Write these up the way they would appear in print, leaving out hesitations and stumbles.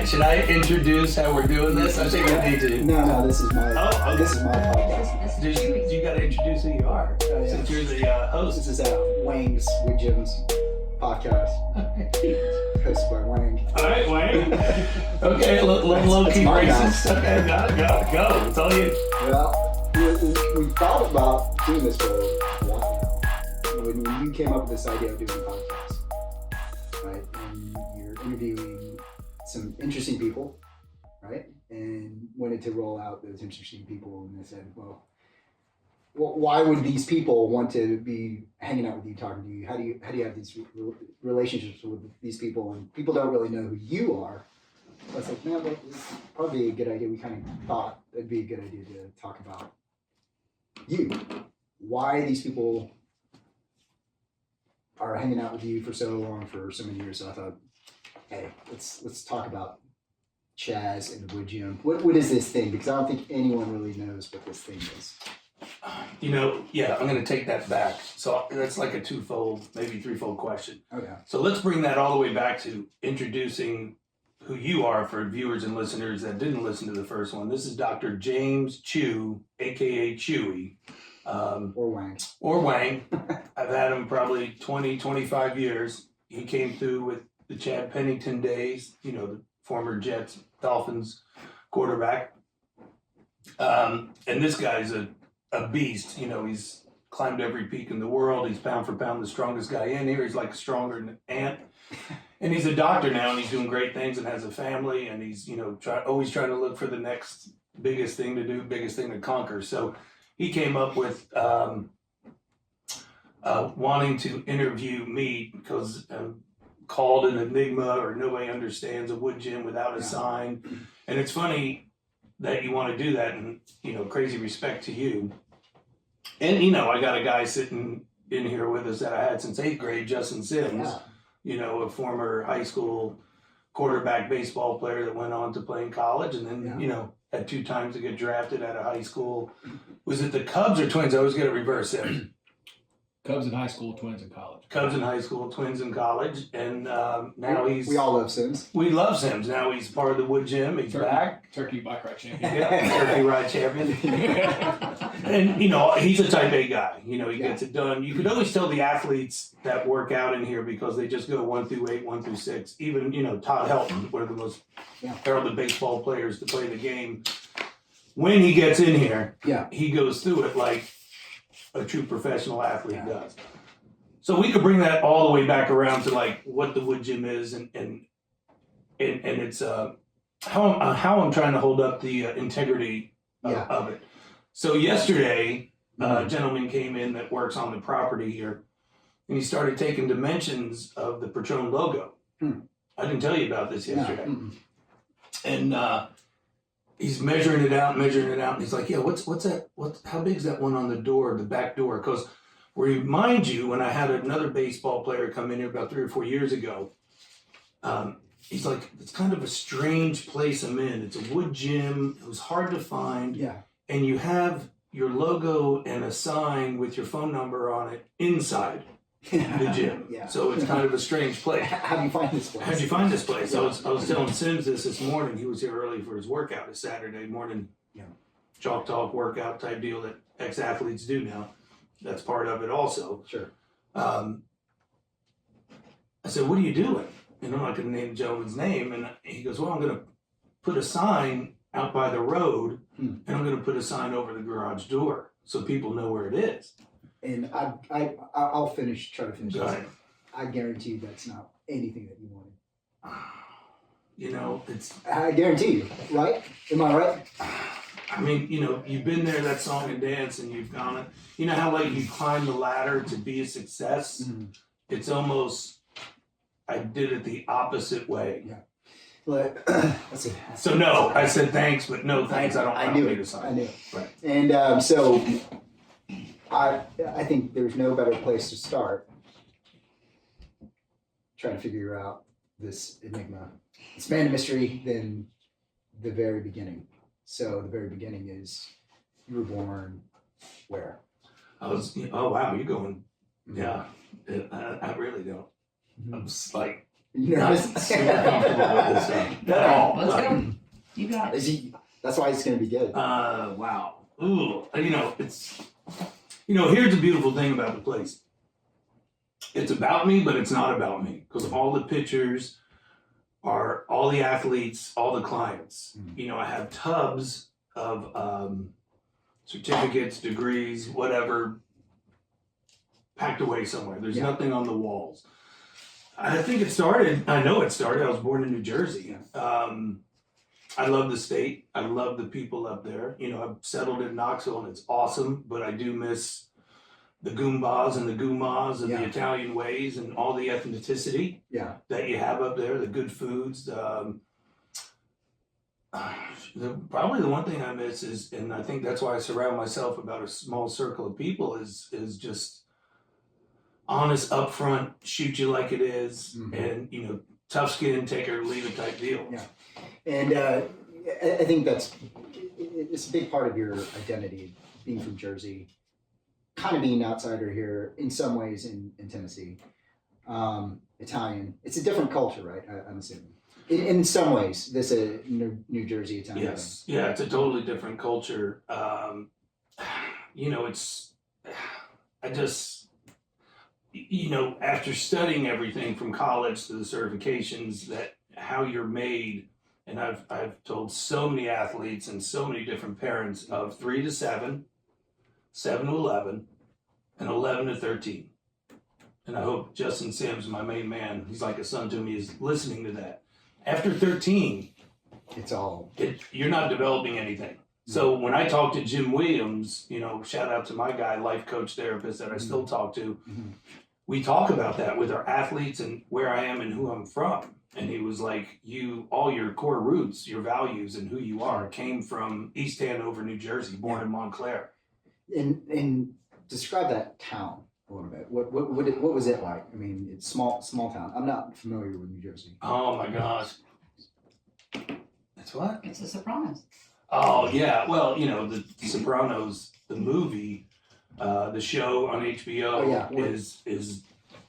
Should I introduce how we're doing this? I think I need to. No, this is my Okay. this is my podcast. You got to introduce who you are, Oh, yeah. since you're the host. This is Wang's with Jim's podcast, hosted by Wang. All right, Wayne. Okay, little low-key my racist. Okay, got it. Go. It's all you. Well, we thought about doing this for a while now. When you came up with this idea of doing a podcast, right? And you're interviewing some interesting people, right? And wanted to roll out those interesting people, and they said, well, why would these people want to be hanging out with you, talking to you? How do you have these relationships with these people, and people don't really know who you are? So I was like, man, it's probably a good idea. We kind of thought it'd be a good idea to talk about you. Why these people are hanging out with you for so long, for so many years. So I thought, hey, let's talk about Chaz and the Wood Gym. What is this thing? Because I don't think anyone really knows what this thing is. I'm going to take that back. So that's like a twofold, maybe threefold question. Oh yeah. So let's bring that all the way back to introducing who you are for viewers and listeners that didn't listen to the first one. This is Dr. James Chew, aka Chewy. Or Wang. Or Wang. I've had him probably 20, 25 years. He came through with the Chad Pennington days, the former Jets, Dolphins quarterback. And this guy's a beast. He's climbed every peak in the world. He's pound for pound the strongest guy in here. He's like stronger than an ant. And he's a doctor now, and he's doing great things and has a family, and he's, always trying to look for the next biggest thing to do, biggest thing to conquer. So he came up with wanting to interview me because called an enigma, or nobody understands a wood gym without a sign. And it's funny that you want to do that, and crazy respect to you. And I got a guy sitting in here with us that I had since 8th grade, Justin Sims. A former high school quarterback baseball player that went on to play in college, and then had 2 times to get drafted out of high school. Was it the Cubs or Twins? I always get it reversed. Cubs in high school, Twins in college. Cubs in high school, Twins in college, and now we all love Sims. We love Sims. Now he's part of the Wood Gym. He's back. Turkey bike ride champion. Yeah, Turkey ride champion. And he's a type A guy. He gets it done. You could always tell the athletes that work out in here because they just go 1 through 8, 1 through 6. Even Todd Helton, one of the most heralded baseball players to play the game. When he gets in here, he goes through it like a true professional athlete does. So we could bring that all the way back around to like what the Wood Gym is, and it's how I'm trying to hold up the integrity of it. So yesterday, a gentleman came in that works on the property here, and he started taking dimensions of the Petrone logo. I didn't tell you about this yesterday. And he's measuring it out, and he's like, what's that? How big is that one on the door, the back door? Because remind you, when I had another baseball player come in here about 3 or 4 years ago, he's like, it's kind of a strange place I'm in. It's a wood gym. It was hard to find. Yeah. And you have your logo and a sign with your phone number on it inside the gym. So it's kind of a strange place. How do you find this place? How'd you find this place? I was telling Sims this morning. He was here early for his workout. It's Saturday morning, chalk talk workout type deal that ex-athletes do now. That's part of it also. Sure. I said, what are you doing? And I'm not going to name the gentleman's name. And he goes, well, I'm going to put a sign out by the road, and I'm going to put a sign over the garage door so people know where it is. And I'll try to finish Go this. ahead. I guarantee you that's not anything that you wanted. It's... I guarantee you, right? Am I right? I mean, you've been there, that song and dance, and you've gone it. You know how like you climb the ladder to be a success? It's almost, I did it the opposite way. Yeah. Let's see. So no, I said thanks, but no thanks. I knew need it. a sign. I knew it. Right. And so I think there's no better place to start trying to figure out this enigma, this man of mystery, than the very beginning. So the very beginning is you were born where? Oh wow, you're going, I really don't. I'm just like, Nervous? Not super comfortable with this stuff No. at all. Let's go. You got it. That's why it's going to be good. Wow. Ooh, here's the beautiful thing about the place. It's about me, but it's not about me, because all the pictures are all the athletes, all the clients. I have tubs of certificates, degrees, whatever, packed away somewhere. There's nothing on the walls. I know it started, I was born in New Jersey. I love the state. I love the people up there. I've settled in Knoxville and it's awesome, but I do miss the Goombas and the Goomas and the Italian ways and all the ethnicity that you have up there, the good foods. Probably the one thing I miss is, and I think that's why I surround myself about a small circle of people, is just honest, upfront, shoot you like it is, and tough skin, take it or leave it type deal. Yeah, and I think it's a big part of your identity, being from Jersey, kind of being an outsider here in some ways in Tennessee. Italian, it's a different culture, right? I'm assuming. In some ways, this is a New Jersey Italian. Yes, thing. Yeah, it's a totally different culture. After studying everything from college to the certifications, that how you're made, and I've told so many athletes and so many different parents of 3 to 7, 7 to 11, and 11 to 13. And I hope Justin Sims, my main man, he's like a son to me, is listening to that. After 13, you're not developing anything. So when I talk to Jim Williams, shout out to my guy, life coach therapist that I still talk to, we talk about that with our athletes and where I am and who I'm from. And he was like, all your core roots, your values and who you are came from East Hanover, New Jersey, born in Montclair. And describe that town a little bit. What was it like? I mean, it's small town. I'm not familiar with New Jersey. Oh my gosh. That's what? It's The Sopranos. Oh yeah. Well, The Sopranos, the movie, the show on HBO is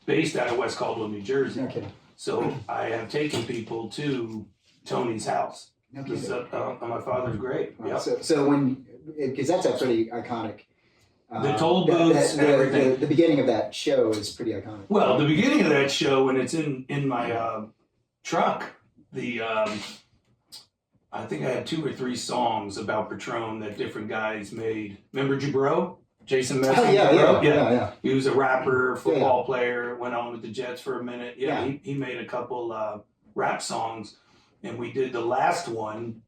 based out of West Caldwell, New Jersey. Okay. So I have taken people to Tony's house. Okay. On my father's grave. Wow. Yep. So because that's a pretty iconic. The toll booths and everything. The beginning of that show is pretty iconic. Well, the beginning of that show, and it's in my truck. I think I had 2 or 3 songs about Petrone that different guys made. Remember Jabro? Jason Messi? Oh, yeah. He was a rapper, football player, went on with the Jets for a minute. Yeah. He made a couple rap songs, and we did the last one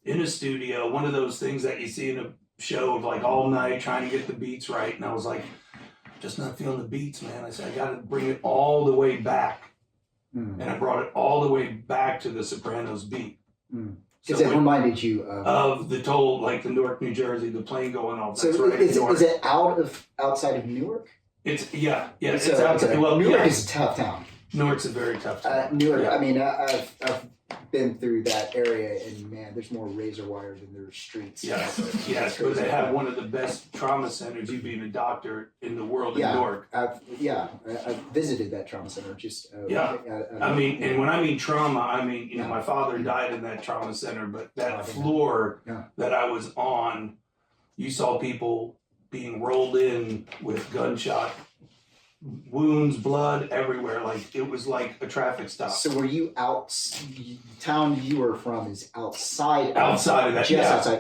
in a studio, one of those things that you see in a show of like all night trying to get the beats right. And I was like, just not feeling the beats, man. I said, I got to bring it all the way back. And I brought it all the way back to the Sopranos beat. Because it reminded you of the toll, like the Newark, New Jersey, the plane going off. So is it outside of Newark? It's it's outside. Well, Newark is a tough town. Newark's a very tough town. Newark. Yeah. I mean, I've been through that area, and man, there's more razor wire than there's streets. Yes, but they have one of the best trauma centers. You being a doctor in the world in Newark. I've visited that trauma center. I mean, and when I mean trauma, I mean my father died in that trauma center, but that floor that I was on, you saw people being rolled in with gunshot wounds, blood everywhere. Like it was like a traffic stop. So were you the town you were from is outside of that? Outside.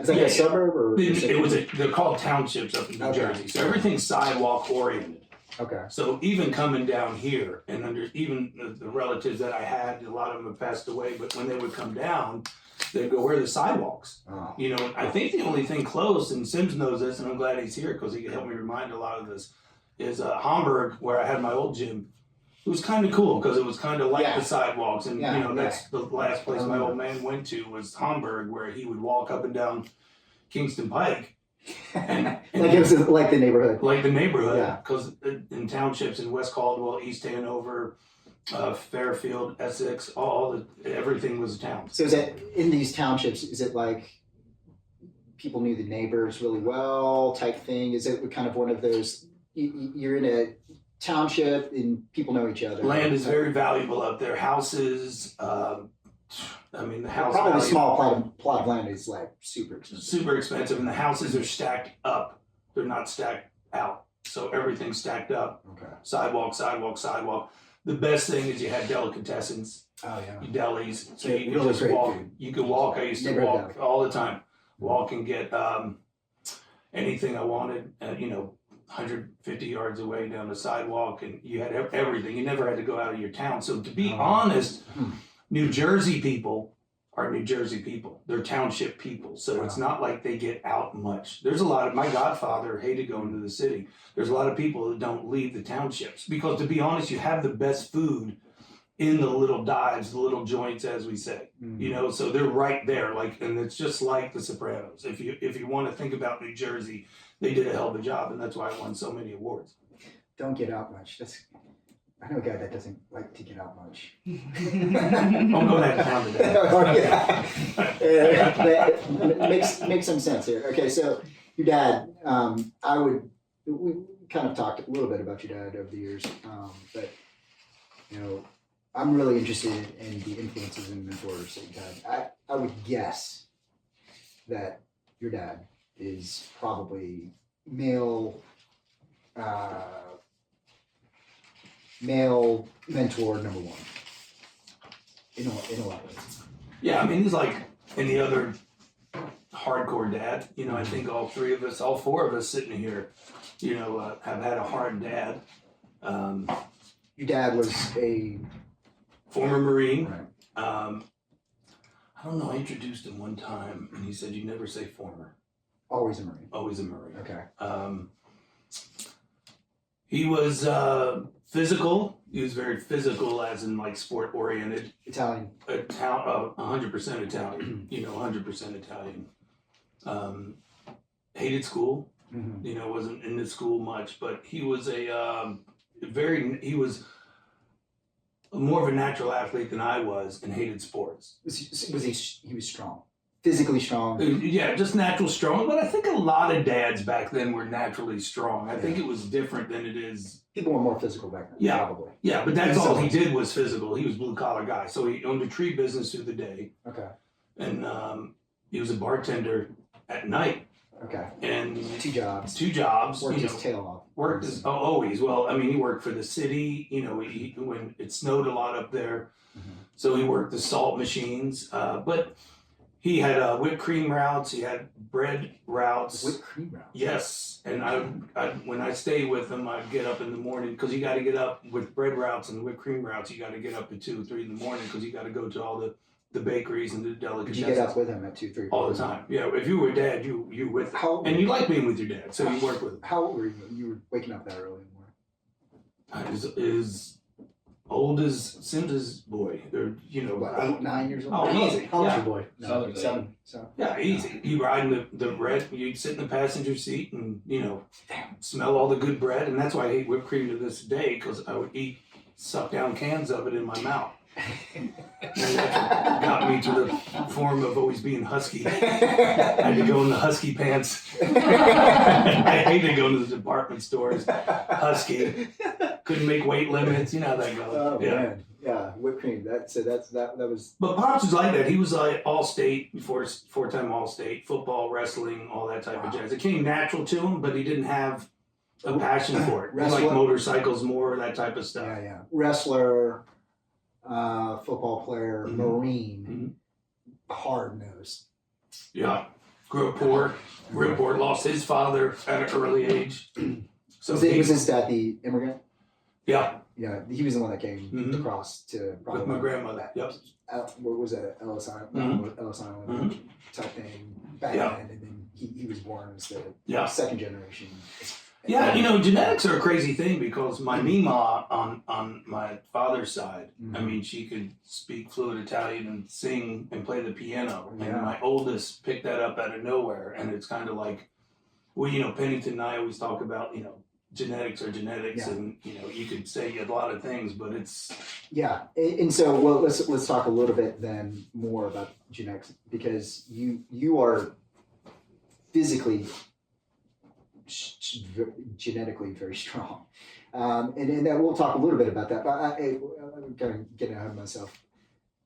Is that a suburb or? They're called townships up in New Jersey. So everything's sidewalk oriented. Okay. So even coming down here and even the relatives that I had, a lot of them have passed away, but when they would come down, they'd go, where are the sidewalks? Oh. I think the only thing close, and Sims knows this, and I'm glad he's here because he can help me remind a lot of this, is Hamburg, where I had my old gym. It was kind of cool because it was kind of like the sidewalks. And, that's the last place my old man went to was Hamburg, where he would walk up and down Kingston Pike. And it was like the neighborhood. Like the neighborhood. Because in townships in West Caldwell, East Hanover, Fairfield, Essex, everything was a town. So is that in these townships, is it like people knew the neighbors really well type thing? Is it kind of one of those, you're in township and people know each other. Land is very valuable up there. Houses, I mean, the house Probably a value, small plot of land is like super expensive. super expensive, and the houses are stacked up. They're not stacked out. So everything's stacked up. Okay. Sidewalk, sidewalk, sidewalk. The best thing is you had delicatessens, Oh yeah. delis, so Yeah, you could really just great walk. food. You could walk. I used to Neighborhood walk deli. all the time. Walk and get anything I wanted. 150 yards away down the sidewalk, and you had everything. You never had to go out of your town. So to be honest, New Jersey people are New Jersey people. They're township people. So it's not like they get out much. There's a lot of, my godfather hated going to the city. There's a lot of people that don't leave the townships because, to be honest, you have the best food in the little dives, the little joints, as we say. So they're right there. And it's just like The Sopranos. If you want to think about New Jersey, they did a hell of a job, and that's why I won so many awards. Don't get out much. I know a guy that doesn't like to get out much. I'm going out of town today. Makes some sense here. Okay, so your dad, we kind of talked a little bit about your dad over the years, but I'm really interested in the influences and mentors that you had. I would guess that your dad is probably male mentor number one in a lot of ways. Yeah, I mean, he's like any other hardcore dad. I think all four of us sitting here, have had a hard dad. Your dad was a former Marine. right. I don't know, I introduced him one time, and he said, "You never say former. Always a Marine. Always a Marine." Okay. He was physical. He was very physical, as in like sport oriented. Italian. 100% Italian. 100% Italian. Hated school. Mm-hmm. Wasn't into school much, but he was he was more of a natural athlete than I was, and hated sports. He was strong, physically strong? Yeah, just natural strong. But I think a lot of dads back then were naturally strong. I think it was different than it is. People were more physical back then. Yeah. Probably. Yeah, but that's all he did was physical. He was blue collar guy, so he owned a tree business through the day, Okay. and he was a bartender at night. Okay. And Two jobs. Worked his tail off. Always. Well, I mean, he worked for the city. When it snowed a lot up there, so he worked the salt machines. But he had whipped cream routes. He had bread routes. Whipped cream routes. Yes, and I when I stayed with him, I'd get up in the morning because you got to get up with bread routes and whipped cream routes. You got to get up at 2 or 3 in the morning because you got to go to all the bakeries and the Did delicatessens. you get up with him at 2, 3? All the time. Yeah, if you were a dad, you with him. How old And you like being with your dad, so you work with him. How old were you? You were waking up that early in the morning. As old as Cinda's boy. Or, What, 8, 9 years old? Oh, easy. How old's Yeah. your boy? No, Southern's 7. So. Yeah, easy. You ride the bread, you'd sit in the passenger seat and, smell all the good bread. And that's why I hate whipped cream to this day, because I would suck down cans of it in my mouth. And that got me to the form of always being husky. I had to go in the husky pants. I hated going to the department stores. Husky. Couldn't make weight limits. You know how that goes. Oh Yeah. man, yeah, whipped cream. That was. But Pops was like that. He was like all-state, four-time all-state, football, wrestling, all that type of jazz. It came natural to him, but he didn't have a passion for it. He liked Wrestler? motorcycles more, that type of stuff. Yeah. Wrestler, football player, Marine, hard nosed. Yeah. Grew up poor. Lost his father at an early age. So Was his dad the immigrant? Yeah, Yeah, he was the one that came across to. with my grandmother. Yep. What was it? Ellis Island, Ellis Island type thing back then, and then he was born as the second generation. Yeah, genetics are a crazy thing because my Mima on my father's side, I mean, she could speak fluent Italian and sing and play the piano. Yeah. And my oldest picked that up out of nowhere. And it's kind of like, well, Pennington and I always talk about, genetics are genetics, and you could say a lot of things, but it's and so let's talk a little bit then more about genetics, because you are physically genetically very strong. And then we'll talk a little bit about that. But I'm kind of getting ahead of myself.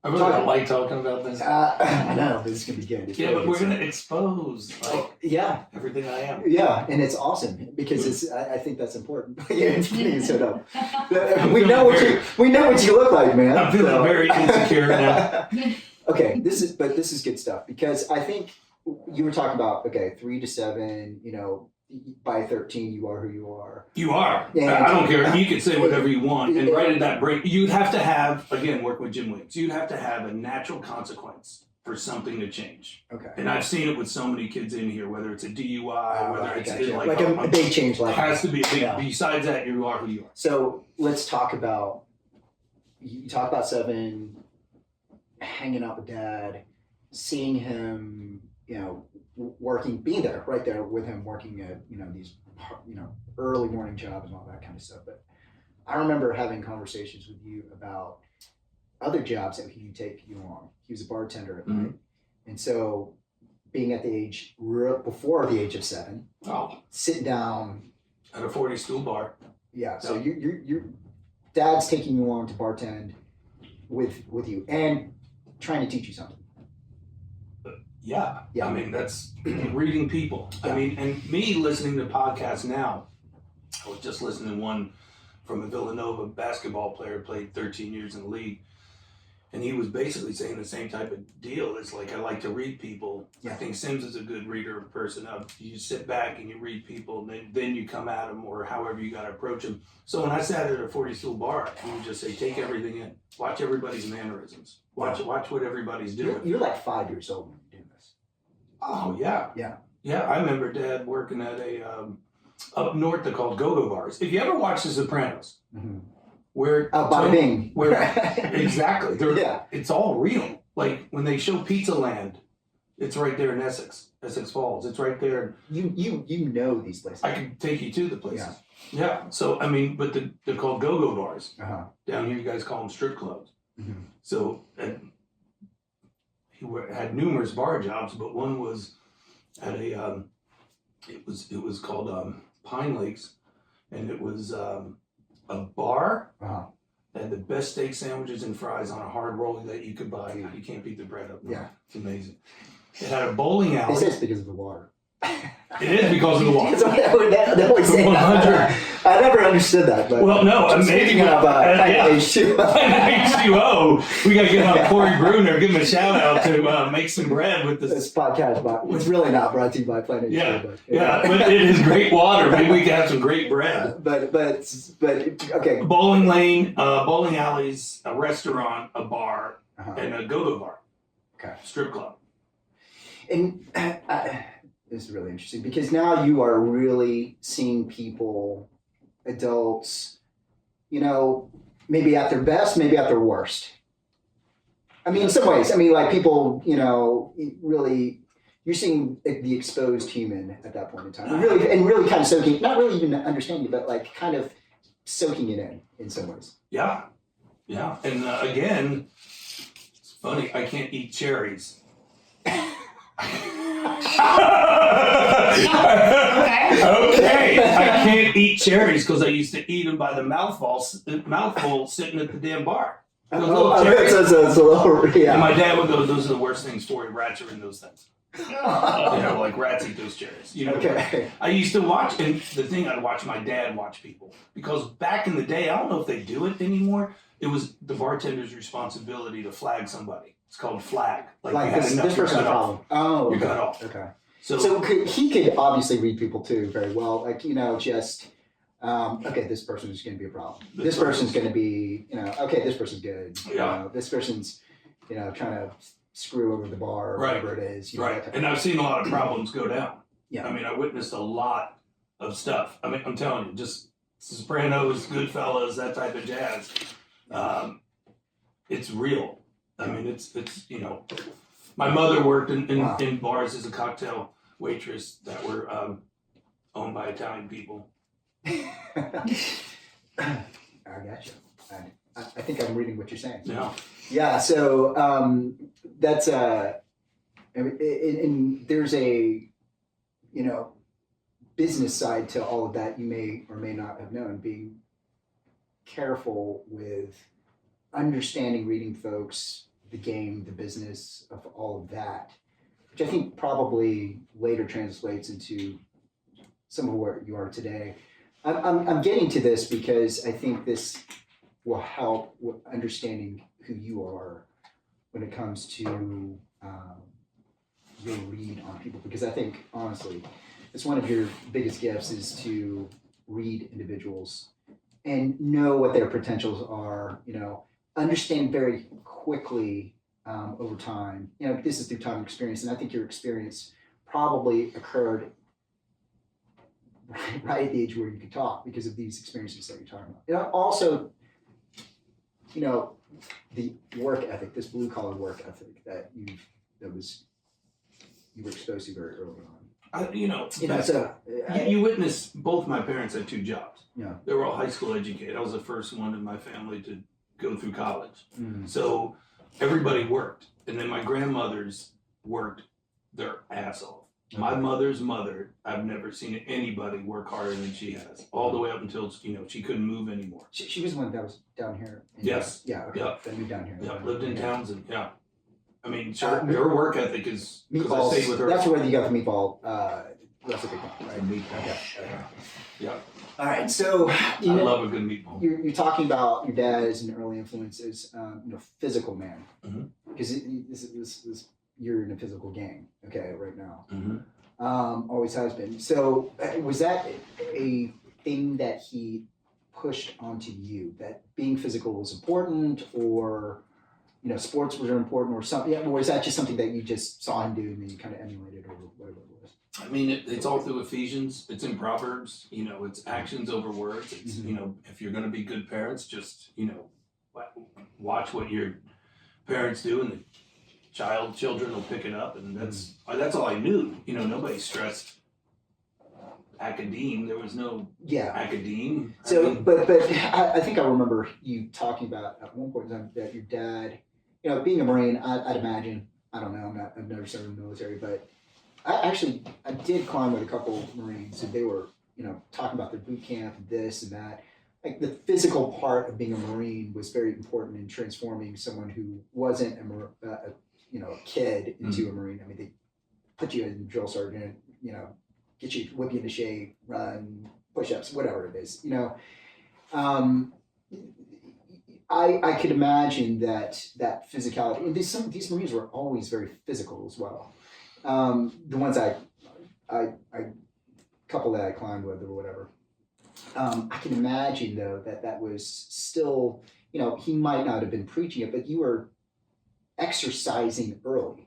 I really don't like talking about this. I know, but this is gonna be good. It's Yeah, really but we're good gonna expose like yeah, everything I am. yeah, and it's awesome because I think that's important. Yeah, it's funny as shut up. We feeling know what very- you look like, man. I'm feeling very insecure now. Okay, this is good stuff because I think you were talking about 3 to 7. You know, by 13 you are who you are. You are. Yeah. I don't care. You can say whatever you want. And right at that break, you'd have to have, again, working with Jim Williams, you'd have to have a natural consequence for something to change. Okay. And I've seen it with so many kids in here, whether it's a DUI, whether it's gotcha. like a big change like has to be a big, Yeah. besides that, you are who you are. So let's talk about, you talk about 7, hanging out with Dad, seeing him, you know, working, being there, right there with him, working at, you know, these, you know, early morning jobs and all that kind of stuff. But I remember having conversations with you about other jobs that he would take you on. He was a bartender at night. And so being at the age, before the age of 7, sitting down At a 40 stool bar. Yeah, so your dad's taking you on to bartend with you and trying to teach you something. Yeah. Yeah. I mean, that's reading people. Yeah. I mean, and me listening to podcasts now, I was just listening to one from a Villanova basketball player, played 13 years in the league. And he was basically saying the same type of deal. It's like, I like to read people. Yeah. I think Sims is a good reader of person. You sit back and you read people, and then you come at them or however you got to approach them. So when I sat at a 40 stool bar, he would just say, take everything in. Watch everybody's mannerisms. Watch what everybody's doing. You're like 5 years old when you're doing this. Oh, yeah. Yeah. Yeah, I remember Dad working at a, up north, they're called go-go bars. If you ever watch The Sopranos, Mm-hmm. where Bada bing. where exactly, Yeah. it's all real. Like when they show Pizza Land, it's right there in Essex Falls. It's right there. You know these places. I can take you to the places. Yeah. So I mean, but they're called go-go bars. Uh-huh. Down here, you guys call them strip clubs. Mm-hmm. So he had numerous bar jobs, but one was at a it was called Pine Lakes, and it was a bar. Uh-huh. They had the best steak sandwiches and fries on a hard roll that you could buy. You can't beat the bread up. Yeah. It's amazing. It had a bowling They alley. say it's because of the water. It is because of the water. That's what they always say. 100. I never understood that. But Well, no, maybe speaking of yeah. H2O. H2O, we got to get on Corey Bruner, give him a shout out to make some bread with this. This podcast, but it's really not brought to you by Planet Yeah, H2O, but yeah, but it is great water. Maybe we can have some great bread. But okay. Bowling lane, bowling alleys, a restaurant, a bar, Uh-huh. and a go-go bar. Okay. Strip club. And this is really interesting because now you are really seeing people, adults, you know, maybe at their best, maybe at their worst. I mean, in some ways, I mean, like people, you know, really, you're seeing the exposed human at that point in time, and really kind of soaking, not really even understanding, but like kind of soaking it in some ways. Yeah, yeah. And again, it's funny. I can't eat cherries. Okay. I can't eat cherries because I used to eat them by the mouthful sitting at the damn bar. Those little cherries. It's a little, yeah. And my dad would go, "Those are the worst things for you. Rats are in those things." You know, like rats eat those cherries. You know. Okay. I used to watch, and the thing I'd watch my dad watch people because back in the day, I don't know if they do it anymore. It was the bartender's responsibility to flag somebody. It's called flag. Like you had this enough, you're person's a cut off. problem. Oh, You're okay. cut off. Okay. So He could obviously read people too very well. Like, you know, just, okay, this person is going to be a problem. This person's going to be, you know, okay, this person's good. You Yeah. know, this person's, you know, trying to screw over the bar or Right. whatever it is. You know, right, that type and I've seen a lot of problems go down. Yeah. I mean, I witnessed a lot of stuff. I mean, I'm telling you, just Sopranos, Goodfellas, that type of jazz. It's real. I mean, it's you know, my mother worked in bars as a cocktail waitress that were owned by Italian people. I got you. I think I'm reading what you're saying. Yeah. Yeah, so that's and there's a, you know, business side to all of that you may or may not have known, being careful with understanding, reading folks, the game, the business of all of that, which I think probably later translates into some of where you are today. I'm getting to this because I think this will help with understanding who you are when it comes to your read on people, because I think honestly it's one of your biggest gifts is to read individuals and know what their potentials are, understand very quickly over time. This is through time and experience, and I think your experience probably occurred right at the age where you could talk because of these experiences that you're talking about. Also, the work ethic, this blue collar work ethic that you were exposed to very early on. You witness both my parents had 2 jobs. Yeah. They were all high school educated. I was the first one in my family to go through college. Mm. So everybody worked. And then my grandmothers worked their ass off. My mother's mother, I've never seen anybody work harder than she has, all the way up until, she couldn't move anymore. She was the one that was down here. Yes. Yeah. Okay. Yep. That moved down here. Yeah, lived in Townsend, yeah. I mean, her work ethic is, because I Meatballs. stayed with her. That's where you got the meatball recipe from, right? Meatball. Okay. Yeah, All right. So I love a good meatball. you're talking about your dad as an early influence as physical man, Mhm. because this you're in a physical game, okay, right now. Mm-hmm. Always has been. So was that a thing that he pushed onto you, that being physical was important, or sports were important, or something? Or is that just something that you just saw him do and then you kind of emulated, or whatever it was? I mean, it's all through Ephesians. It's in Proverbs. It's actions over words. It's if you're going to be good parents, just watch what your parents do, and the children will pick it up, and that's all I knew. Nobody stressed academe. There was no academe. So, but I think I remember you talking about at one point in time that your dad, being a Marine, I'd imagine. I don't know. I've never served in the military, but I did climb with a couple of Marines, and they were talking about their boot camp, this and that. Like the physical part of being a Marine was very important in transforming someone who wasn't a kid into a Marine. I mean, they put you in drill sergeant, whip you into shape, run, push-ups, whatever it is. I could imagine that physicality. And these Marines were always very physical as well. The ones I couple that I climbed with or whatever. I can imagine though that was still, he might not have been preaching it, but you were exercising early.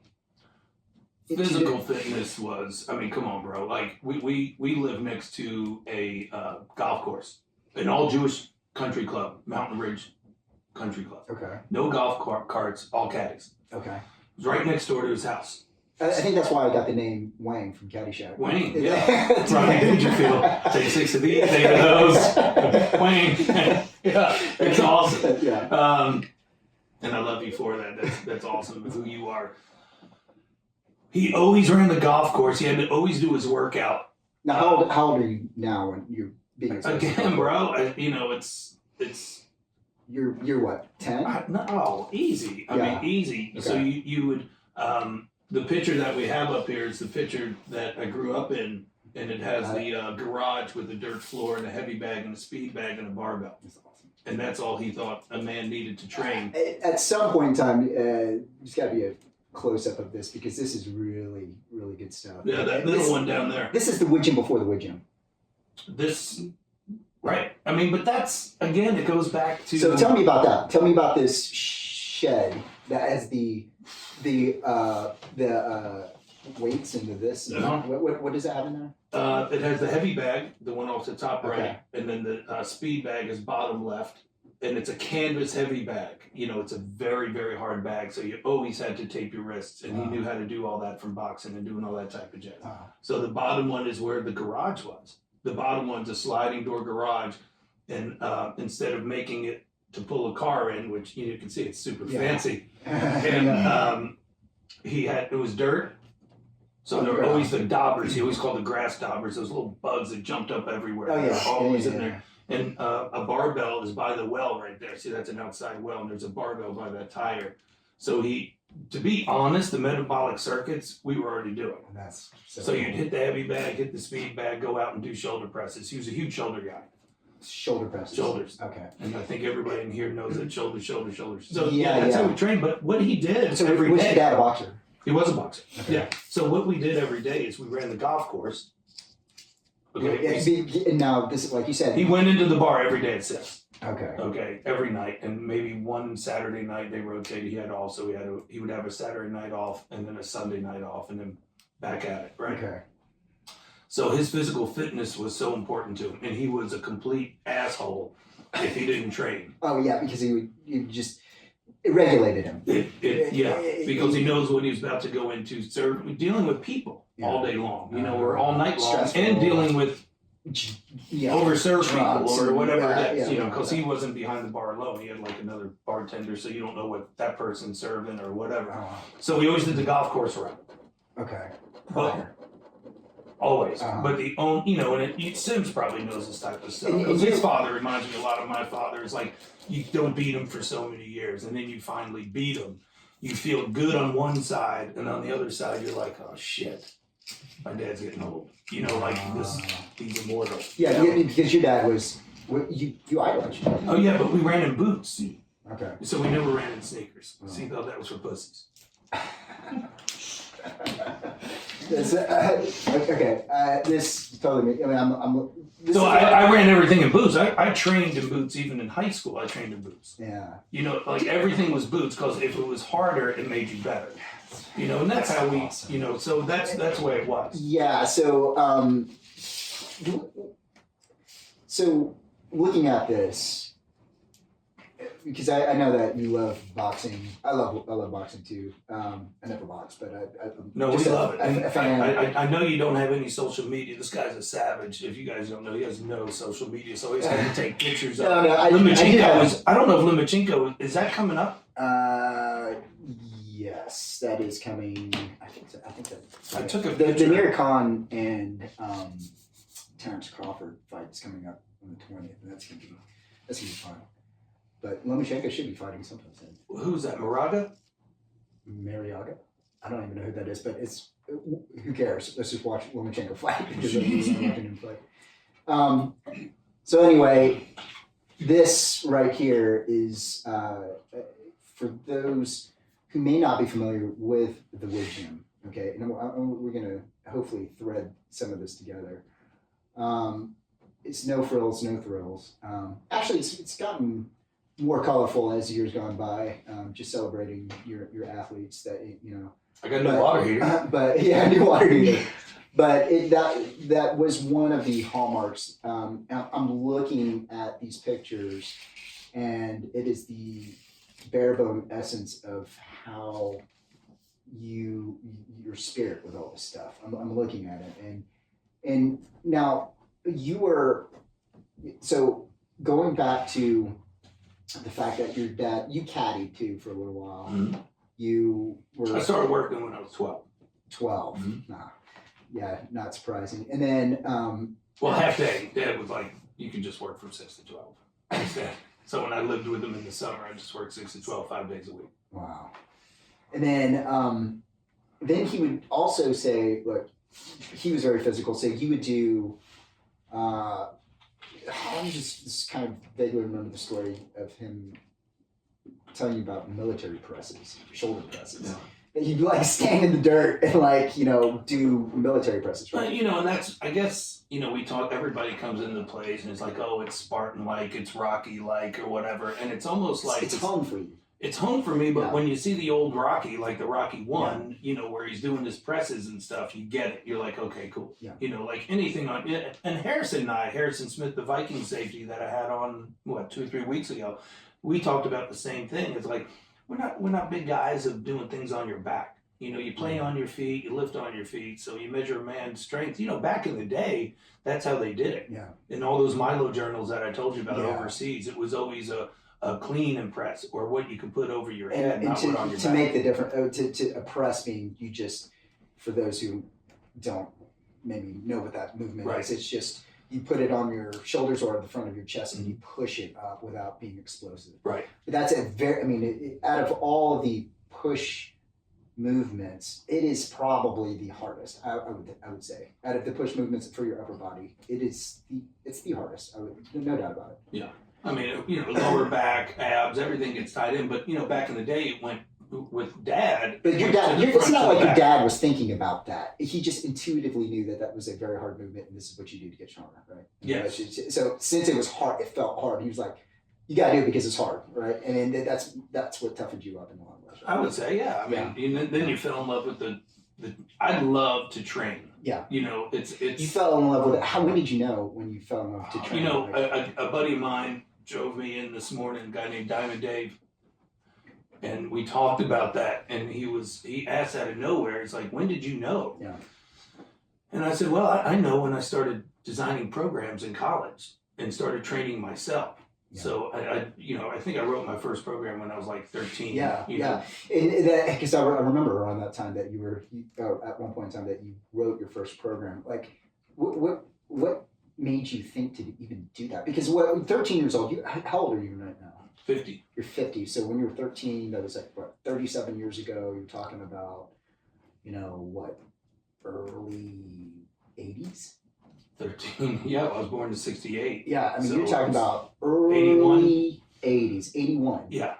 Physical fitness was, come on, bro. Like we live next to a golf course, an all Jewish country club, Mountain Ridge Country Club. Okay. No golf carts, all caddies. Okay. It was right next door to his house. I think that's why I got the name Wang from Caddyshack. Wang, yeah. Ronnie Dangerfield. Take 6 of these, 8 of those. Wang. Yeah, it's awesome. Yeah. And I love you for that. That's awesome, who you are. He always ran the golf course. He had to always do his workout. Now, how old are you now when you're being exposed? Again, bro, it's You're what, 10? No, easy. I mean, easy. Okay. So you would, the picture that we have up here is the picture that I grew up in, and it has the garage with the dirt floor and a heavy bag and a speed bag and a barbell. That's awesome. And that's all he thought a man needed to train. At some point in time, there's got to be a close-up of this because this is really, really good stuff. Yeah, that little one down there. This is the wood gym before the wood gym. Right. I mean, but that's, again, it goes back to... So tell me about that. Tell me about this shed that has the weights and this. Uh-huh. What does it have in there? It has the heavy bag, the one off the top right, Okay. and then the speed bag is bottom left, and it's a canvas heavy bag. It's a very, very hard bag, so you always had to tape your wrists, and he knew how to do all that from boxing and doing all that type of jazz. So the bottom one is where the garage was. The bottom one's a sliding door garage, and instead of making it to pull a car in, which you can see it's super fancy, and it was dirt, So there were always the daubers. He always called the grass daubers, those little bugs that jumped up everywhere. Oh, yeah. They're always Yeah. in there. And a barbell is by the well right there. See, that's an outside well, and there's a barbell by that tire. So to be honest, the metabolic circuits we were already doing. That's So you'd hit the heavy bag, hit the speed bag, go out and do shoulder presses. He was a huge shoulder guy. shoulder presses. Shoulders. Okay. And I think everybody in here knows that shoulders. So Yeah, that's yeah. how we trained. But what he did So every was your day, dad a boxer? he was a boxer. Okay. Yeah. So what we did every day is we ran the golf course. Okay. And now this is like you said. He went into the bar every day at 6. Okay. Okay, every night, and maybe one Saturday night they rotated. He would have a Saturday night off, and then a Sunday night off, and then back at it. Right. Okay. So his physical fitness was so important to him, and he was a complete asshole if he didn't train. Oh yeah, because it regulated him. Because he knows what he's about to go into. So dealing with people all day long, or all night long, Stressful. and dealing with overserved Drugs people or and- whatever it is, yeah, because he wasn't behind the bar alone. He had like another bartender, so you don't know what that person's serving or whatever. Oh, So we always did the golf course around. okay. But always. Uh-huh. But Sims probably knows this type of stuff. And 'Cause you- his father reminds me a lot of my father. It's like you don't beat him for so many years, and then you finally beat him. You feel good on one side, and on the other side, you're like, oh shit, my dad's getting old. He's immortal. Yeah, because your dad was you idolized your dad. Oh yeah, but we ran in boots, Okay. so we never ran in sneakers. Oh. See, thought that was for pussies. This totally. I mean, I'm. This So is- I ran everything in boots. I trained in boots even in high school. I trained in boots. Yeah. Like everything was boots because if it was harder, it made you better. And that's how we. Awesome. So that's the way it was. Yeah. So looking at this, because I know that you love boxing. I love boxing too. I never boxed, but No, just we love it. a fan. I know you don't have any social media. This guy's a savage. If you guys don't know, he has no social media, so he's going to take pictures of. No, I did Lomachenko have- I don't know if Lomachenko is that coming up. Yes, that is coming. I think that. I took a the picture. Amir Khan and Terrence Crawford fight is coming up on the 20th, and that's gonna be fun. But Lomachenko should be fighting sometime soon. Who's that? Moraga? Mariaga? I don't even know who that is, but who cares? Let's just watch Lomachenko fight because I'm watching him fight. So anyway, this right here is for those who may not be familiar with the wood gym. Okay, and we're gonna hopefully thread some of this together. It's no frills, no thrills. Actually, it's gotten more colorful as the years gone by. Just celebrating your athletes that I got no water here. But yeah, new water heater. But that was one of the hallmarks. I'm looking at these pictures, and it is the bare bone essence of how your spirit with all this stuff. I'm looking at it, and now you were so going back to the fact that your dad, you caddied too for a little while. Mhm. You were. I started working when I was 12. 12. Mhm. Nah. Yeah, not surprising. And then Well, half day. Dad was like, you can just work from 6 to 12. Instead. So when I lived with him in the summer, I just worked 6 to 12, 5 days a week. wow. And then he would also say, look, he was very physical, so he would do I just kind of vaguely remember the story of him telling you about military presses, shoulder presses. Yeah. That he'd like stand in the dirt and do military presses, But, right? and that's, I guess, we talk, everybody comes into place and it's like, oh, it's Spartan-like, it's Rocky-like or whatever. And it's almost like. It's home for you. It's home for me, but Yeah. when you see the old Rocky, like the Rocky 1, where he's doing his presses and stuff, you get it. You're like, okay, cool. Yeah. Like anything on it. And Harrison Smith, the Viking safety that I had on, 2 or 3 weeks ago, we talked about the same thing. It's like, we're not big guys of doing things on your back. You play on your feet, you lift on your feet, so you measure a man's strength. Back in the day, that's how they did it. Yeah. In all those Milo journals that I told you about Yeah. overseas, it was always a clean and press, or what you could put over your head, And not what on your to back. make the difference, to a press being you just, for those who don't maybe know what that movement Right. is. It's just you put it on your shoulders or the front of your chest and you push it up without being explosive. Right. But that's a very, I mean, out of all the push movements, it is probably the hardest. I would say out of the push movements for your upper body, it's the hardest. No doubt about it. I mean, lower back, abs, everything gets tied in. But back in the day, it went with Dad. But your went dad, to the it's front not to like the your back. dad was thinking about that. He just intuitively knew that was a very hard movement, and this is what you do to get stronger, right? Yes. So since it was hard, it felt hard. He was like, "You gotta do it because it's hard, right?" And then that's what toughened you up in the long run. I would say, yeah. I mean, then you fell in love with the. I love to train. Yeah. It's. You fell in love with it. When did you know when you fell in love to train? A buddy of mine drove me in this morning, a guy named Diamond Dave, and we talked about that. And he asked out of nowhere, it's like, when did you know? Yeah. And I said, well, I know when I started designing programs in college and started training myself. Yeah. So I think I wrote my first program when I was like 13. Yeah, you know. And because I remember around that time that at one point in time that you wrote your first program. Like, what made you think to even do that? Because 13 years old, how old are you right now? 50. You're 50. So when you were 13, that was like 37 years ago. You're talking about, early 80s. 13. Yeah, I was born in 68. Yeah, I mean, So you're talking it's about early 80s, 81. Yeah.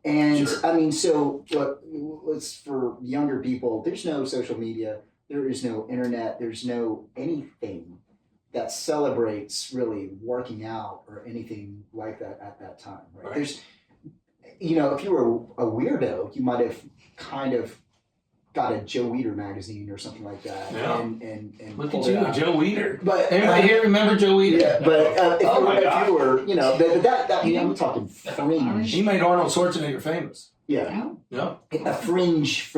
And Sure. I mean, so look, let's for younger people, there's no social media, there is no internet, there's no anything that celebrates really working out or anything like that at that time, right? Right. There's, if you were a weirdo, you might have kind of got a Joe Weider magazine or something like that, Yeah. and Look pulled at it you, out. Joe Weider. But Anybody here remember Joe Weider? yeah, but Oh my God. if you were, I'm talking fringe. He made Arnold Schwarzenegger famous. Yeah, No? Yeah. a fringe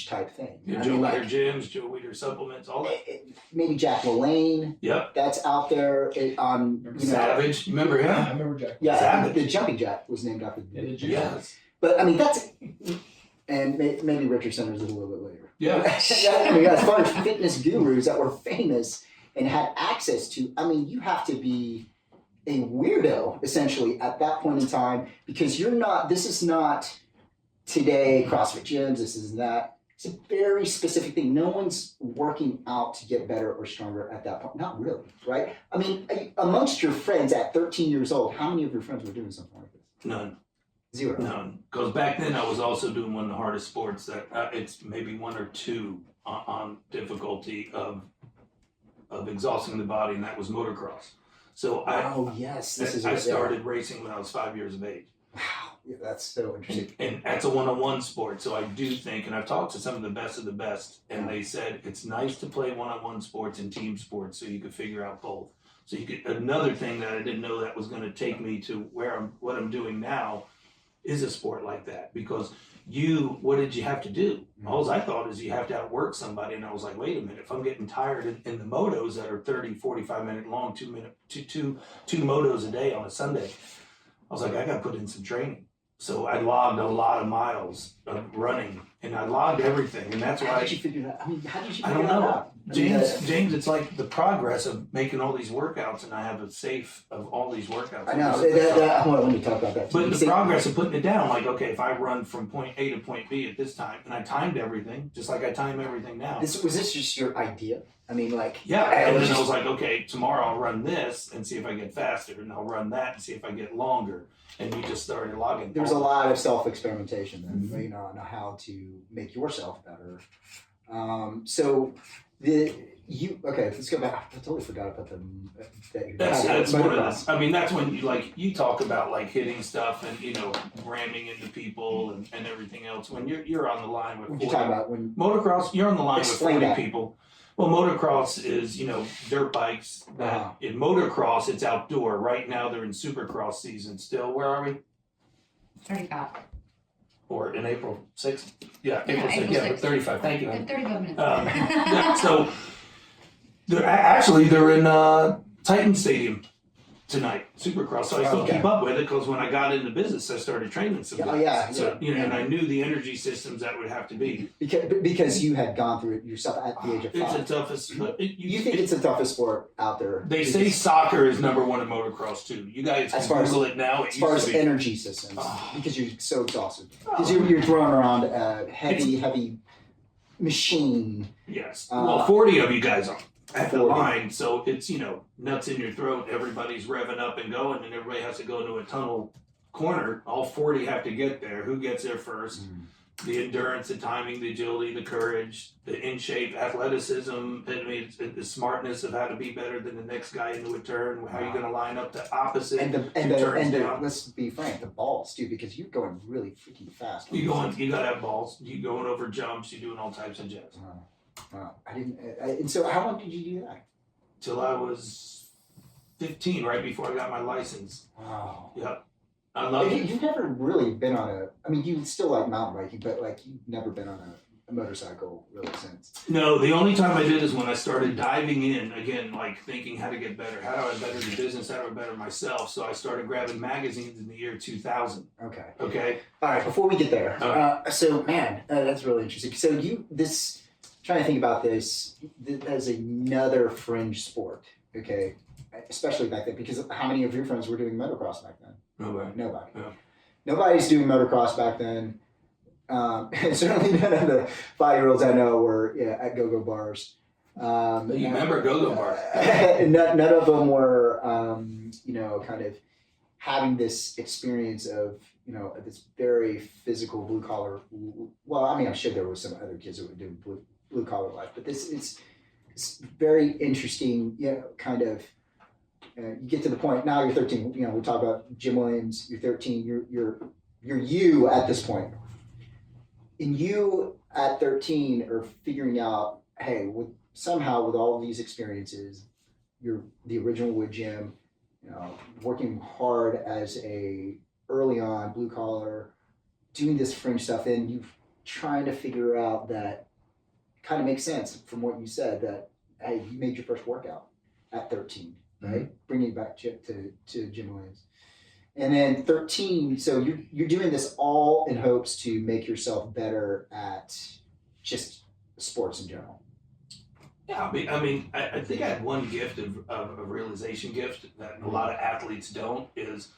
type thing. Yeah, I Joe mean, Weider like, gyms, Joe Weider supplements, all that. maybe Jack LaLanne, Yep. that's out there on, Savage. You remember I him? remember Jack. yeah, Savage. the jumping jack was named after Yeah, the Yes. But I mean, and maybe Richard Centers is a little bit later. Yeah. I mean, as far as fitness gurus that were famous and had access to, I mean, you have to be a weirdo essentially at that point in time, because this is not today CrossFit gyms, this is that. It's a very specific thing. No one's working out to get better or stronger at that point. Not really, right? I mean, amongst your friends at 13 years old, how many of your friends were doing something like this? None. Zero. None. Because back then I was also doing one of the hardest sports that it's maybe one or two on difficulty of exhausting the body, and that was motocross. So Oh yes, I started racing when I was 5 years of age. Wow, yeah, that's so interesting. And that's a one-on-one sport. So I do think, and I've talked to some of the best, and they said it's nice to play one-on-one sports and team sports so you could figure out both. So another thing that I didn't know that was going to take me to what I'm doing now is a sport like that, because what did you have to do? All I thought is you have to outwork somebody, and I was like, wait a minute, if I'm getting tired in the motos that are 30, 45 minute long, two motos a day on a Sunday, I was like, I got to put in some training. So I logged a lot of miles of running, and I logged everything, and that's why. How did you figure that? I mean, how did you I figure don't that know. out? James, it's like the progress of making all these workouts, and I have a safe of all these workouts. I know. I want to talk about that. But the progress of putting it down, like, okay, if I run from point A to point B at this time, and I timed everything, just like I time everything now. Was this just your idea? I mean, like. Yeah, and then I was like, okay, tomorrow I'll run this and see if I get faster, and I'll run that and see if I get longer. And we just started logging. There was a lot of self-experimentation then, on how to make yourself better. Okay, let's go back. I totally forgot about That's one of the, I mean, that's when you talk about like hitting stuff and ramming into people and everything else. When you're on the line with 40, you talking about when motocross, you're on the line with 40 that. people. Well, motocross is dirt bikes. That in motocross it's outdoor. Right now they're in supercross season still. Where are we? 35. Or in April 6th? Yeah, April 6th. April Yeah, 6th. but 35. Thank you. 35 minutes. Yeah, so they're in Titan Stadium. tonight, Supercross. So I still keep up with it because when I got into business, I started training some guys. So, and I knew the energy systems that would have to be. Because you had gone through it yourself at the age of 5. It's the toughest. You think it's the toughest sport out there? They say soccer is number 1 in motocross too. You guys can Google it now. As far as energy systems, because you're so exhausted. Because you're throwing around a heavy machine. Yes. Well, 40 of you guys are at the line, so it's, nuts in your throat. Everybody's revving up and going, and everybody has to go into a tunnel corner. All 40 have to get there. Who gets there first? The endurance, the timing, the agility, the courage, the in shape, athleticism. I mean, the smartness of how to be better than the next guy into a turn. How you're going to line up the opposite. And let's be frank, the balls too, because you're going really freaking fast. You got to have balls. You going over jumps. You're doing all types of jets. Wow. And so how long did you do that? Till I was 15, right before I got my license. Wow. Yep. I love it. You've never really been on you still like mountain biking, but you've never been on a motorcycle really since. No, the only time I did is when I started diving in, again, thinking how to get better. How do I better the business? How do I better myself? So I started grabbing magazines in the year 2000. Okay. All right, before we get there. So, man, that's really interesting. So trying to think about this as another fringe sport, okay? Especially back then, because how many of your friends were doing motocross back then? Nobody. Yeah. Nobody's doing motocross back then. Certainly none of the 5-year-olds I know were at go-go bars. You remember go-go bars? None of them were, kind of having this experience of, this very physical blue collar. Well, I mean, I'm sure there were some other kids that were doing blue collar life, but this is very interesting. Kind of. You get to the point now. You're 13. We talk about Jim Williams. You're 13. You're you at this point. And you at 13 are figuring out, hey, with all of these experiences, you're the original Wood Jim, working hard as a early on blue collar, doing this fringe stuff, and you're trying to figure out that kind of makes sense from what you said that, hey, you made your first workout at 13, right? Mm-hmm. Bringing it back to Jim Williams. And then 13, so you're doing this all in hopes to make yourself better at just sports in general. Yeah, I mean, I think I had one gift of a realization gift that a lot of athletes don't is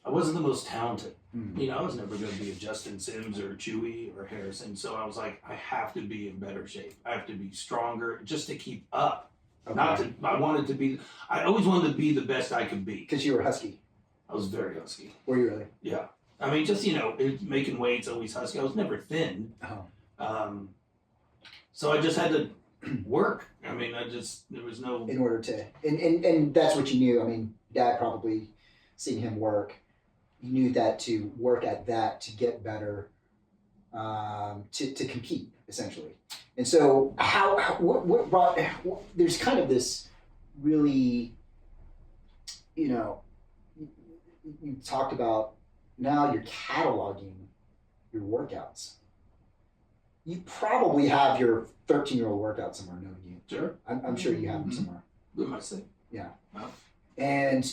I wasn't the most talented. Mm-hmm. I was never going to be a Justin Sims or Chewy or Harrison. So I was like, I have to be in better shape. I have to be stronger just to keep up. Okay. I always wanted to be the best I could be. Because you were husky. I was very husky. Were you really? Yeah. I mean, just, making weights, always husky. I was never thin. Oh. So I just had to work. I mean, there was no... In order to... And that's what you knew. I mean, Dad probably, seeing him work, you knew that to work at that, to get better, to compete, essentially. And so what brought... There's kind of this really, you talked about now you're cataloging your workouts. You probably have your 13-year-old workout somewhere known to you. Sure. I'm sure you have them somewhere. We might say. Yeah. Wow. And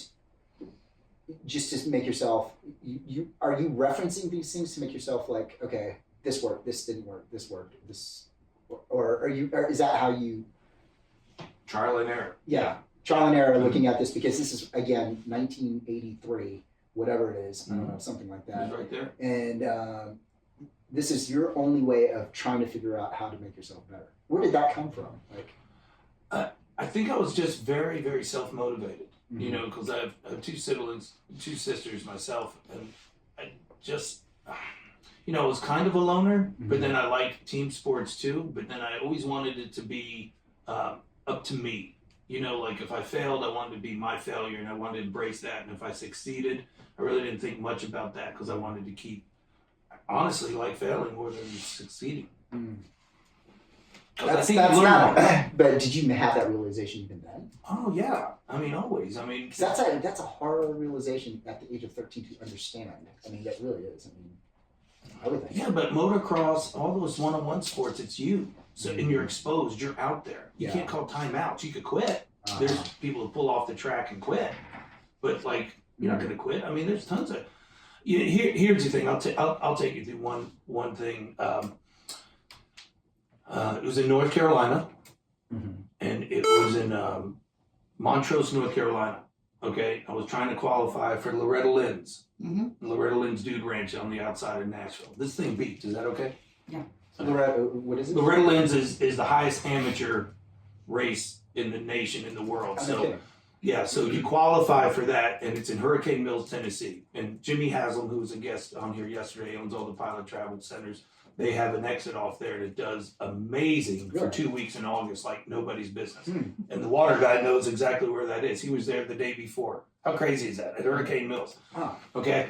just to make yourself, are you referencing these things to make yourself like, okay, this worked, this didn't work, this worked, this, or is that how you? Trial and error. Yeah. Trial and error, looking at this, because this is, again, 1983, whatever it is, I don't know, something like that. It's right there. And this is your only way of trying to figure out how to make yourself better. Where did that come from? I think I was just very, very self-motivated, because I have 2 siblings, 2 sisters myself, and I just, I was kind of a loner, but then I liked team sports too, but then I always wanted it to be up to me. If I failed, I wanted to be my failure, and I wanted to embrace that. And if I succeeded, I really didn't think much about that because I wanted to keep, honestly, failing more than succeeding. That's not. But did you have that realization even then? Oh yeah, I mean always. I mean, that's a hard realization at the age of 13 to understand. I mean, that really is. I mean, I would think. Yeah, but motocross, all those one-on-one sports, it's you. So, and you're exposed, you're out there. You can't call timeouts. You could quit. There's people who pull off the track and quit. but like you're not going to quit. I mean, there's tons of. Here's the thing. I'll take you through one thing. It was in North Carolina, and it was in Montrose, North Carolina. Okay, I was trying to qualify for Loretta Lynn's. Loretta Lynn's Dude Ranch on the outside of Nashville. This thing beats. Is that okay? Yeah. Loretta, what is it? Loretta Lynn's is the highest amateur race in the nation, in the world. So, yeah, so you qualify for that, and it's in Hurricane Mills, Tennessee. And Jimmy Haslam, who was a guest on here yesterday, owns all the pilot travel centers. They have an exit off there that does amazing for 2 weeks in August, like nobody's business. And the water guy knows exactly where that is. He was there the day before. How crazy is that? At Hurricane Mills. Okay.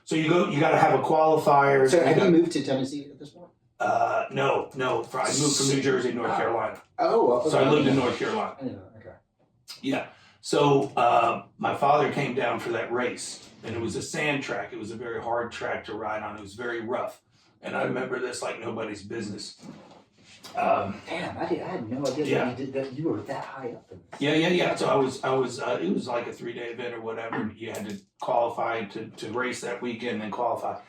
So you got to have a qualifier. So have you moved to Tennessee at this point? No. I moved from New Jersey to North Carolina. Oh, So I lived in North Carolina. Okay. Yeah. So my father came down for that race, and it was a sand track. It was a very hard track to ride on. It was very rough. And I remember this like nobody's business. Damn, I had no idea that you did that. You were that high up in this. Yeah. So I was. It was like a 3-day event or whatever. You had to qualify to race that weekend and qualify.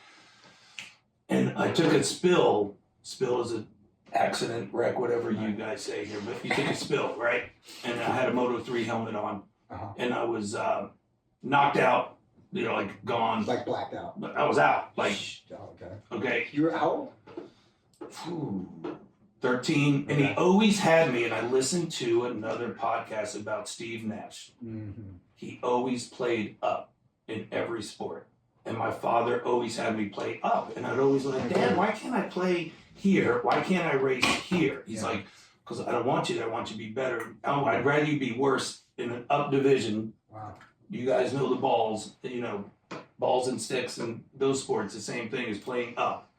And I took a spill. Spill is an accident, wreck, whatever you guys say here. But you took a spill, right? And I had a Moto3 helmet on, and I was knocked out. Like gone. Like blacked out. But I was out. Like. Okay. You were out? 13, and he always had me, and I listened to another podcast about Steve Nash. He always played up in every sport, and my father always had me play up, and I'd always like, Dad, why can't I play here? Why can't I race here? He's like, because I don't want you there, I want you to be better. I'd rather you be worse in an up division. Wow. You guys know the balls, balls and sticks and those sports, the same thing as playing up.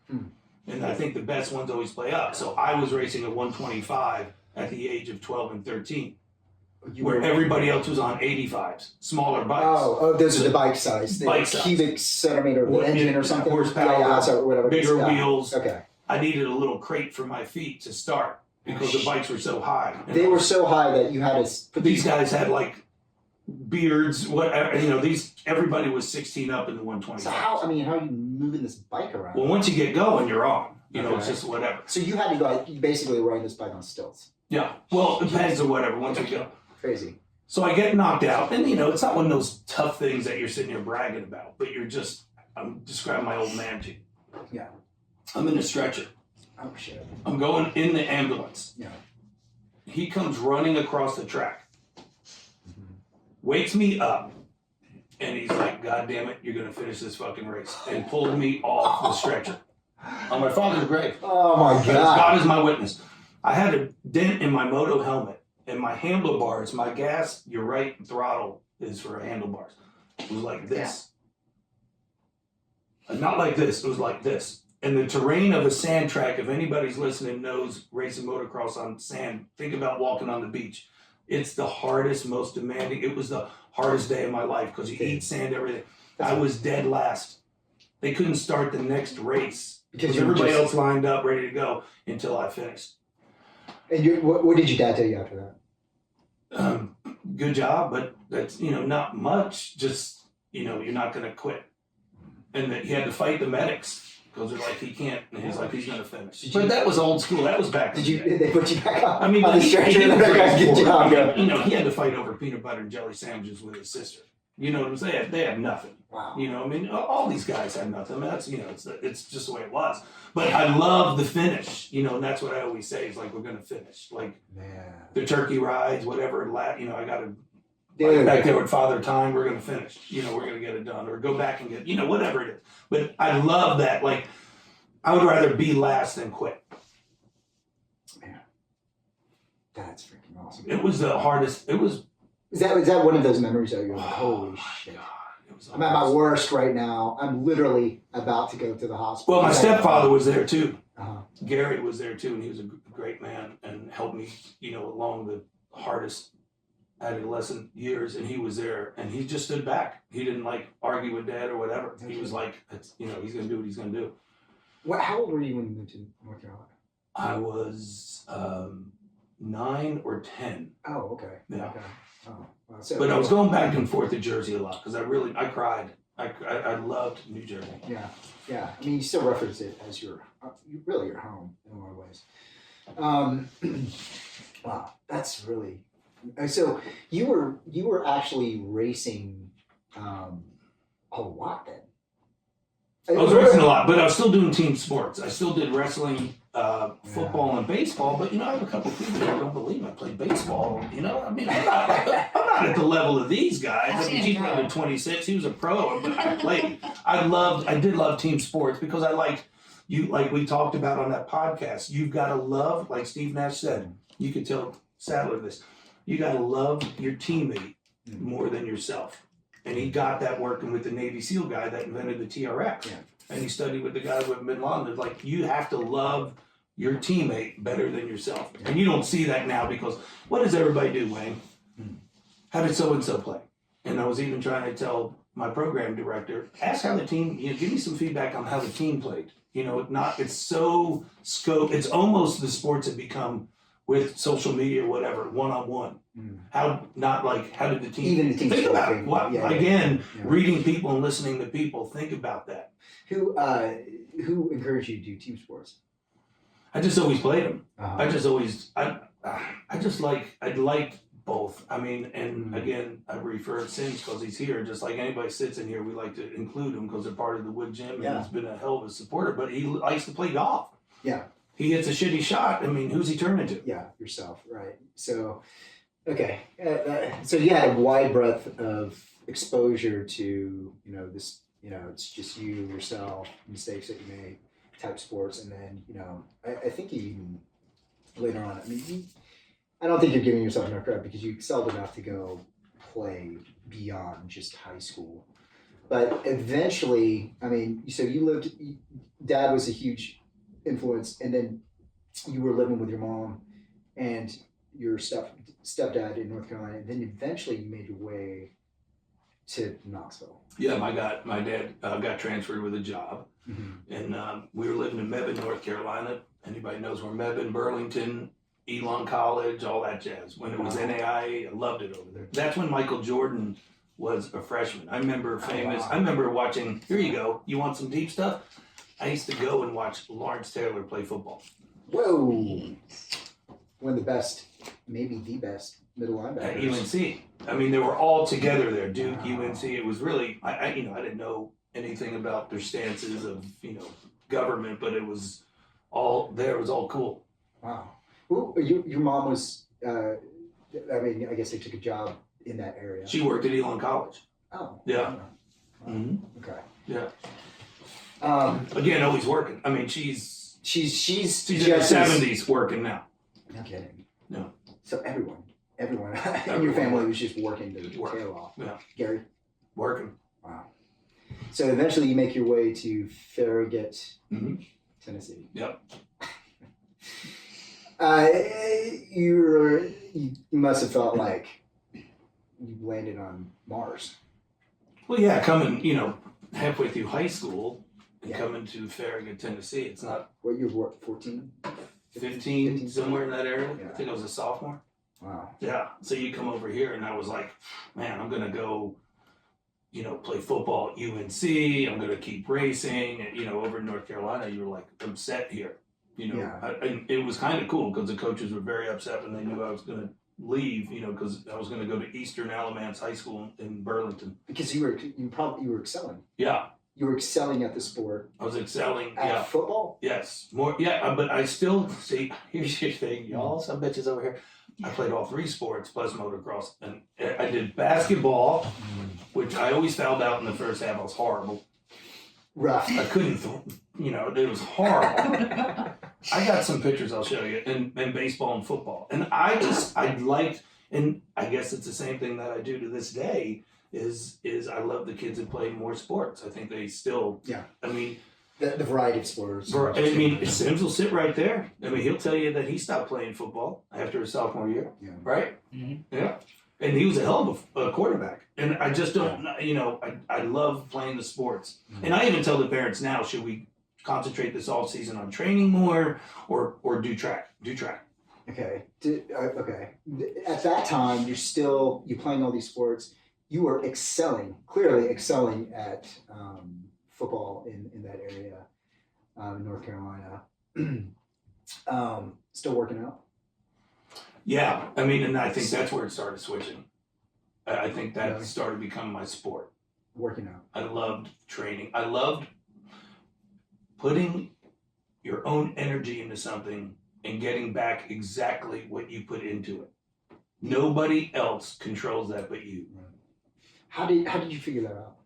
And I think the best ones always play up. So I was racing at 125 at the age of 12 and 13, where everybody else was on 85s, smaller bikes. Oh, those are the bike size. The cubic centimeter of the engine or something. Horsepower, so whatever. bigger wheels. Okay. I needed a little crate for my feet to start because the bikes were so high. They were so high that you had to put these guys had like beards, whatever, everybody was 16 up in the 125. So how are you moving this bike around? Well, once you get going, you're on. It's just whatever. So you had to go, basically riding this bike on stilts. Yeah. Well, it depends on whatever, once we go. Crazy. So I get knocked out, and it's not one of those tough things that you're sitting here bragging about, but I'm describing my old man to you. Yeah. I'm in a stretcher. Oh, shit. I'm going in the ambulance. Yeah. He comes running across the track. Wakes me up, and he's like, God damn it, you're gonna finish this fucking race, and pulled me off the stretcher on my father's grave. Oh my God. God is my witness. I had a dent in my moto helmet, and my handlebars, my gas, your right throttle is for handlebars. It was like this. Not like this, it was like this. And the terrain of a sand track, if anybody's listening knows racing motocross on sand, think about walking on the beach. It's the hardest, most demanding. It was the hardest day of my life because you eat sand, everything. I was dead last. They couldn't start the next race because everybody else lined up ready to go until I finished. And what did your dad tell you after that? Good job, but that's not much. Just you're not going to quit. And that he had to fight the medics. Because they're like, he can't, and he's like, he's going to finish. But that was old school. That was back then. Did they put you back on, on the stretcher? He had to fight over peanut butter and jelly sandwiches with his sister. You know what I'm saying? They had nothing. Wow. All these guys had nothing. That's, it's just the way it was. But I love the finish, and that's what I always say is like, we're going to finish. Like, the turkey rides, whatever, I got to. Back there with Father Time, we're going to finish. We're going to get it done. Or go back and get, whatever it is. But I love that. Like, I would rather be last than quit. Man, that's freaking awesome. It was the hardest. Is that one of those memories that you're like, holy shit. God, it was I'm at my worst right now. I'm literally about to go to the hospital. Well, my stepfather was there too. Gary was there too, and he was a great man and helped me, along the hardest adolescent years, and he was there, and he just stood back. He didn't argue with Dad or whatever. He was like, he's gonna do what he's gonna do. How old were you when you moved to North Carolina? I was 9 or 10. Oh, okay. Yeah. Okay. Oh, wow. So, But I was going back and forth to Jersey a lot because I cried. I loved New Jersey. Yeah, yeah. I mean, you still reference it as your home in a lot of ways. Wow, that's really. So you were actually racing a lot then. I was racing a lot, but I was still doing team sports. I still did wrestling, football, and baseball. But I have a couple people that don't believe I played baseball. I mean, I'm not at the level of these guys. I've I mean, seen he's him under 26. He was a pro, but I played. I did love team sports because I liked you. Like we talked about on that podcast, you've got to love. Like Steve Nash said, you could tell Sadler this. You got to love your teammate more than yourself. And he got that working with the Navy SEAL guy that invented the TRX. Yeah. And he studied with the guy with Bin Laden. Like, you have to love your teammate better than yourself. And you don't see that now because what does everybody do, Wayne? How did so-and-so play? And I was even trying to tell my program director, ask how the team, give me some feedback on how the team played. It's so it's almost the sports have become with social media or whatever, one-on-one. How did the team Even the team think sport about thing, it? yeah. Reading people and listening to people, think about that. Who encouraged you to do team sports? I just always played them. Uh-huh. I liked both. I mean, and again, I refer to Sims because he's here. Just like anybody sits in here, we like to include him because they're part of the Wood Gym and Yeah. he's been a hell of a supporter. But he likes to play golf. Yeah. He hits a shitty shot. I mean, who's he turning to? Yeah, yourself, right? So, okay, so you had a wide breadth of exposure to this. It's just you, yourself, mistakes that you made, type sports, and then I think you even later on. I mean, I don't think you're giving yourself enough credit because you excelled enough to go play beyond just high school. But eventually, I mean, so Dad was a huge influence, and then you were living with your mom and your stepdad in North Carolina, and then eventually you made your way to Knoxville. Yeah, my dad got transferred with a job, and we were living in Mebane, North Carolina. Anybody knows where Mebane, Burlington, Elon College, all that jazz. When it was NAIA, I loved it over there. That's when Michael Jordan was a freshman. I remember I remember watching. Here you go. You want some deep stuff? I used to go and watch Lawrence Taylor play football. Whoa! One of the best, maybe the best middle linebackers. At UNC. I mean, they were all together there. Duke, UNC. It was really, I didn't know anything about their stances of, government, but it was all there. It was all cool. Wow. Well, your mom was, I guess they took a job in that area. She worked at Elon College. Oh. Yeah. Wow. Okay. Yeah. Again, always working. I mean, she's She's in her 70s working now. No kidding. No. So everyone in your family was just working to tail off. Yeah. Gary? Working. Wow. So eventually you make your way to Farragut, Tennessee. Yep. You must have felt like you landed on Mars. Well, yeah, coming, halfway through high school and coming to Farragut, Tennessee, it's not What you were, 14? 15, somewhere in that area. Yeah. I think I was a sophomore. Wow. Yeah. So you come over here and I was like, man, I'm going to go, play football at UNC. I'm going to keep racing. And, over in North Carolina, you were like, I'm set here. And it was kind of cool because the coaches were very upset when they knew I was going to leave, because I was going to go to Eastern Alamance High School in Burlington. Because you were excelling. Yeah. You were excelling at the sport. I was excelling. At football? Yes. More. Yeah. But I still see, here's your thing, y'all, some bitches over here. I played all 3 sports plus motocross, and I did basketball, which I always fouled out in the first half. I was horrible. Rough. I couldn't, it was horrible. I got some pictures I'll show you, and baseball and football. And I liked, and I guess it's the same thing that I do to this day, is I love the kids that play more sports. I think they still, I mean, the variety of sports. I mean, Sims will sit right there. I mean, he'll tell you that he stopped playing football after his sophomore year, right? Mm-hmm. Yeah. And he was a hell of a quarterback. And I just don't, I love playing the sports. Mm-hmm. And I even tell the parents now, should we concentrate this off season on training more or do track? Do track. Okay. Okay. At that time, you're playing all these sports. You were clearly excelling at football in that area, in North Carolina. Still working out. Yeah, I mean, and I think that's where it started switching. I think that Really? started becoming my sport. Working out. I loved training. I loved putting your own energy into something and getting back exactly what you put into it. Nobody else controls that but you. Right. How did you figure that out?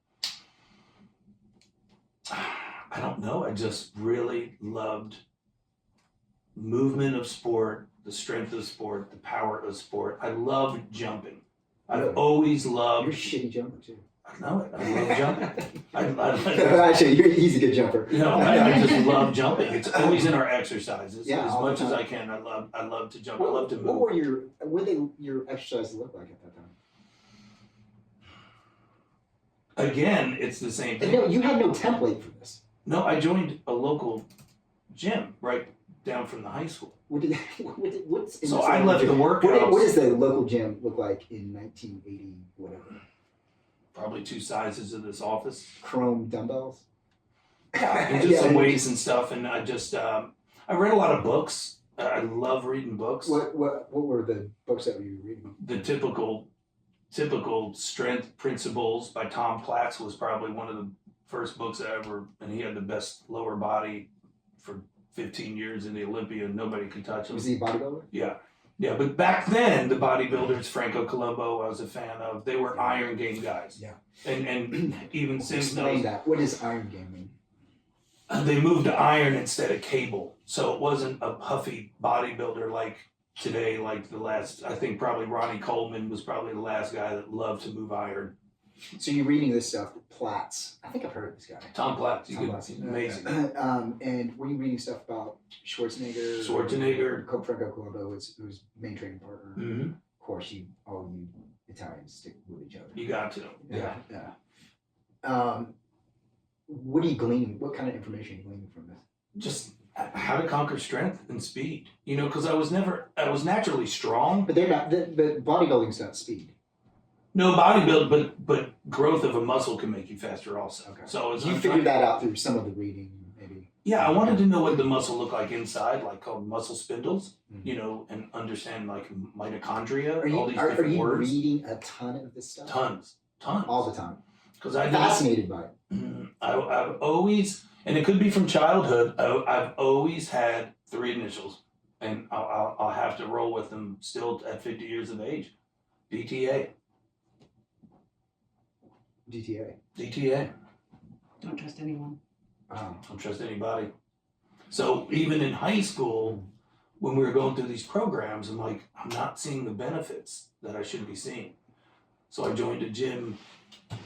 I don't know. I just really loved movement of sport, the strength of sport, the power of sport. I loved jumping. Really? I've always You're a loved. shitty jumper too. I know it. I love jumping. Actually, he's a good jumper. I just love jumping. It's always in our exercises. Yeah, as all the much as time. I can. I love to jump. I love to What move. were your exercises look like at that time? Again, it's the same And thing. no, you had no template for this. No, I joined a local gym right down from the high school. What's in So this I local left the gym? workouts. What does the local gym look like in 1980, whatever? Probably 2 sizes of this office. Chrome dumbbells? And just some weights and stuff. And I just, I read a lot of books. I love reading books. What were the books that you were reading? The typical strength principles by Tom Platz was probably one of the first books I ever, and he had the best lower body for 15 years in the Olympia. Nobody could touch him. Was he a bodybuilder? Yeah, but back then the bodybuilders, Franco Columbo, I was a fan of. They were Iron Game guys. Yeah. And even Sims Explain knows that. What does Iron Game mean? they moved to iron instead of cable, so it wasn't a puffy bodybuilder like today. Like I think probably Ronnie Coleman was probably the last guy that loved to move iron. So you're reading this stuff, Platz. I think I've heard of this guy. Tom Platz, Tom Platz. he's amazing. And were you reading stuff about Schwarzenegger? Franco Columbo was main training partner. Mm-hmm. Of course, all you Italians stick with each other. You got to. Yeah. What are you gleaning? What kind of information are you gleaning from this? Just how to conquer strength and speed. Because I was naturally strong. But they're not. But bodybuilding's not speed. No bodybuild, but growth of a muscle can make you faster also. Okay. So You figured that out through some of the reading, maybe. Yeah, I wanted to know what the muscle looked like inside, like called muscle spindles, Mhm. and understand like mitochondria, Are all these you different words. reading a ton of this stuff? Tons. All the time. Because I Fascinated by it. I've always, and it could be from childhood. I've always had 3 initials, and I'll have to roll with them still at 50 years of age. DTA. DTA. Don't trust anyone. Don't trust anybody. So even in high school, when we were going through these programs, I'm like, I'm not seeing the benefits that I should be seeing. So I joined a gym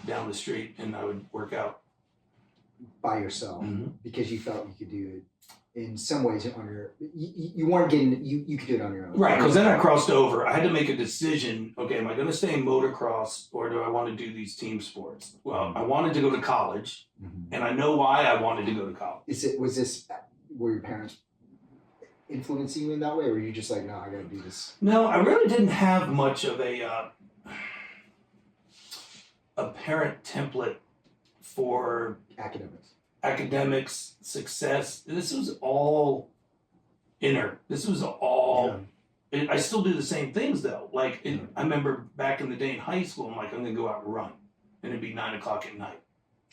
down the street, and I would work out. By yourself, Mm-hmm. because you felt you could do it in some ways on your. You weren't getting. You could do it on your own. Right, because then I crossed over. I had to make a decision. Okay, am I going to stay in motocross, or do I want to do these team sports? Well, I wanted to go to college, Mhm. and I know why I wanted to go to college. Were your parents influencing you in that way, or were you just like, no, I got to do this? No, I really didn't have much of a parent template for academics, success. This was all inner. This was all. I still do the same things though. Like I remember back in the day in high school, I'm like, I'm gonna go out and run, and it'd be 9:00 at night.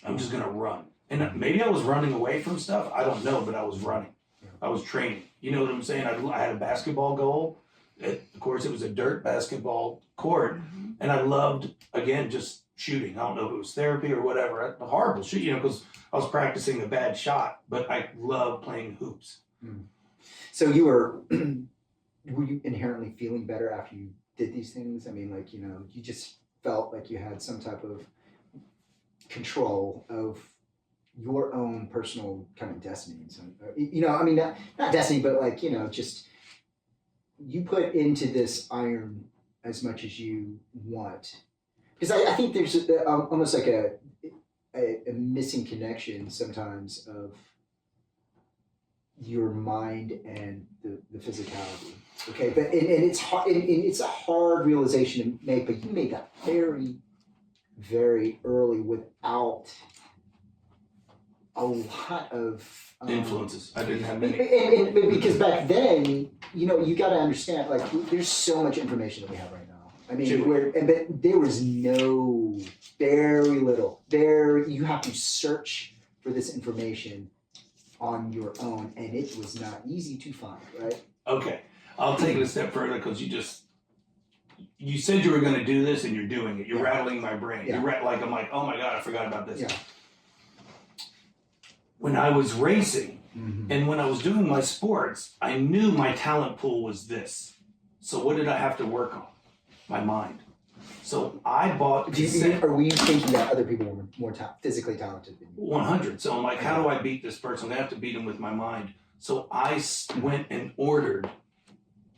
I'm just gonna run, and maybe I was running away from stuff. I don't know, but I was running. I was training. You know what I'm saying? I had a basketball goal. Of course, it was a dirt basketball court, and I loved again just shooting. I don't know if it was therapy or whatever. A horrible shoot, because I was practicing a bad shot, but I love playing hoops. So you were you inherently feeling better after you did these things? I mean, like, you just felt like you had some type of control of your own personal kind of destiny. And so, I mean, not destiny, but like, just you put into this iron as much as you want. Because I think there's almost like a missing connection sometimes of your mind and the physicality. Okay, but and it's hard. And it's a hard realization to make, but you made that very, very early without a lot of Influences. I didn't have many. And because back then, you got to understand, like, there's so much information that we have right now. I mean, Sure. but there was very little. You have to search for this information on your own, and it was not easy to find, right? Okay, I'll take it a step further because you said you were going to do this and you're doing it. You're Yeah. rattling my brain. Yeah. I'm like, oh my God, I forgot about this. Yeah. When I was racing Mm-hmm. and when I was doing my sports, I knew my talent pool was this. So what did I have to work on? My mind. So I bought Were you thinking that other people were more physically talented than you? 100. So I'm like, how do I beat this person? I'm gonna have to beat him with my mind. So I went and ordered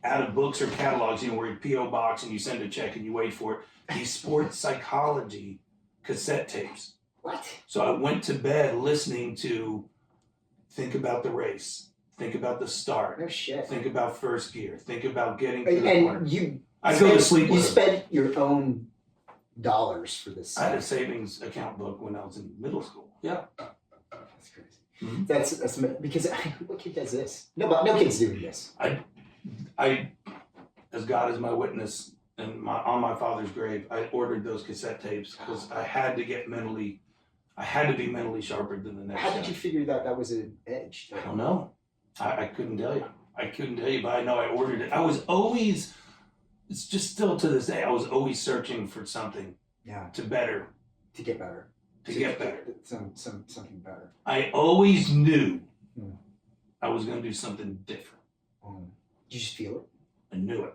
out of books or catalogs, where you P.O. box and you send a check and you wait for it, these sports psychology cassette tapes. What? So I went to bed listening to think about the race, think about the start, No shit. think about first gear, think about getting to the corner. And you I go to sleep You with them. spent your own dollars for this. I had a savings account book when I was in middle school. Yeah. That's crazy. Mhm. That's because what kid does this? No kid's doing this. I, as God is my witness, and on my father's grave, I ordered those cassette tapes because I had to be mentally sharper than the next How guy. did you figure that was an edge? I don't know. I couldn't tell you. But I know I ordered it. I was always, it's just still to this day, I was always searching for something Yeah, to better, to get better. to get better. Something better. I always knew Hmm. I was going to do something different. Did you just feel it? I knew it.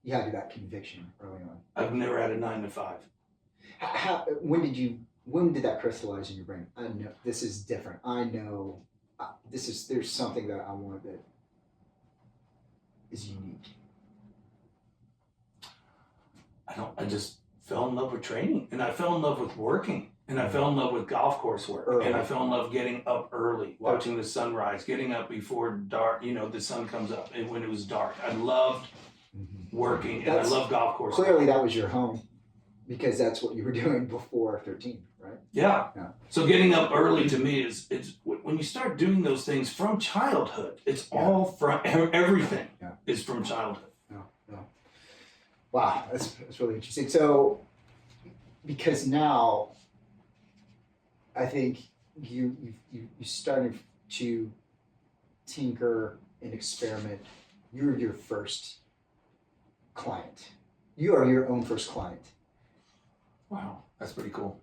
You had that conviction early on. I've never had a 9 to 5. When did that crystallize in your brain? I know this is different. I know there's something that I want that is unique. I just fell in love with training, and I fell in love with working, and I fell in love with golf course work, Early. and I fell in love getting up early, watching the sunrise, getting up before dark, the sun comes up, and when it was dark. I loved working, and I That's- loved golf course work. Clearly, that was your home, because that's what you were doing before 13, right? Yeah. Yeah. So getting up early to me is when you start doing those things from childhood, it's all from everything Yeah. is from childhood. Wow, that's really interesting. So, because now, I think you started to tinker and experiment. You're your first client. You are your own first client, Wow, that's pretty cool.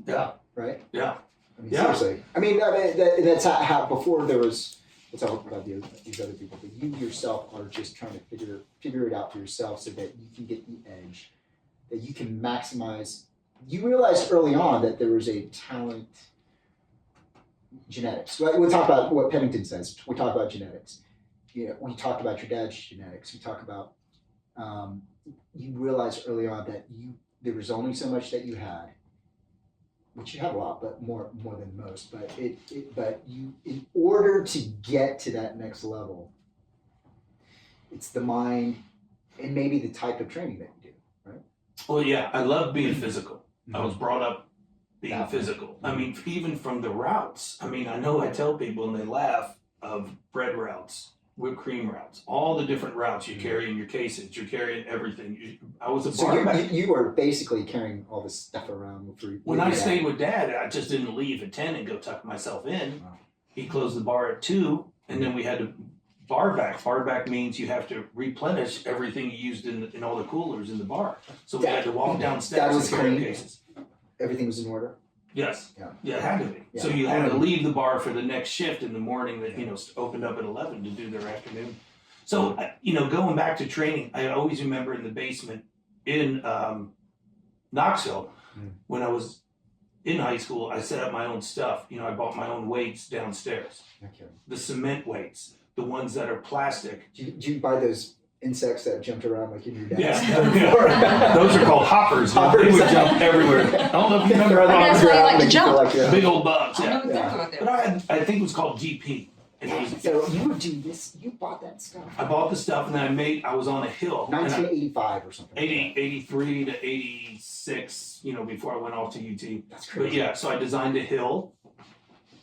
Yeah. right? Yeah. I mean, Yeah. seriously. I mean, that's how before there was. Let's talk about these other people, but you yourself are just trying to figure it out for yourself so that you can get the edge, that you can maximize. You realized early on that there was a talent, genetics. Right? We'll talk about what Pennington says. We talk about genetics. We talked about your dad's genetics. We talk about. You realized early on that there was only so much that you had. Which you have a lot, but more than most. But but you, in order to get to that next level, it's the mind and maybe the type of training that you do, right? Well, yeah, I love being physical. I was brought up being Yeah. physical. I mean, even from the routes. I mean, I know I tell people and they laugh of bread routes, whipped cream routes, all the different routes you carry in your cases. You're carrying everything. I was a So barback. you were basically carrying all this stuff around with your When I dad. stayed with Dad, I just didn't leave at 10 and go tuck myself in. Wow. He closed the bar at 2, and then we had to bar back. Bar back means you have to replenish everything you used in all the coolers in the bar. So we had to walk down That steps was and carry clean. cases. Everything was in order. Yes. Yeah. It had to be. Yeah. So you had to leave the bar for the next shift in the morning that, opened up at 11 to do their afternoon. So, going back to training, I always remember in the basement in Knoxville, when I was in high school, I set up my own stuff. I bought my own weights downstairs. Okay. The cement weights, the ones that are plastic. Did you buy those insects that jumped around like in your dad's? Yeah. Those are called hoppers. Hoppers. They would jump everywhere. I don't know if you remember They're on that. That's why you like to make you feel jump. like you're- Big old bugs. I Yeah. know exactly what But I think it was called GP. And it was, So you would do this, you bought that stuff. I bought the stuff and then I was on a hill. and I- 1985 or something. 83 to 86, before I went off to UT. That's But crazy. yeah, so I designed a hill.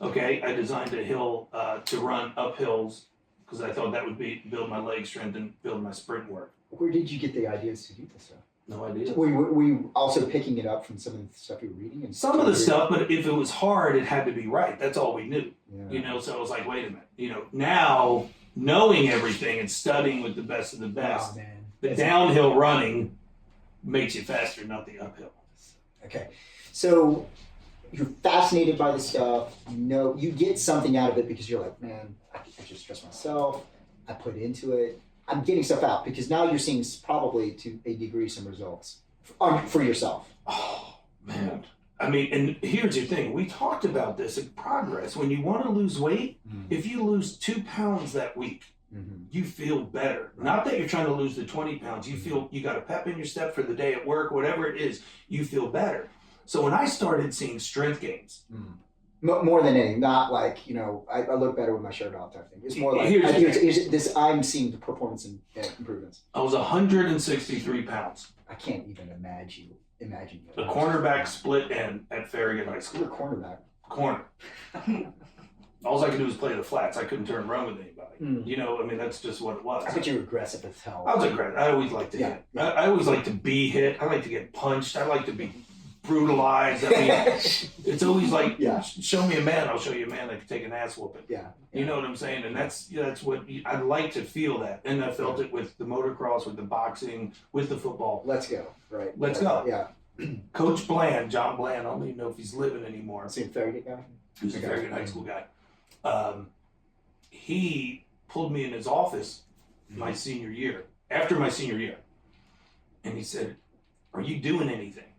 Okay, I designed a hill to run up hills because I thought that would build my leg strength and build my sprint work. Where did you get the ideas to do this stuff? No idea. Were you also picking it up from some of the stuff you were reading? And Some of the stuff, but if it was hard, it had to be right. That's all we knew. Yeah. So I was like, wait a minute. Now knowing everything and studying with the best of the best, Oh, man. the That's- downhill running makes you faster, not the uphill. Okay. So you're fascinated by the stuff. You get something out of it because you're like, man, I just trust myself. I put into it. I'm getting stuff out because now you're seeing probably to a degree some results for yourself. Oh, man. I mean, and here's your thing. We talked about this in progress. When you want to lose weight, if you lose 2 pounds that week, Mm-hmm. you feel better. Not that you're trying to lose the 20 pounds. You feel you got a pep in your step for the day at work, whatever it is, you feel better. So when I started seeing strength gains, More than anything, not like, I look better with my shirt off type thing. It's more like, I'm seeing the performance improvements. I was 163 pounds. I can't even imagine it. The cornerback split end at Farragut High You're School. a cornerback. Corner. All I could do was play the flats. I couldn't turn around with anybody. Mm. That's just what it was. I bet you were aggressive as hell. I was aggressive. I always liked to Yeah, hit. yeah. I always like to be hit. I like to get punched. I like to be brutalized. I mean, it's always like, Yeah. show me a man, I'll show you a man that can take an ass whooping. Yeah. You know what I'm saying? And that's what I like to feel that. And I felt it with the motocross, with the boxing, with the football. Let's go. Right. Let's go. Yeah. Coach Bland, John Bland, I don't even know if he's living anymore. Same Farragut guy? He was a Okay. very good high school guy. He pulled me in his office after my senior year. And he said, "Are you doing anything?"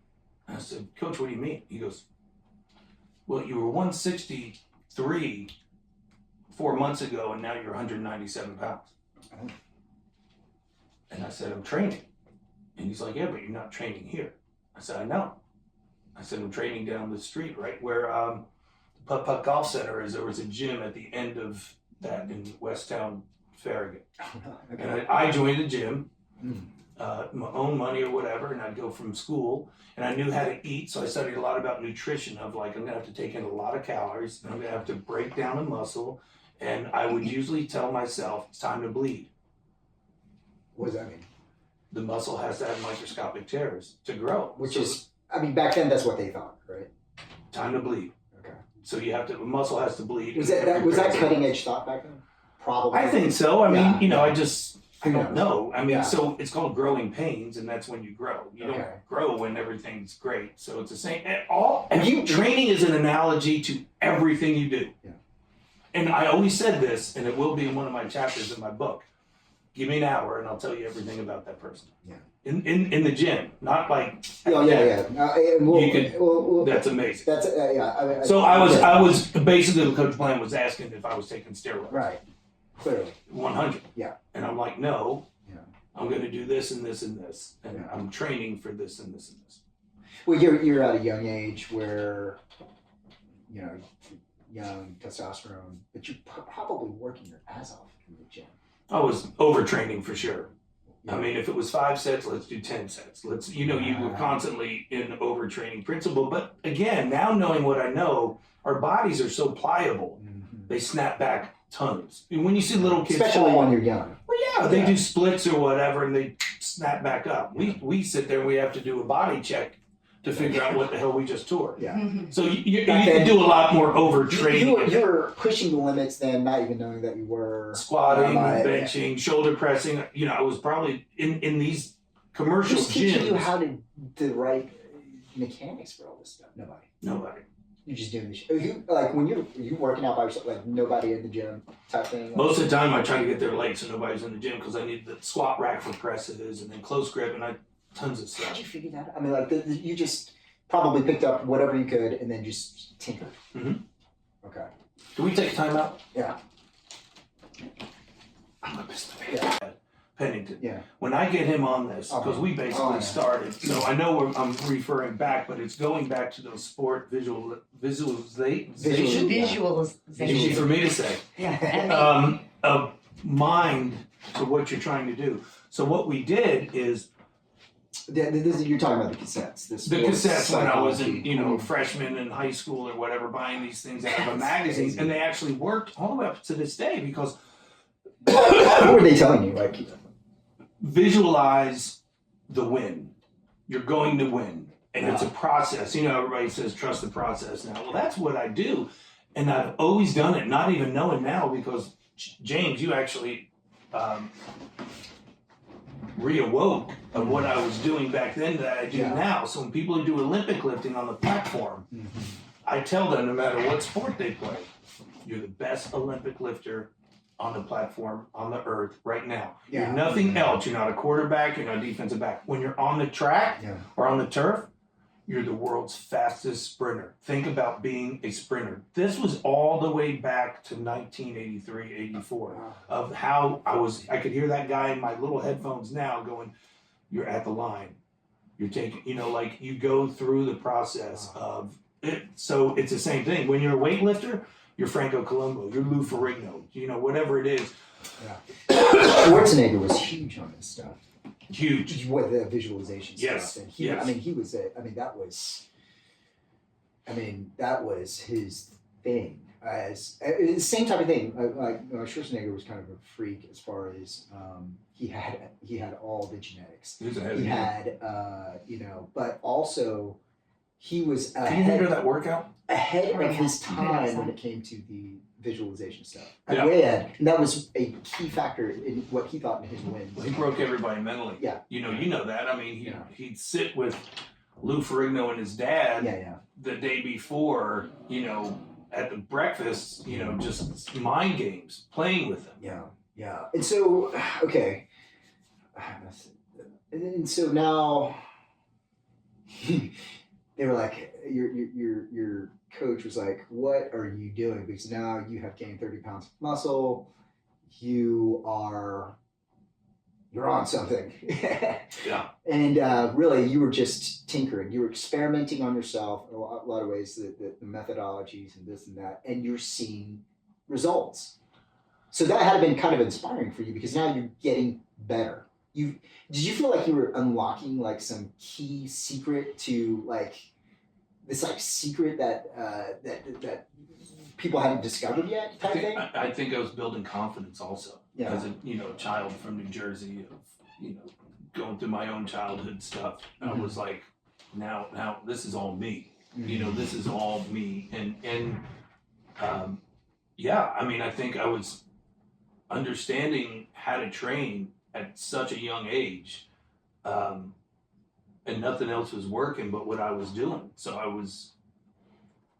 I said, "Coach, what do you mean?" He goes, "Well, you were 163 4 months ago, and now you're 197 pounds. Oh. And I said, "I'm training." And he's like, "Yeah, but you're not training here." I said, "I know." I said, "I'm training down the street, right where the Putt Putt Golf Center is. There was a gym at the end of that in Westtown, Farragut." Okay. And I joined the gym, Mm. my own money or whatever, and I'd go from school, and I knew how to eat, so I studied a lot about nutrition of like, I'm gonna have to take in a lot of calories, and I'm gonna have to break down a muscle, and I would usually tell myself, it's time to bleed. What does that mean? The muscle has to have microscopic tears to grow. Which So is, back then that's what they thought, right? time to bleed. Okay. So a muscle has to bleed. Was that cutting edge thought back then? Probably. I think so. I mean, Yeah. I don't know. I mean, Yeah. so it's called growing pains, and that's when you grow. You Okay. don't grow when everything's great. So it's the same. Training is an analogy to everything you do. Yeah. And I always said this, and it will be in one of my chapters in my book. Give me an hour, and I'll tell you everything about that person. Yeah. In the gym, not like. Oh, yeah. That's amazing. That's yeah. So I was basically Coach Bland was asking if I was taking steroids. Right. Clearly. 100. Yeah. And I'm like, no. Yeah. I'm going to do this and this and this, and Yeah. I'm training for this and this and this. Well, you're at a young age where, young testosterone, but you're probably working your ass off in the gym. I was overtraining for sure. Yeah. I mean, if it was 5 sets, let's do 10 sets. You were constantly in overtraining principle. But again, now knowing what I know, our bodies are so pliable. Mhm. They snap back tons. And when you see little kids Especially fall, when you're young. well, yeah, they Yeah. do splits or whatever, and they snap back up. We sit there and we have to do a body check to figure out what the hell we just tore. Yeah. So you Back can then- do a lot more overtraining. You were pushing the limits then, not even knowing that you were Squatting, Yeah. benching, shoulder pressing. I was probably in these commercial Who's teaching gyms. you how to the right mechanics for all this stuff? Nobody. You're just doing this. When you're working out by yourself, like nobody in the gym type thing. Like, Most of the time, I try to get there late so nobody's in the gym because I need the squat rack for presses and then close grip and tons of how'd stuff. you figure that out? I mean, you just probably picked up whatever you could and then just tinkered. Mhm. Okay. Can we take time out? Yeah. I'm gonna piss my Yeah. pants. Pennington. Yeah. When I get him on this, because Okay. we basically yeah. started, so I know I'm referring back, but it's going back to those sport visualization. Visual- Easy for me to say. Yeah. Of mind to what you're trying to do. So what we did is You're talking about the cassettes. the sports cassettes when I was in, psychology. freshman in high school or whatever, buying these things out of a magazine, and they actually worked all the way up to this day because What were they telling you? Like, visualize the win. You're going to win. And it's a process. Everybody says trust the process now. Well, that's what I do. And I've always done it, not even knowing now because, James, you actually reawoke of what I was doing back then that I do now. So when people do Olympic lifting on the platform, I tell them no matter what sport they play, you're the best Olympic lifter on the platform on the earth right now. Yeah. You're nothing else. You're not a quarterback, you're not a defensive back. When you're on the track or on the turf, you're the world's fastest sprinter. Think about being a sprinter. This was all the way back to 1983, 84 of how I could hear that guy in my little headphones now going, you're at the line. You're taking, you go through the process of it. So it's the same thing. When you're a weightlifter, you're Franco Colombo, you're Lou Ferrigno, whatever it is. Schwarzenegger was huge on this stuff. Huge. With the visualization Yes. stuff. And he was that was his thing. The same type of thing. Schwarzenegger was kind of a freak as far as he had all the genetics. He had but also he was Can you remember that workout? ahead Oh, yeah. of his He did time have when some. it came to the visualization stuff. Yeah. Way ahead. And that was a key factor in what he thought in his wins. He broke everybody mentally. Yeah. You know that. I mean, Yeah. he'd sit with Lou Ferrigno and his dad Yeah. the day before, at the breakfast, just mind games, playing with them. Yeah. And so, okay. And so now they were like, your coach was like, what are you doing? Because now you have gained 30 pounds of muscle. You're on something. Yeah. And really, you were just tinkering. You were experimenting on yourself in a lot of ways, the methodologies and this and that, and you're seeing results. So that had been kind of inspiring for you because now you're getting better. Did you feel like you were unlocking like some key secret to like this like secret that people hadn't discovered yet type thing? I think I was building confidence also. Yeah. As a child from New Jersey, of going through my own childhood stuff. I was like, now this is all me. This is all me, and I think I was understanding how to train at such a young age, and nothing else was working but what I was doing. So I was,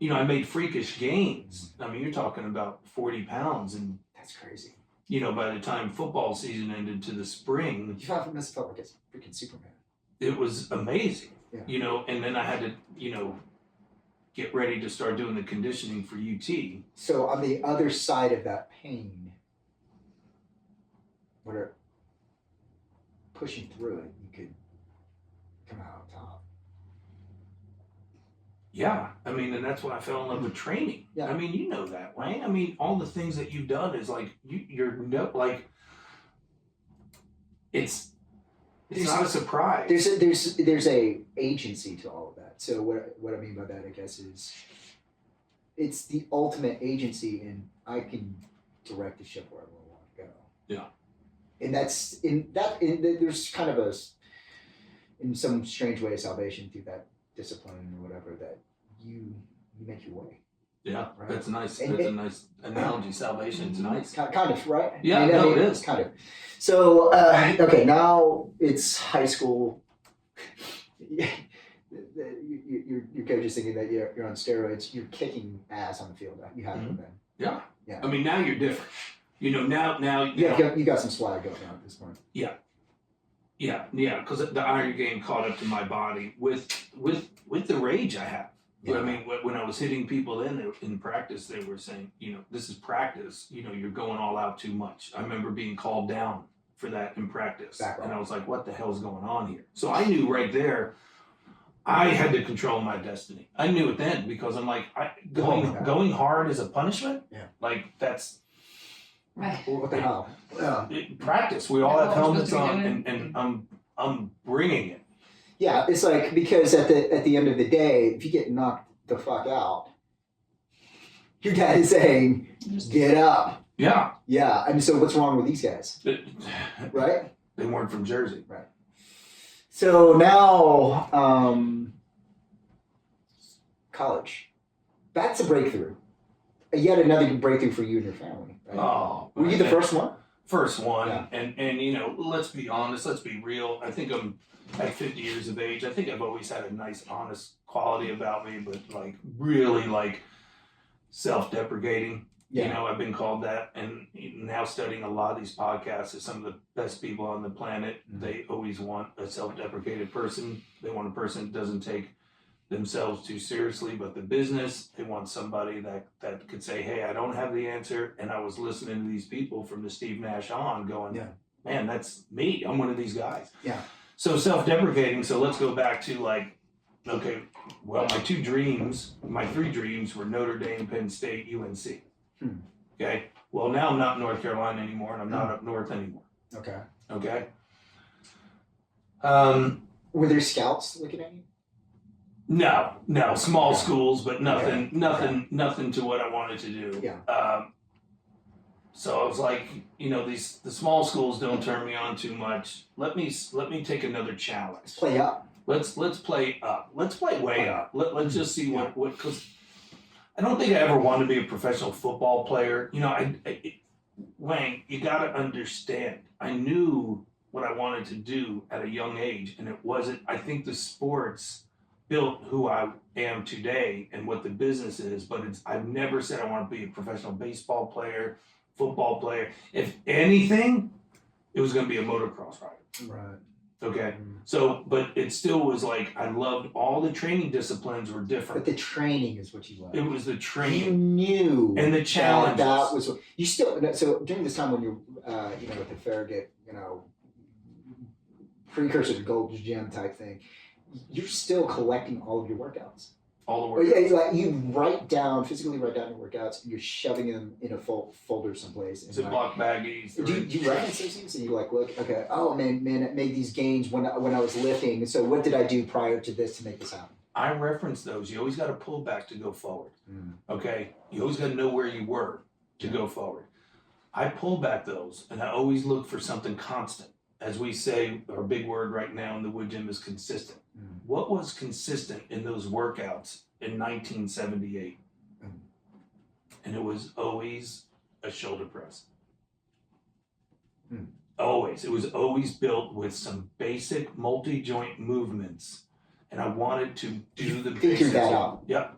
I made freakish gains. I mean, you're talking about 40 pounds, and That's crazy. by the time football season ended to the spring, You must have felt like a freaking Superman. it was amazing. Yeah. And then I had to, get ready to start doing the conditioning for UT. So on the other side of that pain, pushing through it, you could come out on top. Yeah, I mean, and that's why I fell in love with training. Yeah. I mean, you know that, right? I mean, all the things that you've done is like it's not a surprise. There's a agency to all of that. So what I mean by that, I guess, is it's the ultimate agency, and I can direct the ship wherever I want to go. Yeah. And there's kind of in some strange way, salvation through that discipline or whatever, that you make your way. Yeah, Right. that's nice. And That's a nice analogy. Salvation, it's nice. Kind of, right? Yeah, I mean, it is. Kind of. So, okay, now it's high school. Your coach is thinking that you're on steroids. You're kicking ass on the field. You have been. Yeah. Yeah. I mean, now you're different. Now You got some swag going on at this point. Yeah, because the iron game caught up to my body with the rage I have. Yeah. I mean, when I was hitting people in practice, they were saying, this is practice. You're going all out too much. I remember being called down for that in practice. Back row. And I was like, what the hell's going on here? So I knew right there, I had to control my destiny. I knew it then because I'm like, going hard is a punishment? Yeah. Like that's Right. Well, what the hell? Yeah. practice. We all That's have what we're helmets supposed to be on doing. and I'm bringing it. Yeah, it's like because at the end of the day, if you get knocked the fuck out, your dad is saying, Just "Get up." Yeah. Yeah, and so what's wrong with these guys, right? They weren't from Jersey. So now, college. That's a breakthrough. Yet another breakthrough for you and your family. Right? Oh, Were you the first one? First one, Yeah. and you know, let's be honest, let's be real. I think I'm at 50 years of age. I think I've always had a nice, honest quality about me, but like really like self-deprecating. Yeah. You know, I've been called that, and now studying a lot of these podcasts as some of the best people on the planet. Mhm. They always want a self-deprecated person. They want a person that doesn't take themselves too seriously, but the business, they want somebody that could say, hey, I don't have the answer. And I was listening to these people from the Steve Nash on going, Yeah. man, that's me. I'm one of these guys. Yeah. So self-deprecating. So let's go back to like, okay, well, my three dreams were Notre Dame, Penn State, UNC. Okay. Well, now I'm not in North Carolina anymore, and I'm not up north anymore. Okay. Okay. Were there scouts looking at you? No, small Okay. schools, but nothing Okay. nothing to what I wanted to do. Yeah. So I was like, you know, the small schools don't turn me on too much. Let me take another challenge. Play up. Let's play up. Let's play way up. Let's just see what because I don't think I ever wanted to be a professional football player. You know, Wayne, you got to understand. I knew what I wanted to do at a young age, and it wasn't. I think the sports built who I am today and what the business is, but I've never said I want to be a professional baseball player, football player. If anything, it was going to be a motocross rider. Right. Okay. So, but it still was like, I loved all the training disciplines were But different. the training is what you loved. It was the You training knew. and the challenges. That was what you still. So during this time when you're, with the Farragut, precursor to Gold's Gym type thing, you're still collecting all of your workouts. all the Or work. yeah, it's like you physically write down your workouts, and you're shoving them in a folder someplace. And Ziploc baggies. do you reference those things? And you like, look, okay, oh man, I made these gains when I was lifting. So what did I do prior to this to make this happen? I reference those. You always got to pull back to go forward. Okay. You always got to know where you were to go forward. I pull back those, and I always look for something constant. As we say, our big word right now in the wood gym is consistent. What was consistent in those workouts in 1978? And it was always a shoulder press. Always. It was always built with some basic multi-joint movements. And I wanted to do the Figured basics. that out. Yep.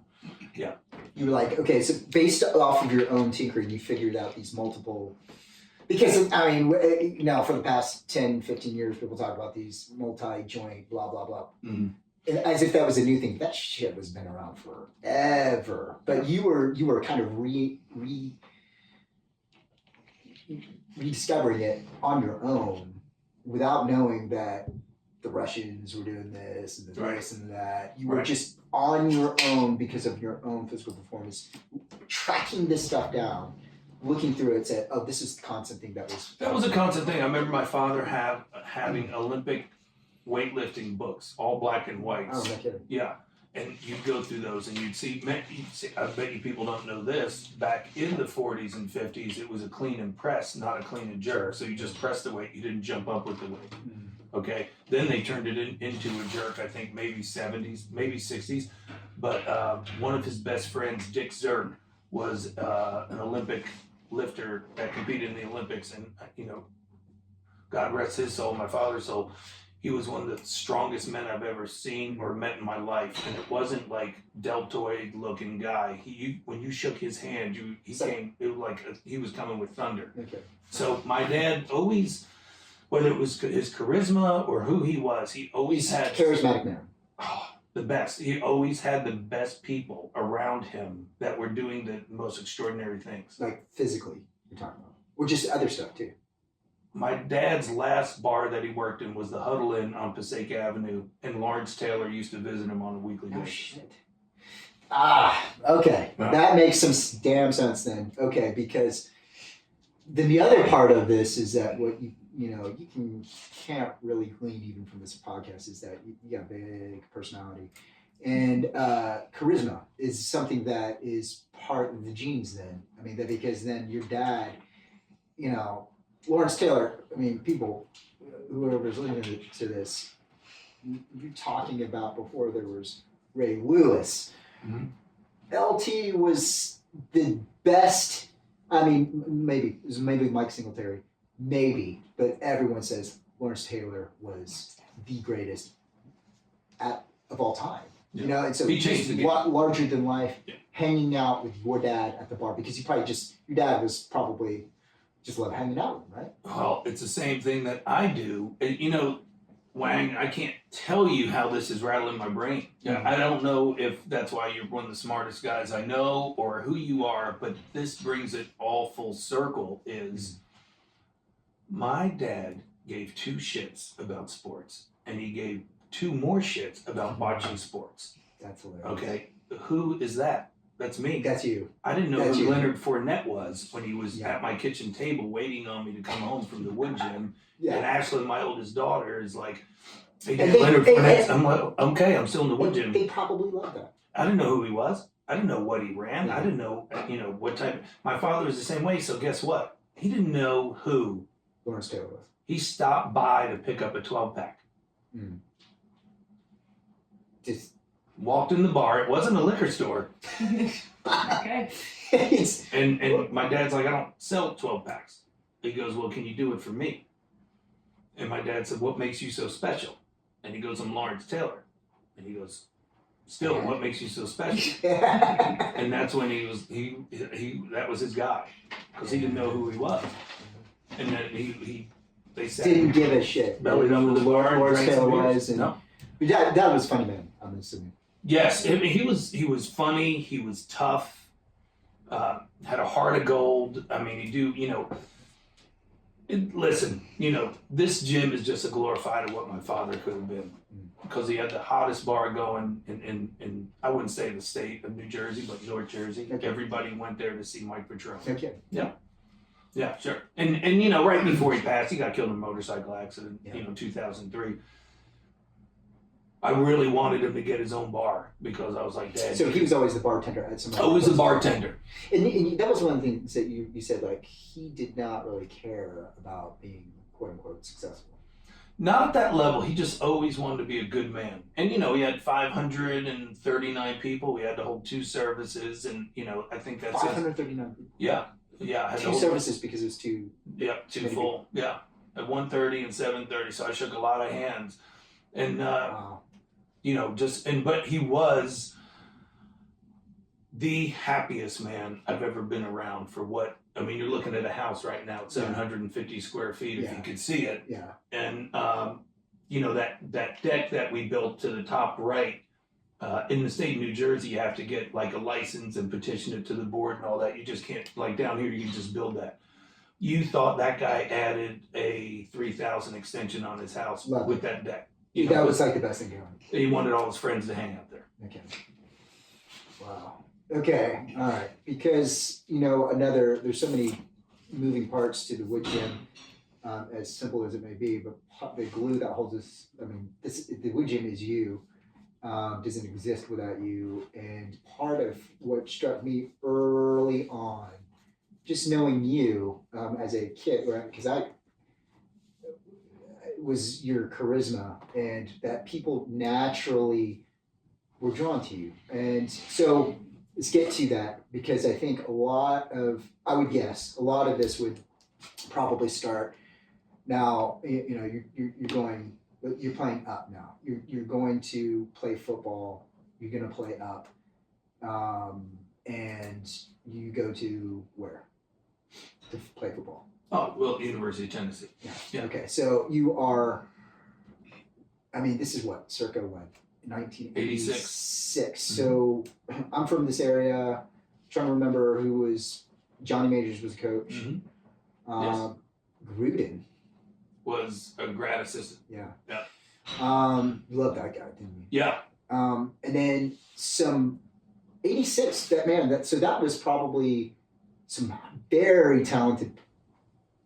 You were like, okay, so based off of your own tinkering, you figured out these multiple. Because, I mean, now for the past 10, 15 years, people talk about these multi-joint, blah, blah, blah. Mhm. And as if that was a new thing. That shit has been around forever. But you were kind of rediscovering it on your own without knowing that the Russians were doing this and this and that. You were just on your own because of your own physical performance, tracking this stuff down. Looking through it, said, "Oh, this is the constant thing that was." That was a constant thing. I remember my father having Olympic weightlifting books, all black and white. Oh, no kidding. Yeah, and you'd go through those, and you'd see. I bet you people don't know this. Back in the 40s and 50s, it was a clean and press, not a clean and jerk. So you just pressed the weight. You didn't jump up with the weight. Okay. Then they turned it into a jerk. I think maybe 70s, maybe 60s. But one of his best friends, Dick Zerg, was an Olympic lifter that competed in the Olympics, and God rest his soul, my father's soul. He was one of the strongest men I've ever seen or met in my life, and it wasn't like deltoid looking guy. When you shook his hand, he came. It was like he was coming with thunder. Okay. So my dad always, whether it was his charisma or who he was, he always had Charismatic man. the best. He always had the best people around him that were doing the most extraordinary things. Like physically, you're talking about, or just other stuff too. my dad's last bar that he worked in was the Huddle Inn on Passaic Avenue, and Lawrence Taylor used to visit him on a weekly No basis. shit. Okay. Yeah. That makes some damn sense then. Okay, because then the other part of this is that what you can't really glean even from this podcast is that you got big personality. And charisma is something that is part of the genes then. I mean, that because then your dad, Lawrence Taylor, I mean, people, whoever's listening to this, you're talking about before there was Ray Lewis. Mhm. LT was the best. I mean, maybe Mike Singletary, maybe, but everyone says Lawrence Taylor was the greatest of all time. Yeah. And so He changed the game. larger than life, Yeah. hanging out with your dad at the bar because your dad was probably just love hanging out with him, right? Well, it's the same thing that I do. And, Wang, I can't tell you how this is rattling my brain. I don't know if that's why you're one of the smartest guys I know or who you are, but this brings it all full circle is my dad gave 2 shits about sports, and he gave 2 more shits about watching sports. That's hilarious. Okay, who is that? That's me. That's you. I didn't know That's who you. Leonard Fournette was when he was Yeah. at my kitchen table waiting on me to come home from the wood gym. And Yeah. Ashley, my oldest daughter, is like, "Hey, And Dad, Leonard Fournette." and- I'm like, "Okay, I'm still in the wood They gym." probably love that. I didn't know who he was. I didn't know what he ran. Yeah. I didn't know, what type. My father was the same way. So guess what? He didn't know who. Lawrence Taylor was. He stopped by to pick up a 12-pack. Just Walked in the bar. It wasn't a liquor store. Okay. it's And my dad's like, "I don't sell 12-packs. He goes, "Well, can you do it for me?" And my dad said, "What makes you so special?" And he goes, "I'm Lawrence Taylor." And he goes, "Still, what makes you so special?" And that's when he that was his guy, because he didn't know who he was. And then they said didn't give a shit. bellied up with the bar and Lawrence drank Taylor some beers. was, and No. but that was funny, man. I'm assuming. Yes, I mean, he was funny. He was tough. Had a heart of gold. I mean, listen, this gym is just a glorified of what my father could have been, because he had the hottest bar going in I wouldn't say the state of New Jersey, but North Jersey. Okay. Everybody went there to see Mike Petrone. No kidding. Yeah, sure. And right before he passed, he got killed in a motorcycle accident, Yeah. 2003. I really wanted him to get his own bar because I was like, "Dad." So he was always the bartender at some. Always a bartender. And that was one of the things that you said, like, he did not really care about being quote unquote successful. Not at that level. He just always wanted to be a good man. And, he had 539 people. We had to hold 2 services. And, I think that's it. 539 people. Yeah. I had to 2 hold- services because it was 2. Yeah, 2 many full. Yeah. At 1:30 and 7:30. So I shook a lot of hands. And, Wow. but he was the happiest man I've ever been around for what, you're looking at a house right now at 750 square feet, if Yeah. you could see it. Yeah. And, that deck that we built to the top right, in the state of New Jersey, you have to get like a license and petition it to the board and all that. You just can't, like down here, you can just build that. You thought that guy added a 3,000 extension on his house Love with that deck. That was like the best thing going. He wanted all his friends to hang out there. Okay. Wow. Okay. All right. Because there's so many moving parts to the wood gym, as simple as it may be, but the glue that holds us. The wood gym is you. Doesn't exist without you. And part of what struck me early on, just knowing you as a kid, right? Because was your charisma, and that people naturally were drawn to you. And so let's get to that, because I think I would guess a lot of this would probably start now. You're playing up now. You're going to play football. You're going to play up, and you go to where to play football? Oh, well, University of Tennessee. Yeah. Okay, so you are. This is what, circa what, 1986. So I'm from this area. Trying to remember who was Johnny Majors was the coach. Mm-hmm. Yes. Gruden was a grad assistant. Yeah. Yeah. You love that guy, didn't you? Yeah. And then some 86. That was probably some very talented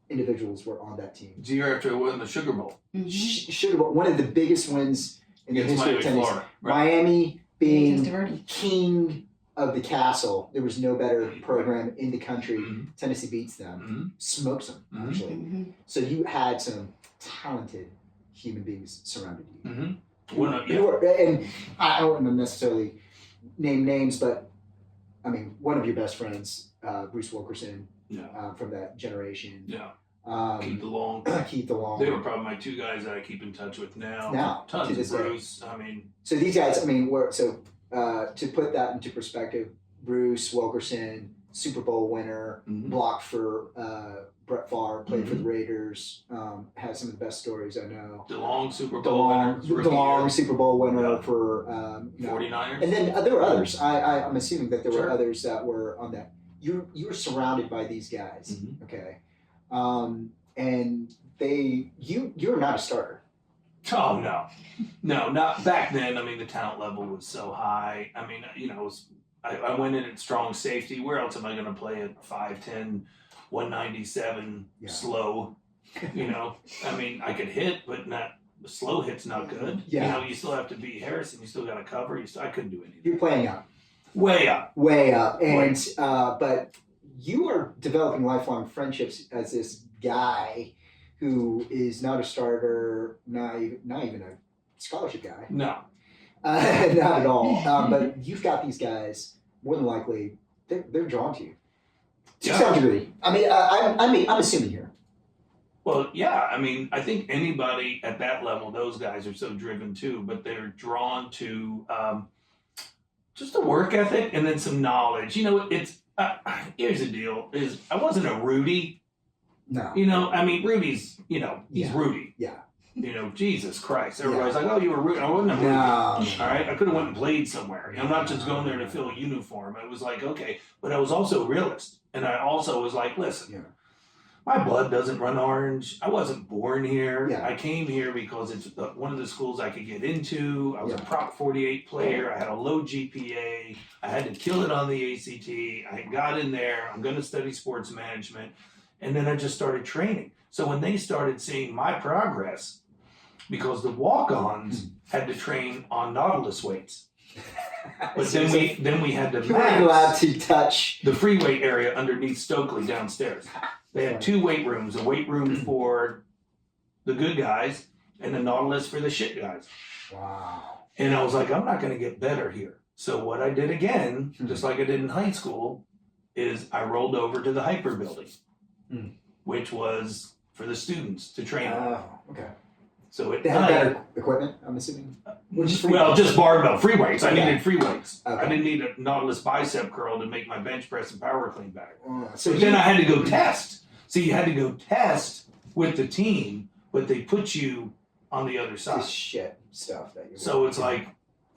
individuals were on that team. It's the year after I won the Sugar Bowl Sugar Bowl, one of the biggest wins in the against history Miami, of tennis. Florida. Right. Miami being Testaverde. king of the castle. There was no better program in the country. Mhm. Tennessee beats them, Mhm. smokes them Mhm. actually. Mhm. So you had some talented human beings surrounded you. Mm-hmm. Well, You were- and I don't want to necessarily name names, but I mean, one of your best friends, Bruce Wilkerson, Yeah. from that generation. Yeah. Um, Keith DeLong. Keith DeLong. They were probably my two guys that I keep in touch with now. Now, to Tons this of day. Bruce. I mean, So these guys, I mean, to put that into perspective, Bruce Wilkerson, Super Bowl winner, Mhm. blocked for Brett Favre, played for the Mhm. Raiders, has some of the best stories I know. DeLong Super Bowl winner. DeLong Super Bowl winner Yeah. for 49ers. and then there were others. I'm assuming that there were Sure. others that were on that. You were surrounded by these guys, Mhm. okay, and you're not a starter. Oh no, not back then. I mean, the talent level was so high. I mean, I went in at strong safety. Where else am I going to play at 5'10", 197 Yeah. slow? I mean, I could hit, but not the slow hit's not good. Yeah. You still have to be Harrison. You still got to cover. I couldn't do anything. You're playing up, Way up. and but you are developing lifelong friendships as this guy who is not a starter, not even a scholarship guy. No. Not at all. But you've got these guys. More than likely, they're drawn to you to Yeah. some degree. I mean, I'm assuming here. Well, yeah. I mean, I think anybody at that level, those guys are so driven too, but they're drawn to just a work ethic and then some knowledge. It's here's the deal: is I wasn't a Rudy. No. I mean, Rudy's. He's Yeah. Rudy. Yeah. Jesus Christ! Everybody's like, "Oh, you were Rudy." I wasn't a Rudy. No. All right, I could have went and played somewhere. I'm not just going there to fill a uniform. I was like, okay, but I was also a realist, and I also was like, listen, Yeah. my blood doesn't run orange. I wasn't born here. Yeah. I came here because it's one of the schools I could get into. I was a Yeah. Prop 48 player. I had a low GPA. I had to kill it on the ACT. I got in there. I'm going to study sports management, and then I just started training. So when they started seeing my progress, because the walk-ons had to train on Nautilus weights. But So then we had to you weren't allowed max to touch. the free weight area underneath Stokely downstairs. They had two weight rooms, a weight room for the good guys and a Nautilus for the shit guys. Wow. And I was like, I'm not going to get better here. So what I did again, just like I did in high school, is I rolled over to the Hyper building, which was for the students to train on. Oh, okay. So at They had night, better equipment, I'm assuming. well, just barbell free weights. I Okay. needed free weights. Okay. I didn't need a Nautilus bicep curl to make my bench press and power clean better. So But then I had to go test. So you had to go test with the team, but they put you on the other side. this shit stuff that you. So it's like,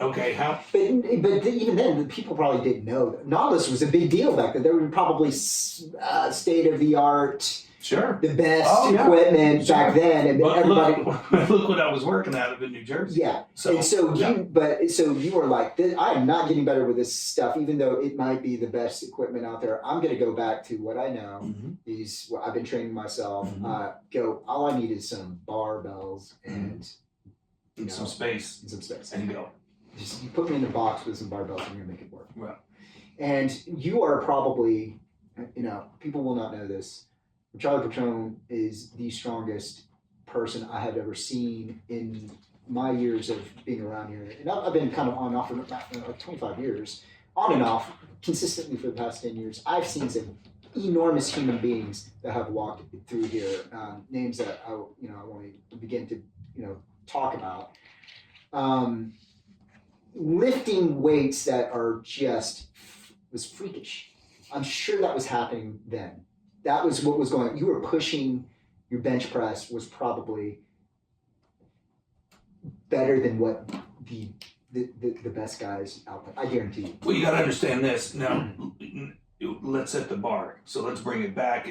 okay, how? But even then, the people probably didn't know that Nautilus was a big deal back then. There were probably state of the art, Sure. the best Oh, yeah. equipment Sure. back then, and But everybody. look what I was working out of in New Jersey. Yeah, So, and so yeah. you were like, I am not getting better with this stuff, even though it might be the best equipment out there. I'm going to go back to what I know. Mhm. I've been training myself. Mhm. All I need is some barbells and And some space some space. and go. Just you put me in a box with some barbells, and you're gonna make it work. Right. And you are probably, people will not know this. Charlie Petrone is the strongest person I have ever seen in my years of being around here. And I've been kind of on and off for like 25 years, on and off, consistently for the past 10 years. I've seen some enormous human beings that have walked through here, names that I won't even begin to, talk about. Lifting weights that are was freakish. I'm sure that was happening then. That was what was going on. You were pushing, your bench press was probably better than what the best guys out there. I guarantee you. Well, you got to understand this. Now, let's set the bar. So let's bring it back.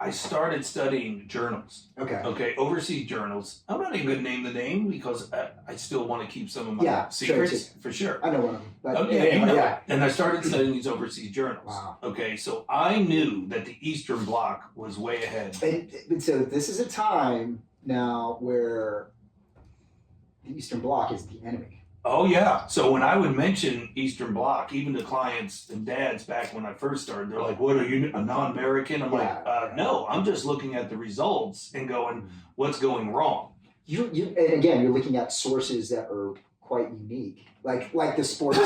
I I started studying journals. Okay. Okay, overseas journals. I'm not even gonna name the name because I still want to keep some of my Yeah, secrets for sure. I know one of them. But Oh yeah, you know. yeah. And I started studying these overseas journals. Wow. Okay, so I knew that the Eastern Bloc was way ahead. And so this is a time now where the Eastern Bloc is the enemy. Oh yeah. So when I would mention Eastern Bloc, even the clients and dads back when I first started, they're like, "What are you, a non-American?" I'm Yeah. no, I'm just looking at the results and going, "What's going wrong?" You and again, you're looking at sources that are quite unique, like the sports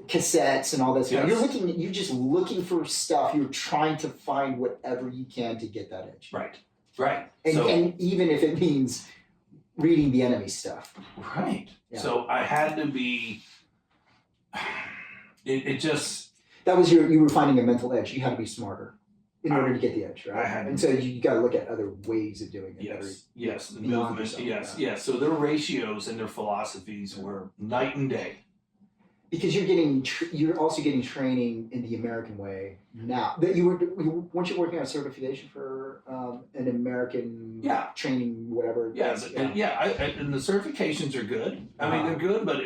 cassettes and all that stuff. Yes. You're just looking for stuff. You're trying to find whatever you can to get that edge. Right. Right. And, So and even if it means reading the enemy stuff. right. Yeah. So I had to be. It just. That was you were finding a mental edge. You had to be smarter in order to get the edge, right? I had to. And so you got to look at other ways of doing it. Yes. The beyond movement. yourself, Yes. yeah. Yes. So their ratios and their philosophies were night and day. Because you're also getting training in the American way now. That weren't you working on certification for an American training whatever? Yes, and and the certifications are good. I mean, they're good, but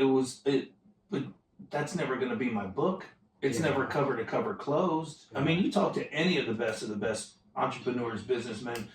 but that's never going to be my book. It's never cover to cover closed. I mean, you talk to any of the best entrepreneurs, businessmen.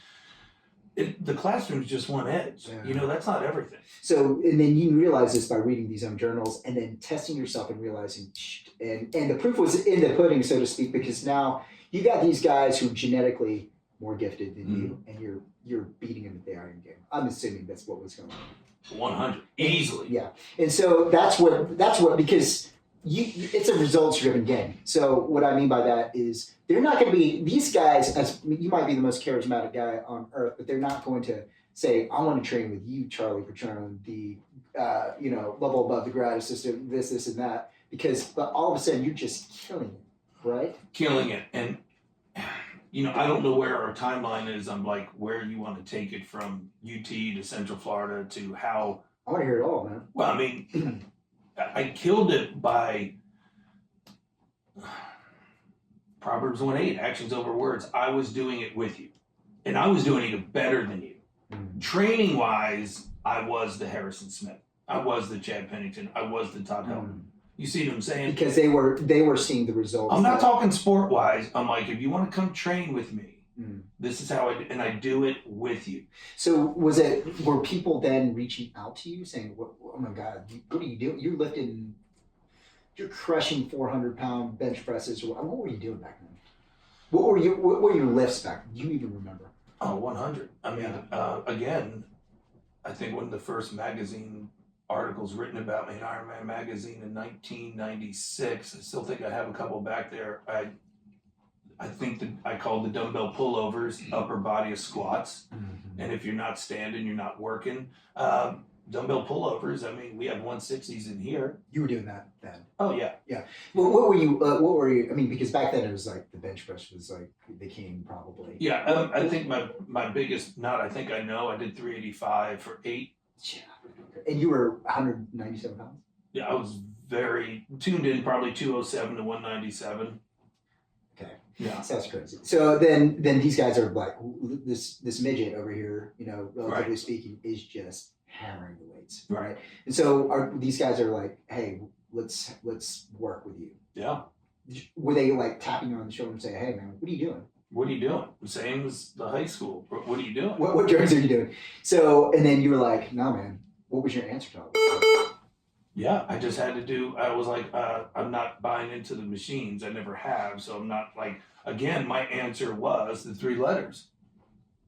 The classroom's just one edge. Yeah. You know, that's not everything. So, and then you realize this by reading these journals and then testing yourself and realizing, and the proof was in the pudding, so to speak, because now you got these guys who are genetically more gifted than you, and you're beating them at the iron game. I'm assuming that's what was going on. 100 easily. Yeah, and so that's what because it's a results driven game. So what I mean by that is they're not going to be these guys. As you might be the most charismatic guy on earth, but they're not going to say, "I want to train with you, Charlie Petrone, the level above the grad assistant, this and that," but all of a sudden you're just killing it, right? Killing it, and I don't know where our timeline is. I'm like, where you want to take it from UT to Central Florida to how. I want to hear it all, man. Well, I mean, I killed it by Proverbs 1:8, actions over words. I was doing it with you, and I was doing it better than you. Training wise, I was the Harrison Smith. I was the Chad Pennington. I was the Todd Helton. You see what I'm saying? Because they were seeing the results. I'm not talking sport wise. I'm like, if you want to come train with me, this is how I do it with you. So were people then reaching out to you saying, "Oh my God, what are you doing? You're crushing 400-pound bench presses." What were you doing back then? What were your lifts back then? Do you even remember? Oh, 100. I mean, again, I think one of the first magazine articles written about me in Ironman magazine in 1996. I still think I have a couple back there. I think that I called the dumbbell pullovers upper body squats. And if you're not standing, you're not working. Dumbbell pullovers, I mean, we have 160s in here. You were doing that then. Oh, yeah. Yeah. Well, what were you, I mean, because back then it was like the bench press was like the king probably. Yeah, I think my biggest, I did 385 for 8. Yeah. And you were 197 pounds? Yeah, I was very tuned in, probably 207 to 197. Okay. Yeah. Sounds crazy. So then these guys are like, this midget over here, relatively speaking, is just hammering the weights, right? And so these guys are like, "Hey, let's work with you." Yeah. Were they like tapping you on the shoulder and saying, "Hey, man, what are you doing? What are you doing?" Same as the high school. What are you doing? What drugs are you doing?" So, and then you were like, "No, man." What was your answer to all? Yeah, I just had to do. I was like, I'm not buying into the machines. I never have, so I'm not like. Again, my answer was the 3 letters.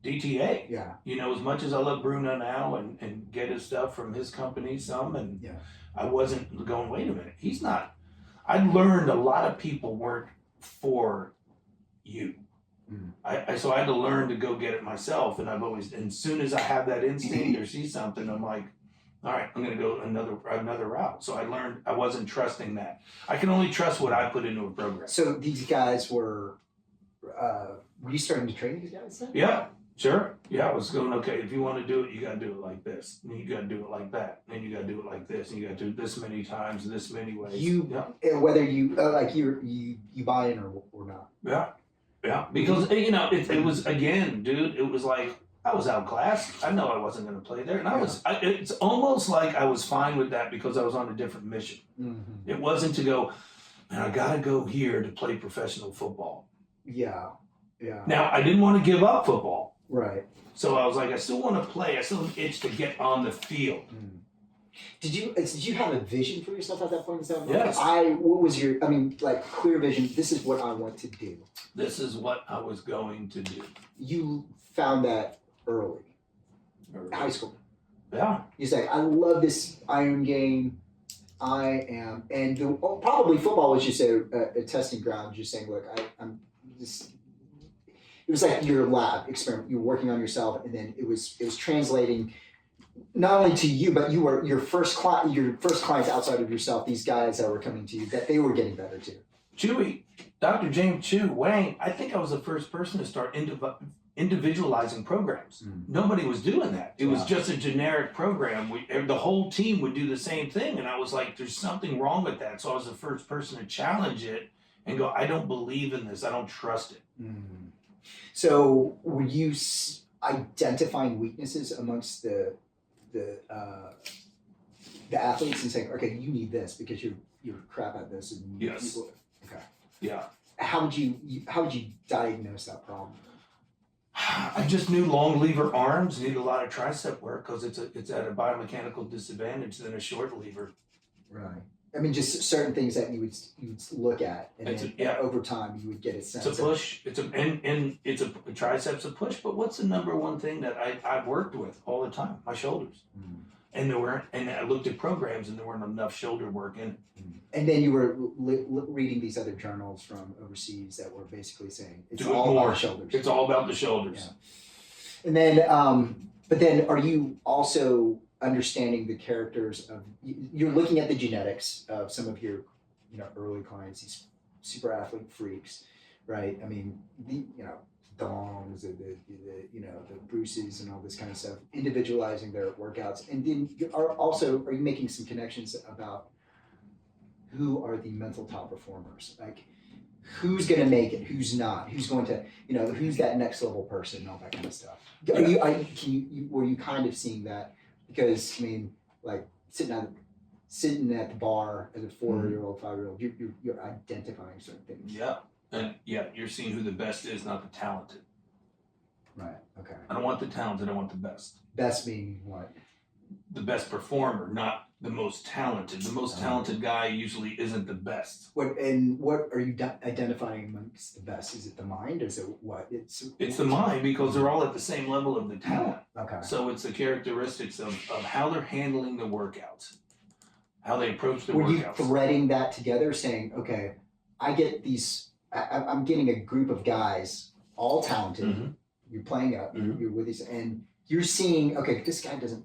DTA. Yeah. As much as I love Bruno now and get his stuff from his company and I wasn't going, wait a minute, he's not. I learned a lot of people weren't for you. So I had to learn to go get it myself, and as soon as I have that instinct or see something, I'm like, all right, I'm going to go another route. So I learned I wasn't trusting that. I can only trust what I put into a program. So these guys were you starting to train these guys then? Yeah, sure. Yeah, I was going, okay, if you want to do it, you got to do it like this. And you got to do it like that. And you got to do it like this. And you got to do it this many times, this many ways. Whether you you buy in or not. Yeah. Yeah, because it was again, dude. It was like I was outclassed. I know I wasn't going to play there, and it's almost like I was fine with that because I was on a different mission. Mm-hmm. It wasn't to go, man, I got to go here to play professional football. Yeah. Yeah. Now I didn't want to give up football, Right. so I was like, I still want to play. I still have an itch to get on the field. Mm. Did you have a vision for yourself at that point in time? Yes. What was your, clear vision, this is what I want to do. This is what I was going to do. You found that early, high school. Yeah. You say, I love this iron game. Probably football was just a testing ground, just saying, look, I'm just, it was like your lab experiment. You were working on yourself, and then it was translating not only to you, but you were your first clients outside of yourself, these guys that were coming to you, that they were getting better too. Chewy, Dr. James Chew, Wayne, I think I was the first person to start individualizing programs. Nobody was doing that. It was just a generic program. The whole team would do the same thing. And I was like, there's something wrong with that. So I was the first person to challenge it and go, I don't believe in this. I don't trust it. Mm. So were you identifying weaknesses amongst the athletes and saying, okay, you need this because you're crap at this? And Yes. Okay. Yeah. How would you diagnose that problem? I just knew long lever arms need a lot of tricep work because it's at a biomechanical disadvantage than a short lever. Right. I mean, just certain things that you would look at, and then over time you would get a sense. It's a push. It's a triceps a push. But what's the number one thing that I've worked with all the time? My shoulders. Mm. And I looked at programs and there weren't enough shoulder work in it. And then you were reading these other journals from overseas that were basically saying it's Do it all more. about the shoulders. It's all about the shoulders. Yeah. And then, but then, are you also understanding the characters of? You're looking at the genetics of some of your, early clients, these super athlete freaks, right? I mean, the Dongs, the Bruces, and all this kind of stuff. Individualizing their workouts, and then are you making some connections about who are the mental top performers? Like, who's going to make it? Who's not? Who's going to, who's that next level person and all that kind of stuff? Were you kind of seeing that? Because, like sitting at the bar as a 4-year-old, 5-year-old, you're identifying certain things. Yeah. And you're seeing who the best is, not the talented. Right. Okay. I don't want the talented, I want the best. Best meaning what? The best performer, not the most talented. The most talented guy usually isn't the best. What are you identifying amongst the best? Is it the mind? Is it what? It's the mind because they're all at the same level of the talent. Okay. So it's the characteristics of how they're handling the workouts, how they approach the Were you workouts. threading that together, saying, okay, I get these, I'm getting a group of guys, all talented. Mm-hmm. You're playing up. Mm-hmm. You're with these, and you're seeing, okay, this guy doesn't.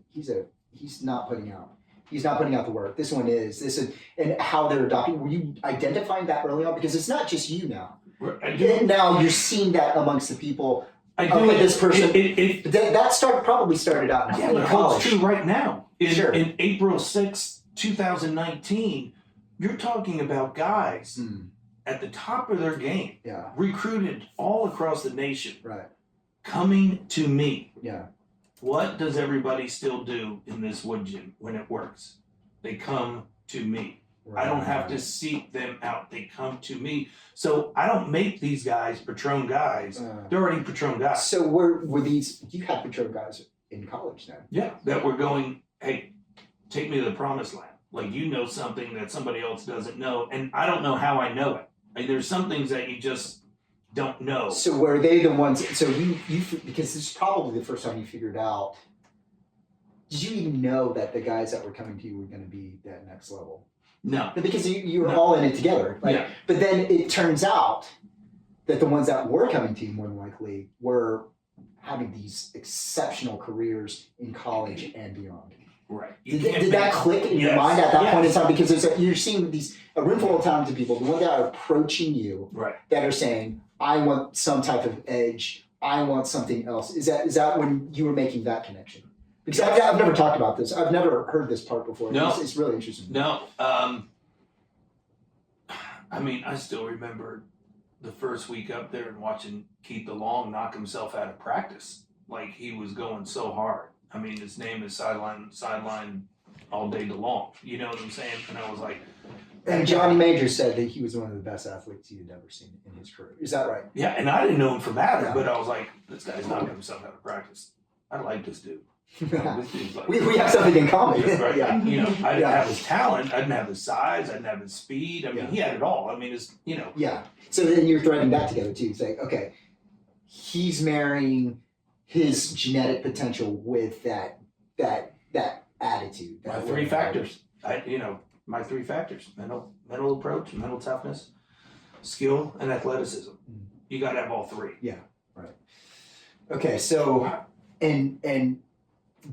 He's not putting out. He's not putting out the work. This one is. And how they're adopting. Were you identifying that early on? Because it's not just you now. Now you're seeing that amongst the people. I do. Okay, this person. That probably started out yeah, in but college. it's true right now. Sure. In April 6th, 2019, you're talking about guys at the top of their game, recruited all across the nation, right, coming to me. Yeah. What does everybody still do in this wood gym when it works? They come to me. Right. I don't have to seek them out. They come to me. So I don't make these guys Petrone guys. They're already Petrone guys. So were these, you had Petrone guys in college then? Yeah, that were going, hey, take me to the promised land. Like, you know something that somebody else doesn't know, and I don't know how I know it. Like, there's some things that you just don't know. So were they the ones, so you because this is probably the first time you figured out, did you even know that the guys that were coming to you were going to be that next level? No. Because you were all in it together. But then it turns out that the ones that were coming to you more than likely were having these exceptional careers in college and beyond. Right. Did that click in your mind at that point in time? Because you're seeing a room full of talented people, the ones that are approaching you, that are saying, I want some type of edge, I want something else. Is that when you were making that connection? Because I've never talked about this. I've never heard this part before. No. It's really interesting. No. I still remember the first week up there and watching Keith DeLong knock himself out of practice. Like he was going so hard. I mean, his name is sideline all day DeLong. You know what I'm saying? And I was like, And Johnny Major said that he was one of the best athletes he had ever seen in his career. Is that right? yeah, and I didn't know him from Adam, Yeah. but I was like, this guy's knocking himself out of practice. I like this dude. This dude's like, we have something in common. yeah, right. Yeah. You know, I didn't Yeah. have his talent. I didn't have his size. I didn't have his speed. I mean, Yeah. he had it all. I mean, it's, you know. Yeah. So then you're threading that together too. It's like, okay, he's marrying his genetic potential with that attitude. My that three way. factors. My three factors: mental approach, mental toughness, skill, and athleticism. You got to have all three. Okay, so and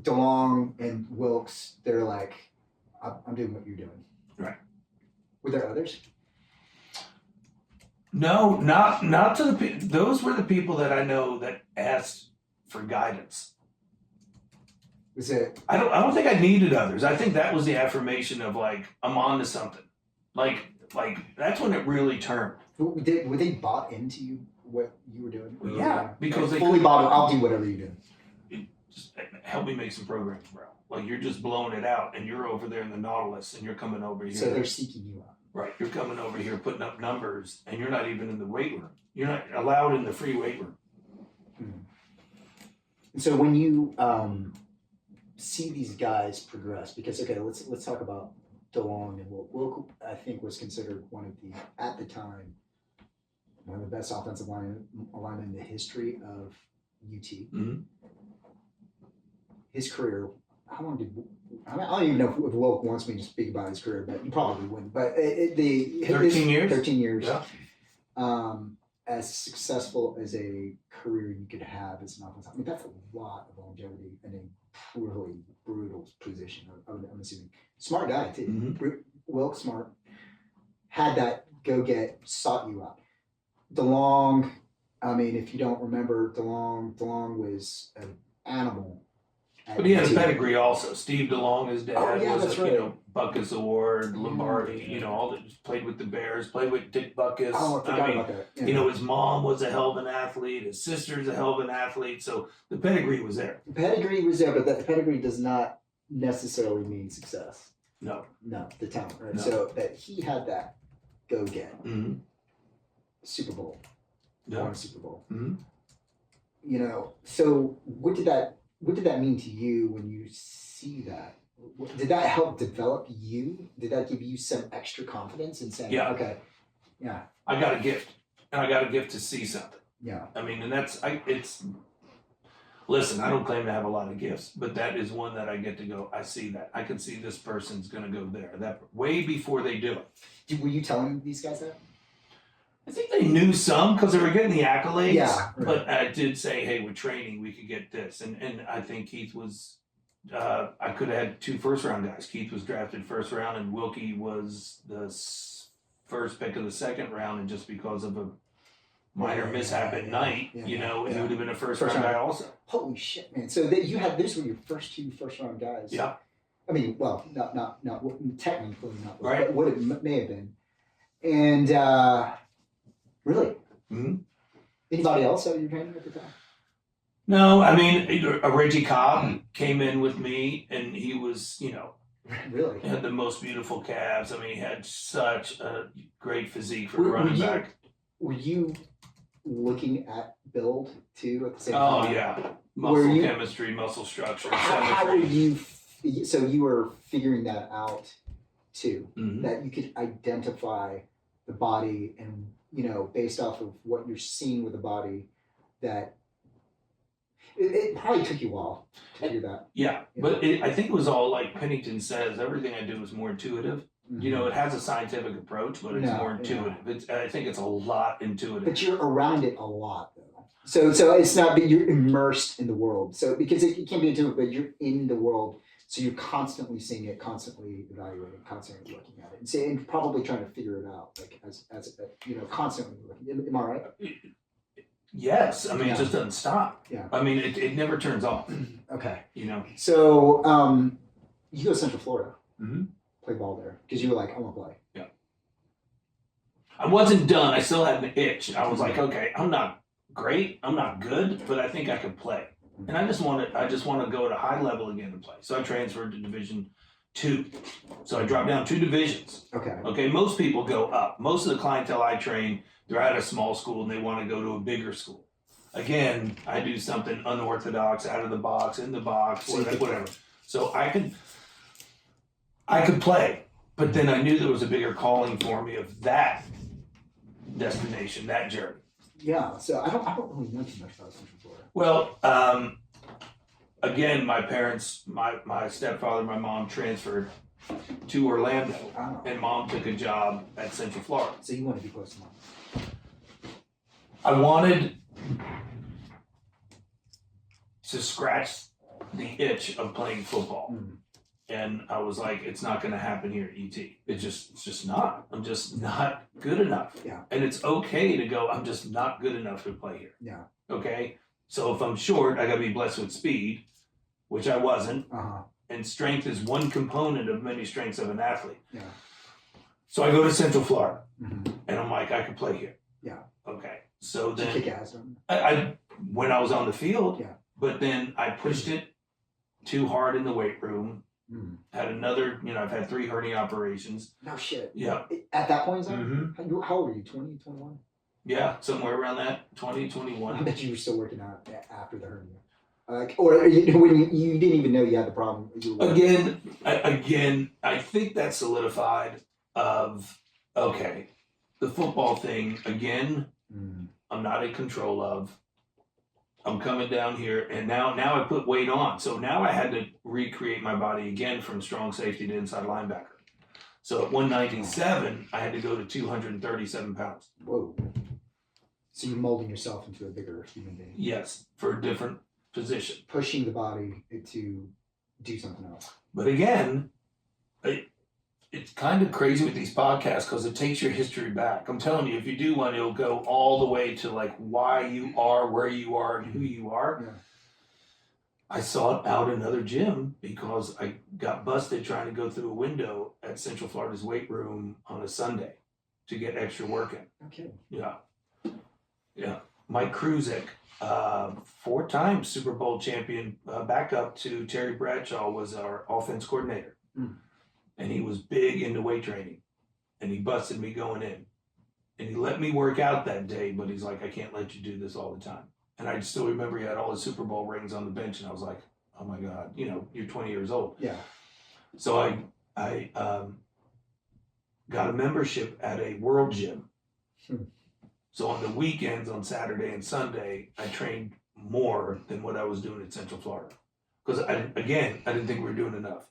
DeLong and Wilkes, they're like, I'm doing what you're doing. Right. Were there others? No, not to the. Those were the people that I know that asked for guidance. Was it? I don't think I needed others. I think that was the affirmation of like I'm on to something. Like that's when it really turned. Were they bought into you what you were doing? Yeah, because they fully bought. I'll do whatever you do. just help me make some programs, bro. Like you're just blowing it out, and you're over there in the Nautilus, and you're coming over here. So they're seeking you out. Right, you're coming over here putting up numbers, and you're not even in the weight room. You're not allowed in the free weight room. And so when you see these guys progress, because okay, let's talk about DeLong and Wilk. I think was considered one of the at the time one of the best offensive linemen in the history of UT. Mhm. His career. How long did I don't even know if Wilk wants me to speak about his career, but you probably wouldn't. But 13 years. 13 years. Yeah. As successful as a career you could have as an offensive. I mean, that's a lot of longevity in a really brutal position. I'm assuming smart guy too. Mhm. Wilk smart had that go get sought you out. DeLong. I mean, if you don't remember, DeLong was an animal. But he had a pedigree also. Steve DeLong, his dad, Oh, yeah, was that's a right. Buckus Award, Lombardi. All that. Played with the Bears, played with Dick Buckus. Oh, I forgot about that. Yeah. His mom was a hell of an athlete. His sister's a hell of an athlete. So the pedigree was there. Pedigree was there, but that pedigree does not necessarily mean success. No. No, the talent, right? No. So that he had that go get Mm-hmm. Super Bowl, Yeah. won a Super Bowl. Mm-hmm. So what did that mean to you when you see that? Did that help develop you? Did that give you some extra confidence in saying, Yeah. okay, yeah, I got a gift, and I got a gift to see something. yeah, I mean, and it's. Listen, I don't claim to have a lot of gifts, but that is one that I get to go. I see that. I can see this person's going to go there. That way before they do it. Were you telling these guys that? I think they knew some because they were getting the accolades. Yeah, right. But I did say, hey, with training, we could get this. And I think Keith was, I could have had 2 first-round guys. Keith was drafted first round, and Wilkie was the first pick of the second round. And just because of a minor mishap at night, yeah, he yeah. would have been a First first-round round. guy also. Holy shit, man! So that you had those were your first 2 first-round guys. Yeah. I mean, well, not technically not, Right. but what it may have been. And really, Mhm. anybody else that you were training at the time? No, I mean, Reggie Cobb came in with me, and he was, Really? he had the most beautiful calves. I mean, he had such a great physique for a Were running you- back. Were you looking at build too at the same Oh, time? yeah. Were Muscle you- chemistry, muscle structure, How were symmetry. you? So you were figuring that out too. Mhm. That you could identify the body and based off of what you're seeing with the body, that it probably took you a while to figure that. Yeah, but I think it was all like Pennington says, everything I do is more intuitive. It has a scientific approach, but it's No, more intuitive. I think it's a lot intuitive. But you're around it a lot though. So it's not that you're immersed in the world. So because it can't be intuitive, but you're in the world. So you're constantly seeing it, constantly evaluating, constantly looking at it, and probably trying to figure it out, like as constantly looking. Am I right? Yes, I mean, Yeah. it just doesn't stop. Yeah. I mean, it never turns off, Okay. So, So you go to Central Florida, Mhm. play ball there because you were like, I want to play. I wasn't done. I still had an itch. I was like, okay, I'm not great. I'm not good, but I think I could play. And I just want to go at a high level again and play. So I transferred to Division 2. So I dropped down 2 divisions. Okay. Okay, most people go up. Most of the clientele I train, they're at a small school and they want to go to a bigger school. Again, I do something unorthodox, out of the box, in the box, whatever. So I could play, but then I knew there was a bigger calling for me of that destination, that journey. Yeah. So I don't really know too much about Central Florida. Well, again, my parents, my stepfather, my mom transferred to Orlando, Oh. and mom took a job at Central Florida. So you want to be close to mom. I wanted to scratch the itch of playing football. And I was like, it's not going to happen here at ET. It's just not. I'm just not good enough. Yeah. And it's okay to go, I'm just not good enough to play here. Yeah. Okay. So if I'm short, I got to be blessed with speed, which I wasn't. Uh-huh. And strength is one component of many strengths of an athlete. Yeah. So I go to Central Florida, Mm-hmm. and I'm like, I could play here. Yeah. Okay. So Did you then kick ass, don't you? I when I was on the field, Yeah. but then I pushed it too hard in the weight room. Had another, I've had 3 hernia operations. No shit. Yeah. At that point in time? Mm-hmm. How old were you? 20, 21? Yeah, somewhere around that, 20, I 21. bet you were still working out after the hernia. Or when you didn't even know you had the problem. Again, I think that solidified of, okay, the football thing, again, I'm not in control of. I'm coming down here, and now I put weight on. So now I had to recreate my body again from strong safety to inside linebacker. So at 197, I had to go to 237 pounds. Whoa. So you're molding yourself into a bigger human being. Yes, for a different position. Pushing the body to do something else. But again, it's kind of crazy with these podcasts because it takes your history back. I'm telling you, if you do one, it'll go all the way to like why you are, where you are, and who you are. Yeah. I sought out another gym because I got busted trying to go through a window at Central Florida's weight room on a Sunday to get extra work in. Okay. Yeah. Mike Kruzek, 4-time Super Bowl champion, backup to Terry Bradshaw, was our offense coordinator. And he was big into weight training, and he busted me going in, and he let me work out that day, but he's like, I can't let you do this all the time. And I still remember he had all his Super Bowl rings on the bench, and I was like, oh my God, you're 20 years old. Yeah. So I got a membership at a world gym. So on the weekends, on Saturday and Sunday, I trained more than what I was doing at Central Florida. Because I didn't think we were doing enough.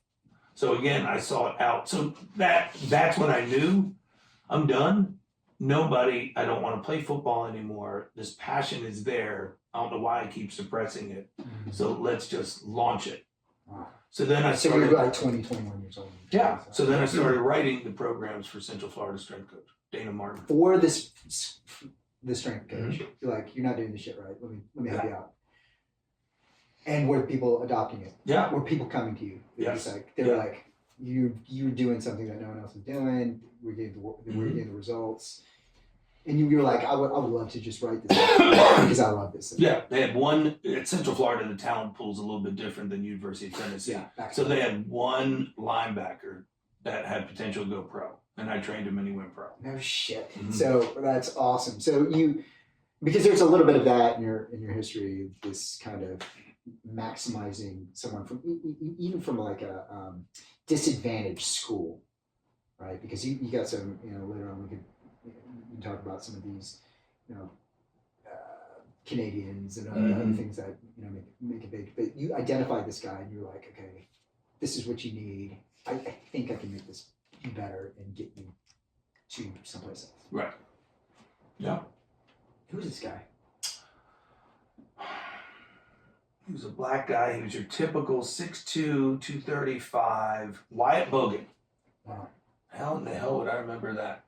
So again, I saw it out. So that's when I knew I'm done. I don't want to play football anymore. This passion is there. I don't know why I keep suppressing it. So let's just launch it. Wow. So then I So started. you're like 20, 21 years old. Yeah. So then I started writing the programs for Central Florida strength coach, Dana Martin. For the strength coach, you're like, you're not doing this shit right. Let me help you out. And were people adopting it? Yeah. Were people coming to you? Yes. They were like, you're doing something that no one else is doing. We're getting the results. And you were like, I would love to just write this because I love this. Yeah, they had one at Central Florida. The talent pool's a little bit different than University of Tennessee. Yeah. So they had one linebacker that had potential to go pro, and I trained him and he went pro. No shit. Mhm. So that's awesome. So because there's a little bit of that in your history, this kind of maximizing someone from even from like a disadvantaged school, right? Because you got some, later on we can talk about some of these, Canadians and other things that make it big. But you identify this guy and you're like, okay, this is what you need. I think I can make this better and get you to someplace else. Right. Yeah. Who's this guy? He was a black guy. He was your typical 6'2", 235, Wyatt Bogan. Wow. How in the hell would I remember that?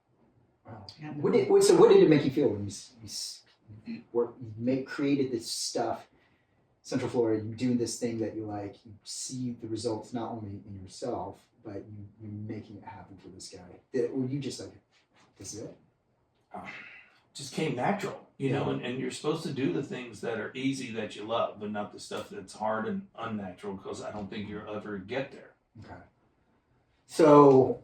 Wow. What did it make you feel when you created this stuff, Central Florida, you're doing this thing that you like, you see the results not only in yourself, but you're making it happen for this guy. Were you just like, this is it? just came natural, and you're supposed to do the things that are easy that you love, but not the stuff that's hard and unnatural, because I don't think you'll ever get there. Okay. So,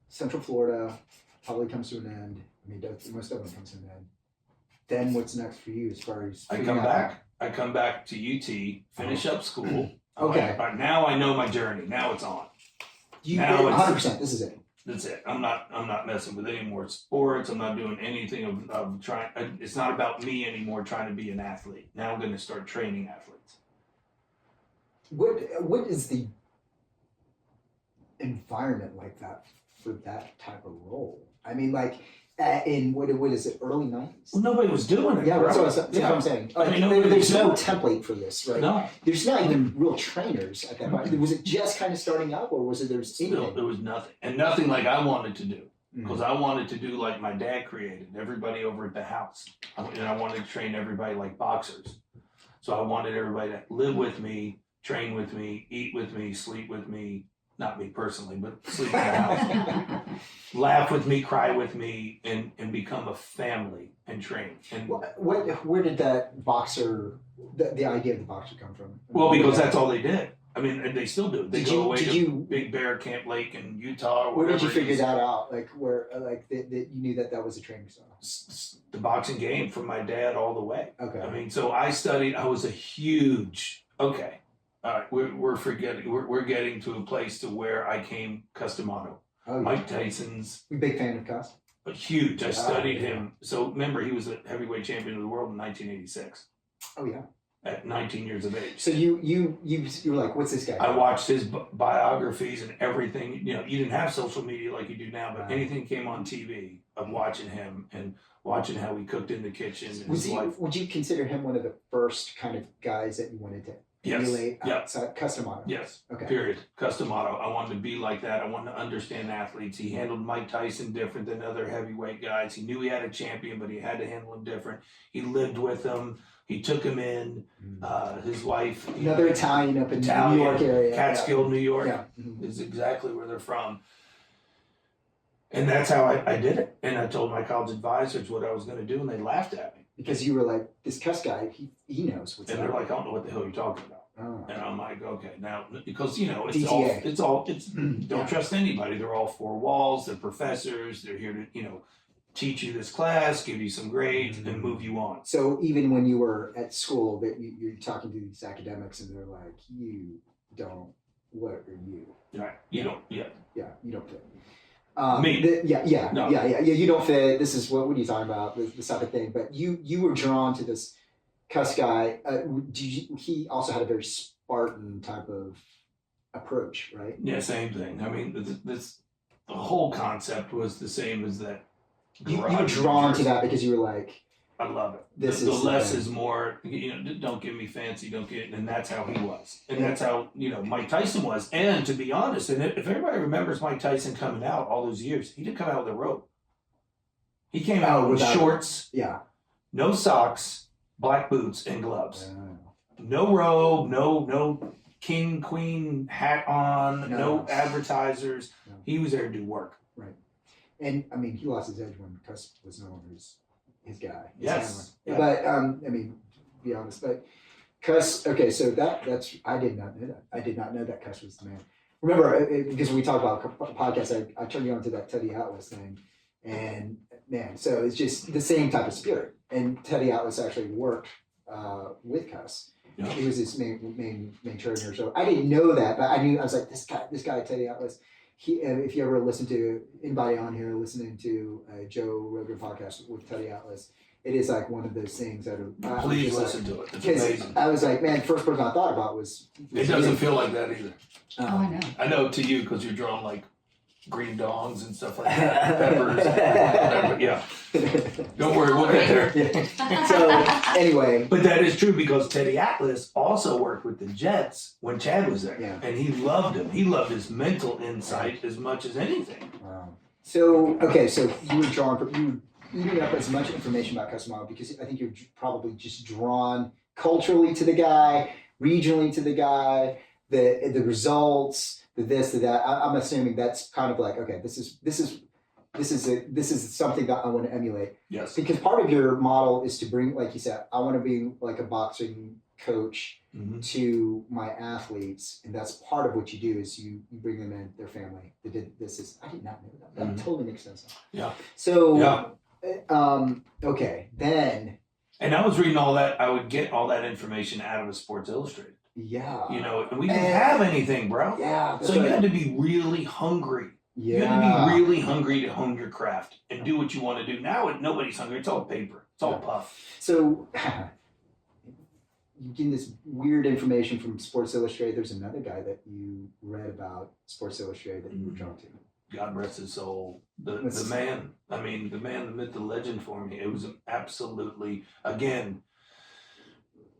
Central Florida probably comes to an end. I mean, most of them comes to an end. Then what's next for you as far as I come back to UT, finish up school. Okay. Now I know my journey. Now it's on. Now 100%. This is it. That's it. I'm not messing with any more sports. I'm not doing anything of trying. It's not about me anymore trying to be an athlete. Now I'm going to start training athletes. What is the environment like that for that type of role? I mean, like in what is it, early 90s? Well, nobody was doing it. Yeah, that's what I'm saying. I mean, there's no template for this, right? No. There's not even real trainers at that point. Was it just kind of starting up, or was it there was anything? There was nothing, and nothing like I wanted to do, because I wanted to do like my dad created, everybody over at the house, and I wanted to train everybody like boxers. So I wanted everybody to live with me, train with me, eat with me, sleep with me. Not me personally, but sleep in the house. Laugh with me, cry with me, and become a family and train. And where did that boxer, the idea of the boxer come from? Well, because that's all they did. I mean, and they still do. They Did go you- away did to you- Big Bear Camp Lake in Utah or Where whatever. did you figure it is. that out? Like where, like that you knew that was a training style? The boxing game from my dad all the way. Okay. I mean, so I studied. I was a huge. Okay, all right. We're getting to a place to where I came Customato. Oh, yeah. Mike Tyson's. You big fan of Cuss? But huge. I studied yeah. him. So remember, he was a heavyweight champion of the world in 1986 Oh yeah. at 19 years of age. So you were like, what's this guy? I watched his biographies and everything. You didn't have social media like you do now, but Right. anything came on TV. I'm watching him and watching how he cooked in the kitchen. And Was his he? life. Would you consider him one of the first kind of guys that you wanted to Yes. emulate Yeah. outside Customato? Yes. Okay. Period. Customato. I wanted to be like that. I wanted to understand athletes. He handled Mike Tyson different than other heavyweight guys. He knew he had a champion, but he had to handle him different. He lived with him. He took him in. His wife. Another Italian up in Italian, New York area. Catskill, New York. Yeah. Mhm. Is exactly where they're from. And that's how I did it. And I told my college advisors what I was going to do, and they laughed at me. Because you were like, this Cuss guy, he knows what's And up. they're like, I don't know what the hell you're talking about. Oh. And I'm like, okay, now, because, it's DTA. don't Yeah. trust anybody. They're all four walls. They're professors. They're here to, teach you this class, give you some grades, and move you on. So even when you were at school, that you're talking to these academics, and they're like, what are you? Right. You don't, yeah. Yeah, you don't fit. Me. No. Yeah. You don't fit. This is what are you talking about? This type of thing. But you were drawn to this Cuss guy. He also had a very Spartan type of approach, right? Yeah, same thing. I mean, the whole concept was the same as that. You were drawn to that because you were like, I love it. This the is less the is more. Don't get me fancy. Don't get, and that's how he was, and that's how Mike Tyson was. And to be honest, and if everybody remembers Mike Tyson coming out all those years, he didn't come out with a robe. He came out with shorts, yeah, no socks, black boots, and gloves. No robe, no king queen hat on, no advertisers. No. He was there to do work. Right. And I mean, he lost his edge when Cuss was no longer his guy. His Yes. handler. Yeah. But I mean, to be honest, but Cuss. Okay, so that's I did not know that. I did not know that Cuss was the man. Remember, because we talked about podcasts, I turned you on to that Teddy Atlas thing, and man, so it's just the same type of spirit. And Teddy Atlas actually worked with Cuss. Yeah. He was his main trainer. So I didn't know that, but I was like, this guy Teddy Atlas. If you ever listen to anybody on here listening to Joe Rogan podcast with Teddy Atlas, it is like one of those things that are. Please listen to it. It's Because amazing. I was like, man, first person I thought about was. It doesn't feel like that either. Oh, I know. I know to you because you're drawing like green dongs and stuff like that, peppers, whatever. Yeah. Don't worry, we'll get there. So anyway, But that is true because Teddy Atlas also worked with the Jets when Chad was there, Yeah. and he loved him. He loved his mental insight as much as anything. wow. So okay, so you were drawn from you were eating up as much information about Customato because I think you're probably just drawn culturally to the guy, regionally to the guy, the results, the this, the that. I'm assuming that's kind of like, okay, this is this is something that I want to emulate. Yes. Because part of your model is to bring, like you said, I want to be like a boxing coach Mm-hmm. to my athletes, and that's part of what you do is you bring them in, their family. They did I did not know that. That totally makes sense. Yeah. So Yeah. Okay, then. And I was reading all that. I would get all that information out of a Sports Illustrated. Yeah. And we didn't have anything, bro. Yeah. So you had to be really hungry. Yeah. You had to be really hungry to hone your craft and do what you want to do. Now nobody's hungry. It's all paper. It's all puff. So you getting this weird information from Sports Illustrated. There's another guy that you read about Sports Illustrated that you were drawn to. God rest his soul. The man, the myth, the legend for me. It was absolutely, again,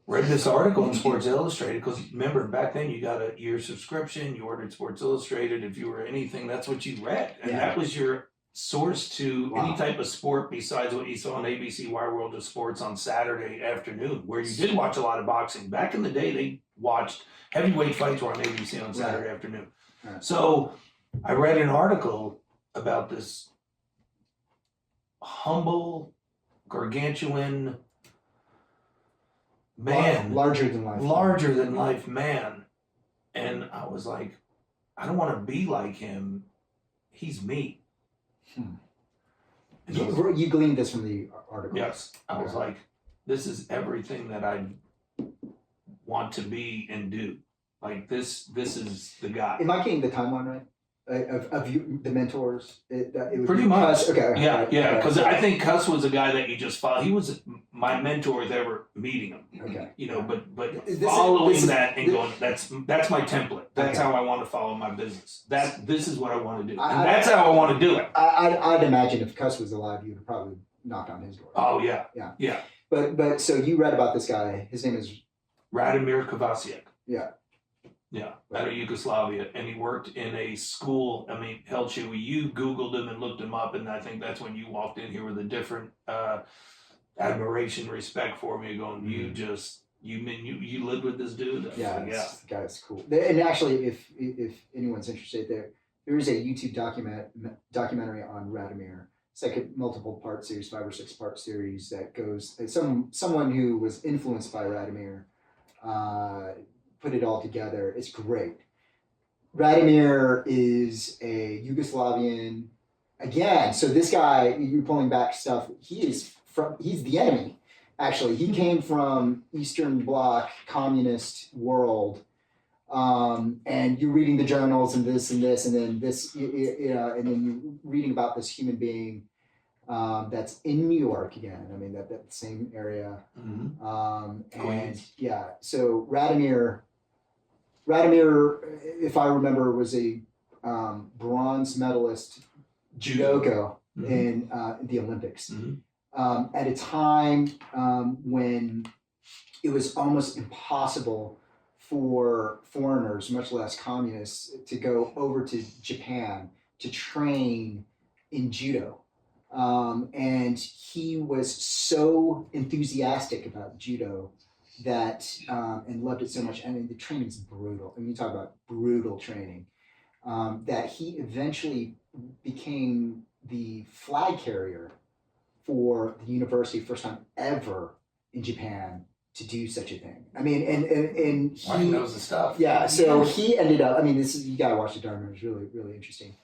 read this article in Sports Illustrated because remember back then you got a year subscription, you ordered Sports Illustrated. If you were anything, that's what you read. And that was your source to any type of sport besides what you saw on ABC Wide World of Sports on Saturday afternoon, where you did watch a lot of boxing. Back in the day, they watched heavyweight fights were on ABC on Saturday afternoon. Right. So I read an article about this humble, gargantuan man, larger than life man. And I was like, I don't want to be like him. He's me. You gleaned this from the article. Yes. I was like, this is everything that I want to be and do. Like this is the guy. Am I getting the timeline right? Of you, the mentors? It would Pretty be much. Cuss. Okay. Yeah. Because I think Cuss was a guy that you just follow. He was my mentor with ever meeting him. Okay. But This following is- that and going, that's my template. That's Okay. how I want to follow my business. This is what I want to do. And that's how I want to do it. I'd imagine if Cuss was alive, you would probably knock on his door. Oh yeah. Yeah. Yeah. But so you read about this guy. His name is Radomir Kovacic. Yeah. Yeah, out of Yugoslavia, and he worked in a school. Hell, Chewy, you Googled him and looked him up, and I think that's when you walked in here with a different admiration, respect for me, going, you lived with this dude? Yeah, Yeah. the guy's cool. And actually, if anyone's interested, there is a YouTube documentary on Radomir. It's like a multiple part series, 5 or 6 part series that goes. Someone who was influenced by Radomir put it all together. It's great. Radomir is a Yugoslavian. Again, so this guy, you're pulling back stuff. He's the enemy. Actually, he came from Eastern Bloc communist world, and you're reading the journals and this and this and then this, and then you're reading about this human being that's in New York again. That same area, and Queens. yeah. So Radomir, if I remember, was a bronze medalist judoka in the Olympics. At a time when it was almost impossible for foreigners, much less communists, to go over to Japan to train in judo. And he was so enthusiastic about judo that and loved it so much. The training's brutal. You talk about brutal training. That he eventually became the flag carrier for the university, first time ever in Japan to do such a thing. And he knows the stuff. Yeah, so he ended up. You gotta watch the documentary. It's really, really interesting.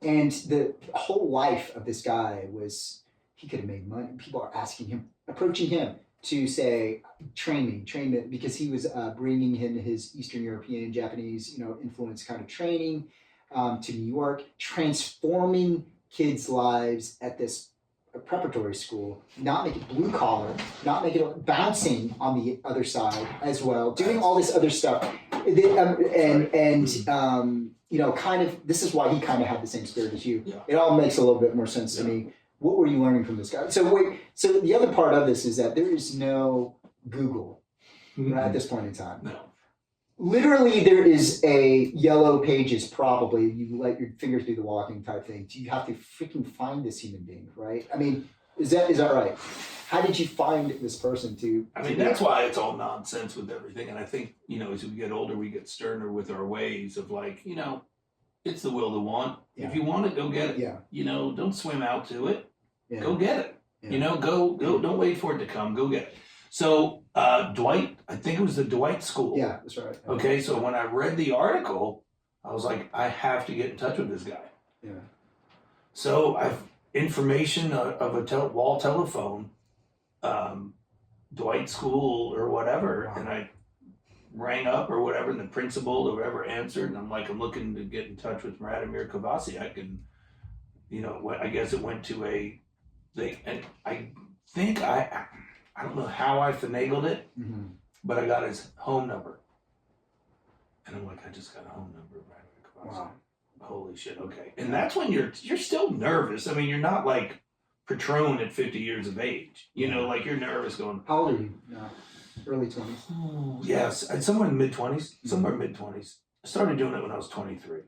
And the whole life of this guy was he could have made money. People are approaching him to say, train me, because he was bringing in his Eastern European, Japanese, influence kind of training to New York, transforming kids' lives at this preparatory school, not make it blue collar, not make it bouncing on the other side as well, doing all this other stuff, kind of. This is why he kind of had the same spirit as you. Yeah. It all makes a little bit more sense to me. What were you learning from this guy? So the other part of this is that there is no Google at this point in time. No. Literally, there is a yellow pages. Probably you let your fingers do the walking type thing. You have to freaking find this human being, right? Is that right? How did you find this person to? That's why it's all nonsense with everything. And I think, as we get older, we get sterner with our ways of It's the will to want. Yeah. If you want it, go get it. Yeah. You know, don't swim out to it. Yeah. Go get it. Yeah. You know, go. Don't wait for it to come. Go get it. So Dwight, I think it was the Dwight School. Yeah, that's right. Okay, so when I read the article, I was like, I have to get in touch with this guy. Yeah. So I've information of a wall telephone, Dwight School or whatever, Wow. and I rang up or whatever, and the principal or whoever answered, and I'm like, I'm looking to get in touch with Radomir Kovacic, and you know, I guess it went to and I think I don't know how I finagled it, Mm-hmm. but I got his home number, and I'm like, I just got a home number of Radomir Kovacic. Wow. Holy shit! Okay, and that's when you're still nervous. I mean, you're not like Petrone at 50 years of age. You know, like you're nervous going. How old are you now? Early 20s? Oh, yes, and somewhere in mid-20s. Somewhere mid-20s. I started doing it when I was 23.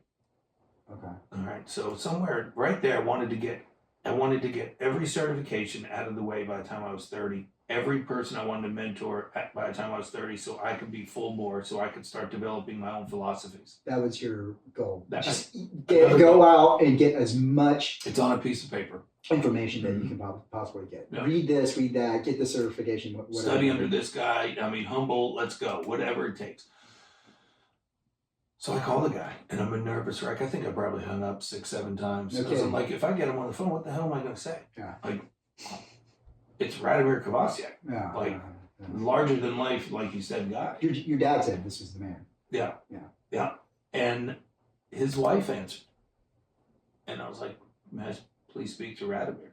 Okay. All right, so somewhere right there, I wanted to get every certification out of the way by the time I was 30. Every person I wanted to mentor by the time I was 30, so I could be full bore, so I could start developing my own philosophies. That was your goal. That's Just another go goal. out and get as much It's on a piece of paper. information that you can possibly get. Yeah. Read this, read that, get the certification, whatever. Study under this guy. I mean, Humboldt. Let's go. Whatever it takes. So I call the guy, and I'm a nervous wreck. I think I probably hung up 6-7 times. Okay. Because I'm like, if I get him on the phone, what the hell am I going to say? Yeah. Like, it's Radomir Kovacic, Yeah. like, yeah. larger than life, like you said, guy. Your dad said this was the man. Yeah. And his wife answered, and I was like, "Man, please speak to Radomir."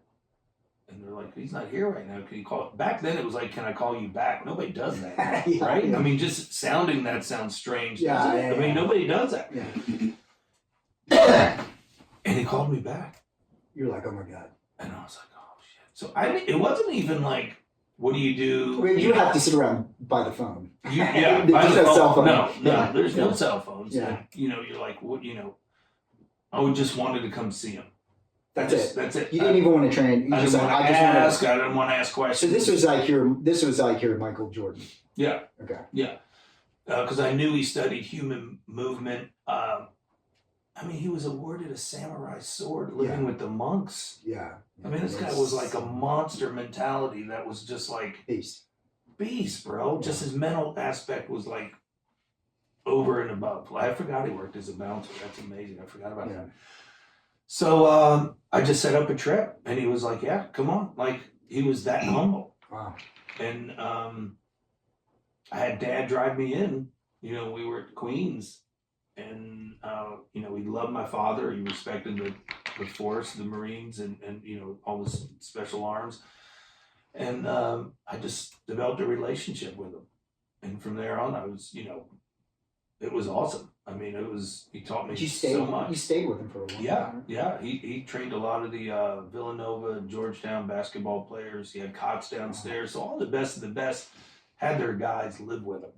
And they're like, "He's not here right now. Can you call?" Back then, it was like, "Can I call you back?" Nobody does that, Yeah, right? yeah. I mean, just sounding that sounds strange. Yeah, doesn't it? yeah, I mean, yeah. nobody does that. Yeah. And he called me back, You're like, oh my God. and I was like, "Oh shit!" So it wasn't even like, "What do you do?" I mean, you have to sit around by the phone. Yeah, There's by the no phone. cell phone. No, Yeah. there's no Yeah. cell phones. Yeah. And, you know, you're like, what? You know, I would just wanted to come see him. That's it. That's it. You didn't even want to train. You I just didn't like, want I to just want ask. to. I didn't want to ask So questions. this was like your Michael Jordan. Yeah. Okay. Because I knew he studied human movement. I mean, he was awarded a samurai sword living with the monks. Yeah. I mean, this guy was like a monster mentality that was just like beast, bro. Just his mental aspect was like over and above. I forgot he worked as a bouncer. That's amazing. I forgot about that. So I just set up a trip, and he was like, "Yeah, come on." Like, he was that humble. Wow. And I had Dad drive me in. You know, we were at Queens, and you know, he loved my father. He respected the force, the Marines, and you know, all the special arms. And I just developed a relationship with him, and from there on, I was, you know, it was awesome. I mean, he taught me so much. You stayed with him for a while. Yeah, yeah. He trained a lot of the Villanova and Georgetown basketball players. He had cots downstairs. So all the best of the best had their guys live with him,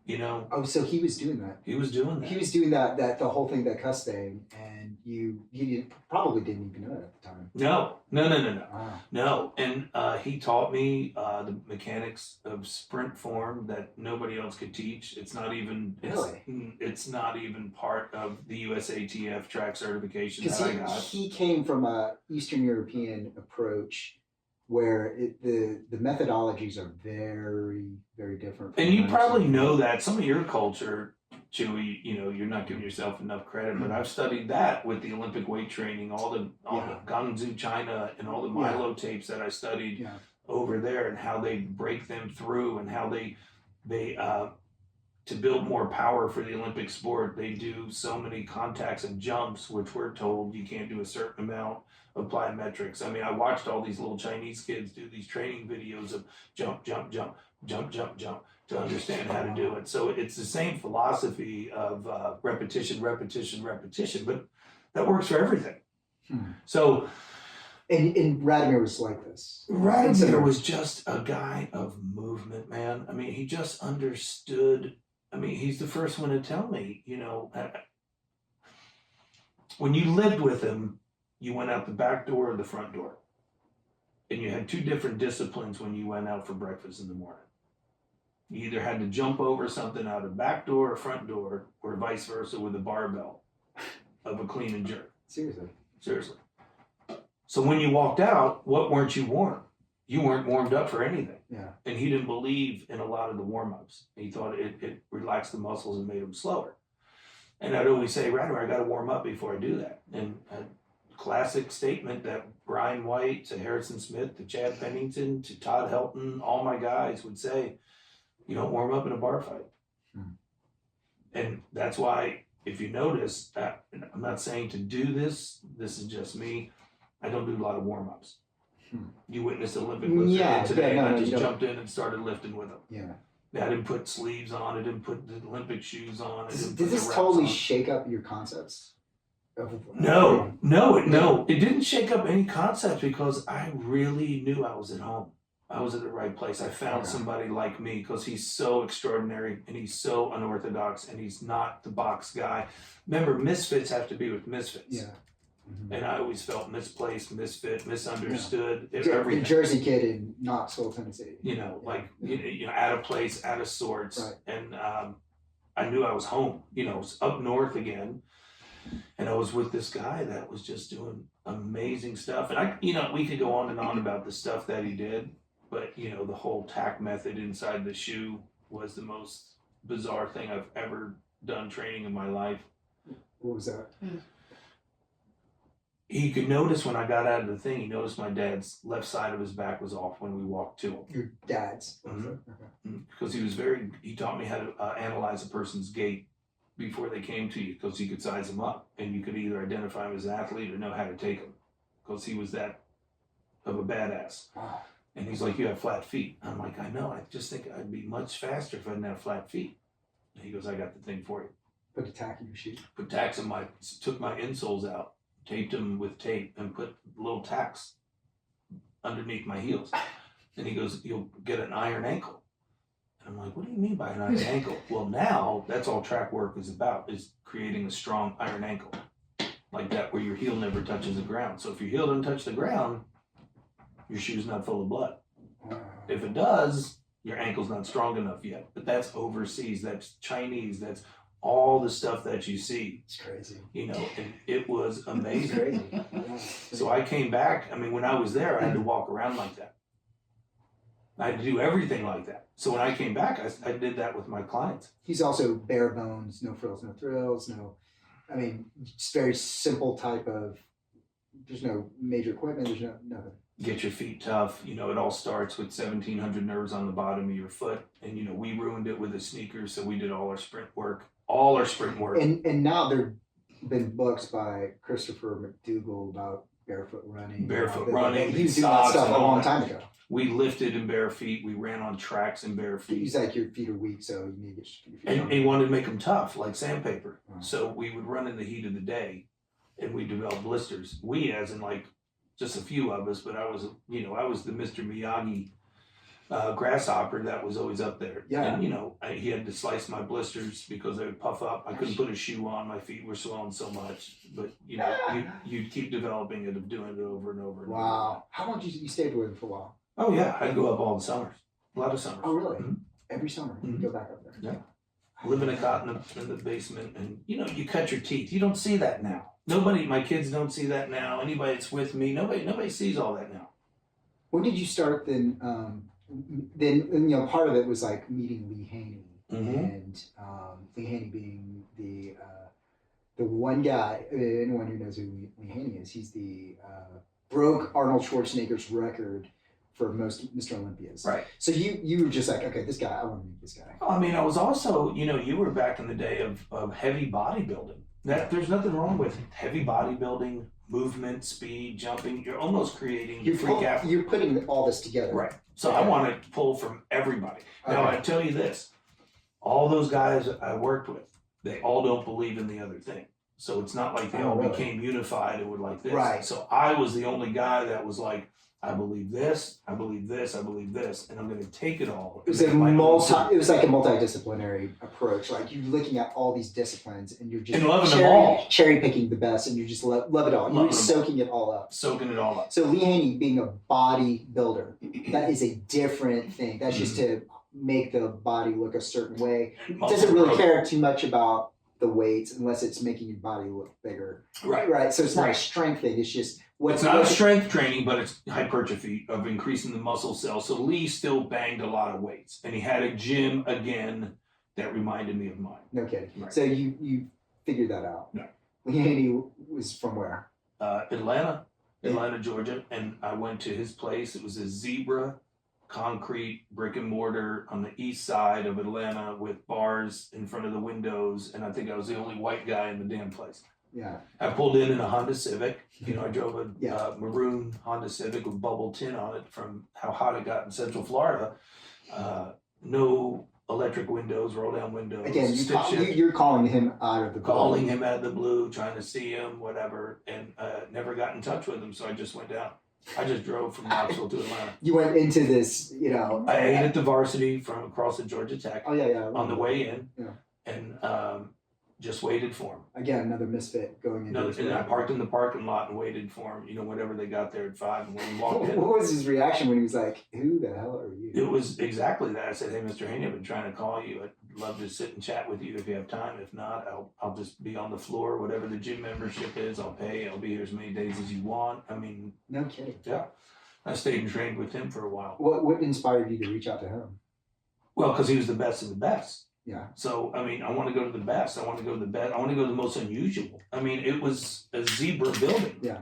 you know? Oh, so he was doing that. He was doing that. He was doing that the whole thing, that cuss thing, and you probably didn't even know it at the time. No. Wow. No. And he taught me the mechanics of sprint form that nobody else could teach. It's not even it's not even part of the USATF track certification that I got. Because he came from a Eastern European approach where the methodologies are very, very different. And you probably know that some of your culture, Chewy, you know, you're not giving yourself enough credit, but I've studied that with the Olympic weight training, all the Guangzhou, China, and all the Milo tapes that I studied over there, and how they break them through, and how they to build more power for the Olympic sport, they do so many contacts and jumps, which we're told you can't do a certain amount of plyometrics. I mean, I watched all these little Chinese kids do these training videos of jump, jump, jump, jump, jump, jump, to understand how to do it. So it's the same philosophy of repetition, repetition, repetition, but that works for everything. So, and Radomir was like this. Radomir was just a guy of movement, man. I mean, he just understood. I mean, he's the first one to tell me, you know, when you lived with him, you went out the back door or the front door. And you had two different disciplines when you went out for breakfast in the morning. You either had to jump over something out of back door or front door, or vice versa with a barbell. of a clean and jerk. Seriously. So when you walked out, what weren't you warm? You weren't warmed up for anything. Yeah. And he didn't believe in a lot of the warm-ups. He thought it relaxed the muscles and made them slower. And I'd always say, Ryder, I got to warm up before I do that. And a classic statement that Brian White to Harrison Smith to Chad Pennington to Todd Helton, all my guys would say, you don't warm up in a bar fight. And that's why, if you notice, I'm not saying to do this, this is just me, I don't do a lot of warm-ups. You witnessed Olympic lifter today, and I just jumped in and started lifting with them. Yeah. I didn't put sleeves on, I didn't put the Olympic shoes on. Did this totally shake up your concepts? No, it didn't shake up any concepts because I really knew I was at home. I was at the right place. I found somebody like me because he's so extraordinary and he's so unorthodox and he's not the box guy. Remember, misfits have to be with misfits. Yeah. And I always felt misplaced, misfit, misunderstood. The Jersey kid in Knoxville, Tennessee. You know, out of place, out of sorts. Right. And I knew I was home. You know, I was up north again. And I was with this guy that was just doing amazing stuff. And we could go on and on about the stuff that he did. But, the whole tack method inside the shoe was the most bizarre thing I've ever done training in my life. What was that? He could notice when I got out of the thing, he noticed my dad's left side of his back was off when we walked to him. Your dad's? Mm-hmm. Because he taught me how to analyze a person's gait before they came to you, because he could size them up. And you could either identify him as an athlete or know how to take him, because he was that of a badass. Wow. And he's like, you have flat feet. I'm like, I know. I just think I'd be much faster if I didn't have flat feet. And he goes, I got the thing for you. Put a tack in your shoe. Put tacks in took my insoles out, taped them with tape, and put little tacks underneath my heels. And he goes, you'll get an iron ankle. And I'm like, what do you mean by an iron ankle? Well, now that's all track work is about, is creating a strong iron ankle. Like that, where your heel never touches the ground. So if your heel doesn't touch the ground, your shoe's not full of blood. If it does, your ankle's not strong enough yet. But that's overseas, that's Chinese, that's all the stuff that you see. It's crazy. And it was amazing. Crazy. So I came back, when I was there, I had to walk around like that. I had to do everything like that. So when I came back, I did that with my clients. He's also bare bones, no frills, no thrills, just very simple type of, there's no major equipment, there's nothing. Get your feet tough. It all starts with 1,700 nerves on the bottom of your foot. And, we ruined it with the sneakers. So we did all our sprint work. And now there have been books by Christopher McDougall about barefoot running. He was doing that stuff a long time ago. We lifted in bare feet. We ran on tracks in bare feet. He's like, your feet are weak, so you need to get your feet and he wanted to make them tough, like sandpaper. Oh. So we would run in the heat of the day, and we developed blisters. We, as in like just a few of us, but I was the Mr. Miyagi grasshopper that was always up there. Yeah. And he had to slice my blisters because they would puff up. I couldn't put a shoe on. My feet were swelling so much. But you'd keep developing it, of doing it over and over. Wow. How long did you stay with him for a while? Oh yeah, I'd go up all the summers. A lot of summers. Oh really? Mm-hmm. Every summer you go back up there. Yeah. Live in a cot in the basement, and you cut your teeth. You don't see that now. My kids don't see that now. Anybody that's with me, nobody sees all that now. When did you start then? Part of it was like meeting Lee Haney, and Lee Haney being the one guy. Anyone who knows who Lee Haney is, he's the broke Arnold Schwarzenegger's record for most Mr. Olympias. Right. So you were just like, okay, this guy, I want to meet this guy. I was also, you were back in the day of heavy bodybuilding. There's nothing wrong with heavy bodybuilding, movement, speed, jumping. You're almost creating freak athlete. You're putting all this together. Right. So I want to pull from everybody. Now, I tell you this, all those guys I worked with, they all don't believe in the other thing. So it's not like they all became unified and were like this. Right. So I was the only guy that was like, I believe this, I believe this, I believe this, and I'm going to take it all. It was like a multidisciplinary approach. Like you're looking at all these disciplines and you're just cherry picking the best, and you just love it all. You're soaking it all up. Soaking it all up. So Lee Haney being a bodybuilder, that is a different thing. That's just to make the body look a certain way. Doesn't really care too much about the weights unless it's making your body look bigger. Right. Right. So it's not a Right. strength thing. It's just It's not strength training, but it's hypertrophy of increasing the muscle cells. So Lee still banged a lot of weights, and he had a gym again that reminded me of mine. No kidding. Right. So you figured that out. No. Leanne was from where? Atlanta, Georgia, and I went to his place. It was a zebra concrete brick and mortar on the east side of Atlanta with bars in front of the windows, and I think I was the only white guy in the damn place. Yeah. I pulled in a Honda Civic. You know, I drove a Yeah. maroon Honda Civic with bubble tin on it from how hot it got in Central Florida. No electric windows, roll down windows. Again, stick shift. you're calling him out of the blue. Calling him out of the blue, trying to see him, whatever, and never got in touch with him, so I just went down. I just drove from Knoxville to Atlanta. You went into this, you know. I ate at the Varsity from across at Georgia Tech Oh yeah. on the way in, Yeah. and just waited for him. Again, another misfit going into. his And I work. parked in the parking lot and waited for him. You know, whenever they got there at 5, and when he walked What in, was his reaction when he was like, "Who the hell are you?" it was exactly that. I said, "Hey, Mr. Haney, I've been trying to call you. I'd love to sit and chat with you if you have time. If not, I'll just be on the floor. Whatever the gym membership is, I'll pay. I'll be here as many days as you want." I mean, No kidding. yeah. I stayed and trained with him for a while. What inspired you to reach out to him? Well, because he was the best of the best. Yeah. So, I mean, I want to go to the best. I want to go to the best. I want to go to the most unusual. I mean, it was a zebra building. Yeah.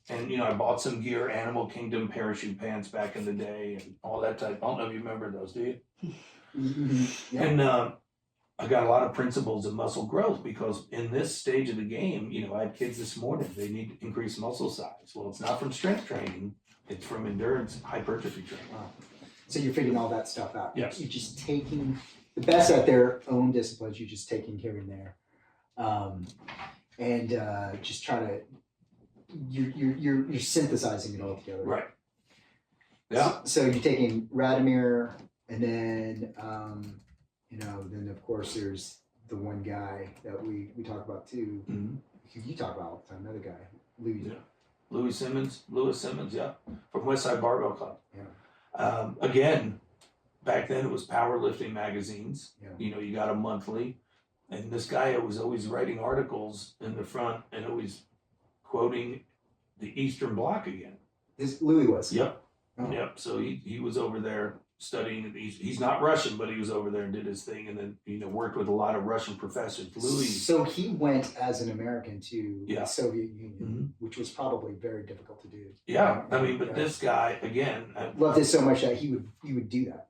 And, you know, I bought some gear, Animal Kingdom parachute pants back in the day and all that type. I don't know if you remember those, do you? Mm-hmm. Yeah. And I got a lot of principles of muscle growth because in this stage of the game, you know, I had kids this morning. They need to increase muscle size. Well, it's not from strength training. It's from endurance hypertrophy training. Wow. So you're figuring all that stuff out. Yes. You're just taking the best at their own disciplines. You're just taking here and there, and just try to. You're synthesizing it all together. Right. Yeah. So you're taking Radomir, and then you know, then of course there's the one guy that we talk about too. Mhm. Who you talk about all the time. Another guy, Louis. Yeah. Lewis Simmons, yeah, from Westside Barbell Club. Yeah. Again, back then it was powerlifting magazines. Yeah. You know, you got a monthly, and this guy was always writing articles in the front and always quoting the Eastern Bloc again. This Louis was. Yep. Oh. Yep. So he was over there studying. He's not Russian, but he was over there and did his thing, and then, you know, worked with a lot of Russian professors. Louis. So he went as an American to Yeah. the Soviet Union, Mhm. which was probably very difficult to do. Yeah. I mean, but Yeah. this guy again. Loved it so much that he would do that.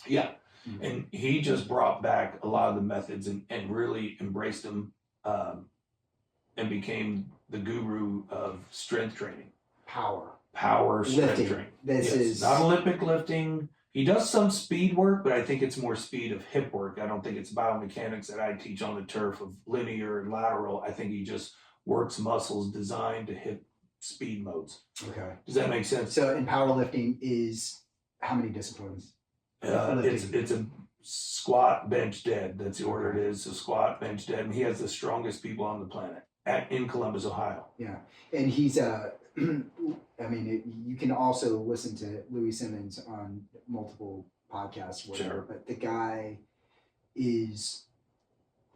Yeah. Mhm. And he just brought back a lot of the methods and really embraced them, and became the guru of strength training, power strength Lifting. training. This Yes, is not Olympic lifting. He does some speed work, but I think it's more speed of hip work. I don't think it's biomechanics that I teach on the turf of linear and lateral. I think he just works muscles designed to hit speed modes. okay. Does that make sense? So in powerlifting is how many disciplines? It's a squat, bench, dead. That's the order it is. So squat, bench, dead, and he has the strongest people on the planet in Columbus, Ohio. And he's I mean, you can also listen to Louis Simmons on multiple podcasts, whatever. Sure. But the guy is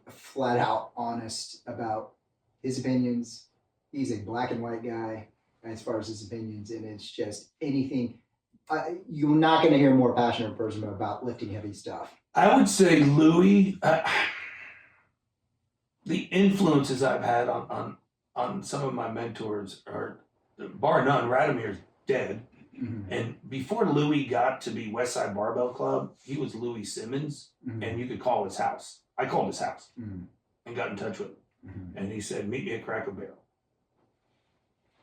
flat out honest about his opinions. He's a black and white guy as far as his opinions, and it's just anything. You're not going to hear a more passionate person about lifting heavy stuff. I would say Louis. The influences I've had on some of my mentors are, bar none, Radomir's dead. Mm-hmm. And before Louis got to be Westside Barbell Club, he was Louis Simmons, Mm-hmm. and you could call his house. I called his house Mm-hmm. and got in touch with him, Mm-hmm. and he said, "Meet me at Cracker Barrel."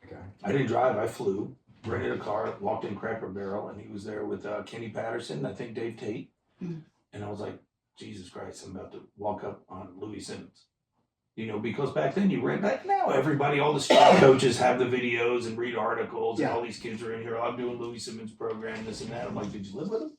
Okay. I didn't drive; I flew, rented a car, walked in Cracker Barrel, and he was there with Kenny Patterson, I think Dave Tate, and I was like, "Jesus Christ, I'm about to walk up on Louis Simmons." You know, because back then you read, like now everybody, all the strength coaches have the videos and read articles, and Yeah. all these kids are in here. I'm doing Louis Simmons' program, this and that. I'm like, did you live with him?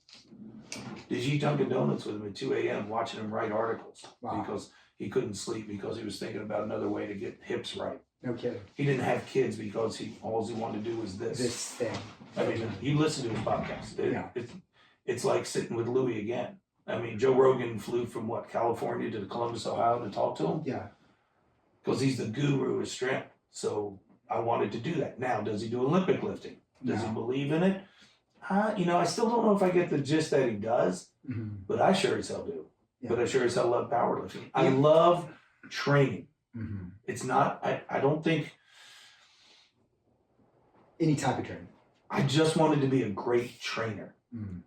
Did you eat Dunkin' Donuts with him at 2 a.m. watching him write articles? Wow. Because he couldn't sleep because he was thinking about another way to get hips right. No kidding. He didn't have kids because all he wanted to do was This thing. I mean, you listen to his podcast. Yeah. It's like sitting with Louis again. I mean, Joe Rogan flew from California to Columbus, Ohio to talk to him Yeah. because he's the guru of strength. So I wanted to do that. Now, does he do Olympic lifting? Does he No. believe in it? I still don't know if I get the gist that he does, Mm-hmm. but I sure as hell do. Yeah. But I sure as hell love powerlifting. I Yeah. love training. Mm-hmm. It's not, I don't think, Any type of training. I just wanted to be a great trainer. Mm-hmm.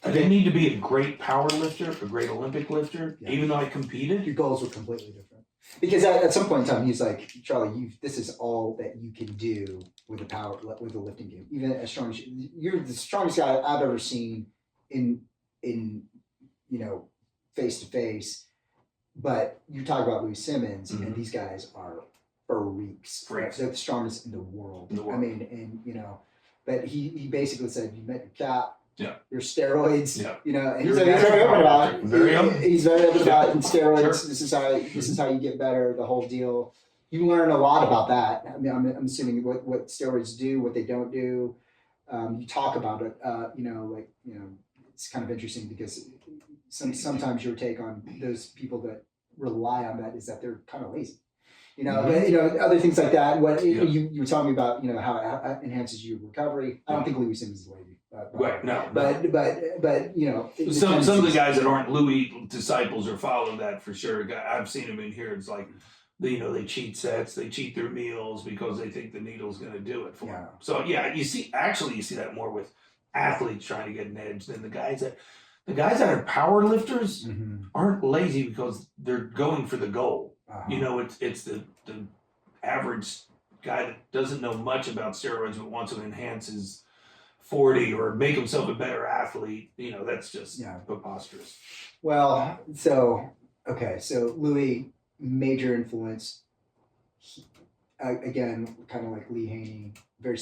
I didn't need to be a great power lifter, a great Olympic lifter, Yeah. even though I competed. Your goals were completely different. Because at some point in time, he's like, Charlie, this is all that you can do with the lifting game. Even as strong as you're the strongest guy I've ever seen in face to face. But you talk about Louis Simmons, Mhm. and these guys are freaks. Freaks. They're the strongest in the world. In the world. I mean, but he basically said, you met your cap. Yeah. Your steroids. Yeah. And You're he's very open about it. very open. He's very open about it. And steroids. Sure. This is how you get better. The whole deal. You learn a lot about that. I mean, I'm assuming what steroids do, what they don't do. You talk about it. It's kind of interesting because sometimes your take on those people that rely on that is that they're kind of lazy. But other things like that. You were telling me about how it enhances your recovery. I don't think Louis Simmons is lazy. Right, no. But Some of the guys that aren't Louis disciples or follow that for sure. I've seen them in here. It's like, they cheat sets, they cheat their meals because they think the needle's going to do it for them. So yeah, you see that more with athletes trying to get an edge than the guys that are power lifters aren't lazy because they're going for the goal. It's the average guy that doesn't know much about steroids but wants to enhance his 40 or make himself a better athlete. That's just preposterous. Well, so Louis, major influence. Again, kind of like Lee Haney, very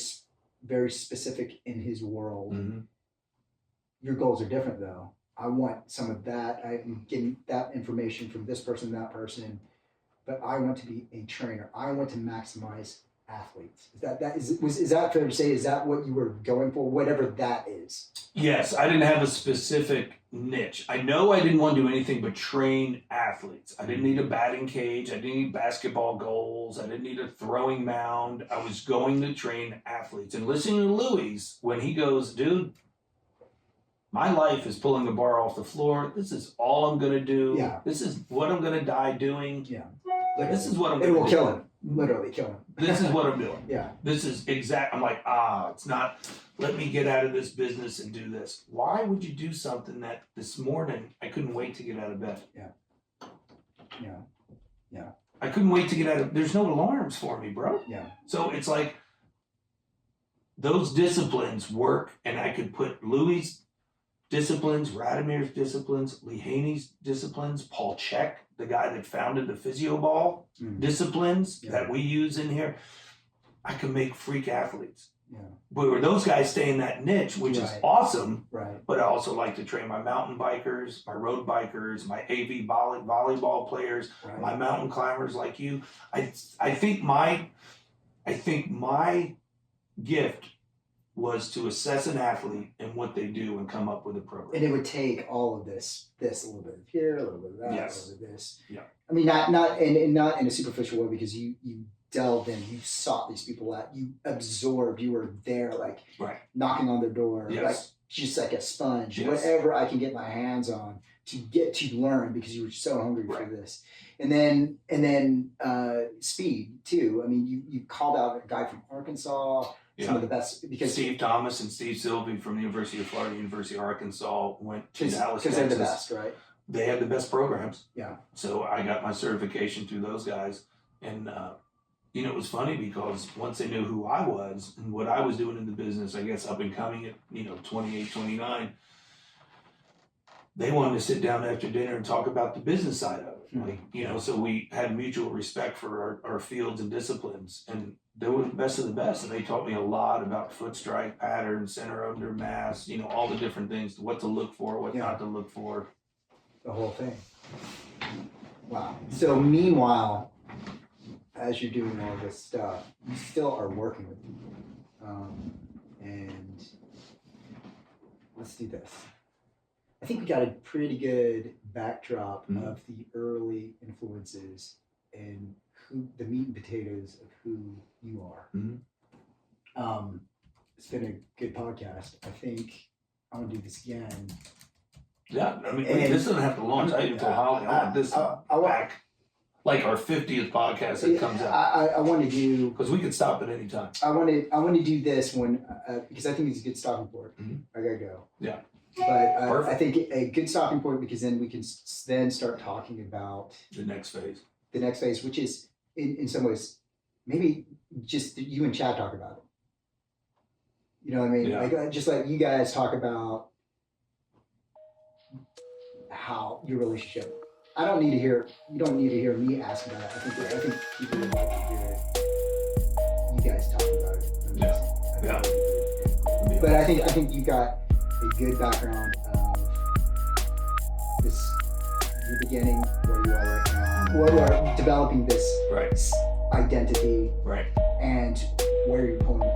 very specific in his world. Mm-hmm. Your goals are different though. I want some of that. I'm getting that information from this person, that person, but I want to be a trainer. I want to maximize athletes. Is that fair to say? Is that what you were going for? Whatever that is. Yes, I didn't have a specific niche. I know I didn't want to do anything but train athletes. I didn't need a batting cage. I didn't need basketball goals. I didn't need a throwing mound. I was going to train athletes. And listening to Louis when he goes, dude, my life is pulling the bar off the floor. This is all I'm going to do. Yeah. This is what I'm going to die doing. Yeah. This is what I'm It going to do. will kill him. Literally kill him. This is what I'm doing. Yeah. This is exact. I'm like, it's not, let me get out of this business and do this. Why would you do something that this morning I couldn't wait to get out of bed? Yeah. I couldn't wait to get out of, there's no alarms for me, bro. Yeah. So it's like those disciplines work, and I could put Louis' disciplines, Radimir's disciplines, Lee Haney's disciplines, Paul Chek, the guy that founded the physio ball disciplines that we use in here. I can make freak athletes. Yeah. But those guys stay in that niche, which is awesome. Right. But I also like to train my mountain bikers, my road bikers, my AV volleyball players, my mountain climbers like you. I think my gift was to assess an athlete and what they do and come up with a program. And it would take all of this a little bit of here, a little bit of that, Yes. a little bit of this. Yeah. I mean, not in a superficial way, because you delved in, you sought these people out, you absorbed, you were there, like knocking on their door, like just like a sponge, whatever I can get my hands on to get to learn, because you were so hungry for this. And then speed too. I mean, you called out a guy from Arkansas. Some of the best, because Steve Thomas and Steve Sylvie from the University of Florida, University of Arkansas went to Dallas, because they're the best, right? They had the best programs. Yeah. So I got my certification through those guys, and it was funny because once they knew who I was and what I was doing in the business, I guess up and coming at 28, 29, they wanted to sit down after dinner and talk about the business side of it. So we had mutual respect for our fields and disciplines, and they were the best of the best, and they taught me a lot about foot strike patterns, center under mass, all the different things, what to look for, what not to look for. The whole thing. Wow. So meanwhile, as you're doing all this stuff, you still are working with people. And let's do this. I think we got a pretty good backdrop Mhm. of the early influences and who the meat and potatoes of who you are. Mhm. It's been a good podcast. I think I want to do this again. Yeah, I mean, And- this doesn't have to launch out until Holly. I want this I want- back, like our 50th podcast that comes out, I want to do. because we could stop at any time. I want to do this one because I think it's a good stopping point. Mhm. I gotta go. Yeah. But I Perfect. think a good stopping point because then we can then start talking about The next phase. the next phase, which is in some ways maybe just you and Chad talk about it. You know what I mean? Yeah. Like just like you guys talk about how your relationship. I don't need to hear. You don't need to hear me ask about it. I think people would like to hear you guys talk about it. Yeah. But I think you got a good background of this, the beginning where you are right now, where you are developing this Right. identity Right. and where you're pulling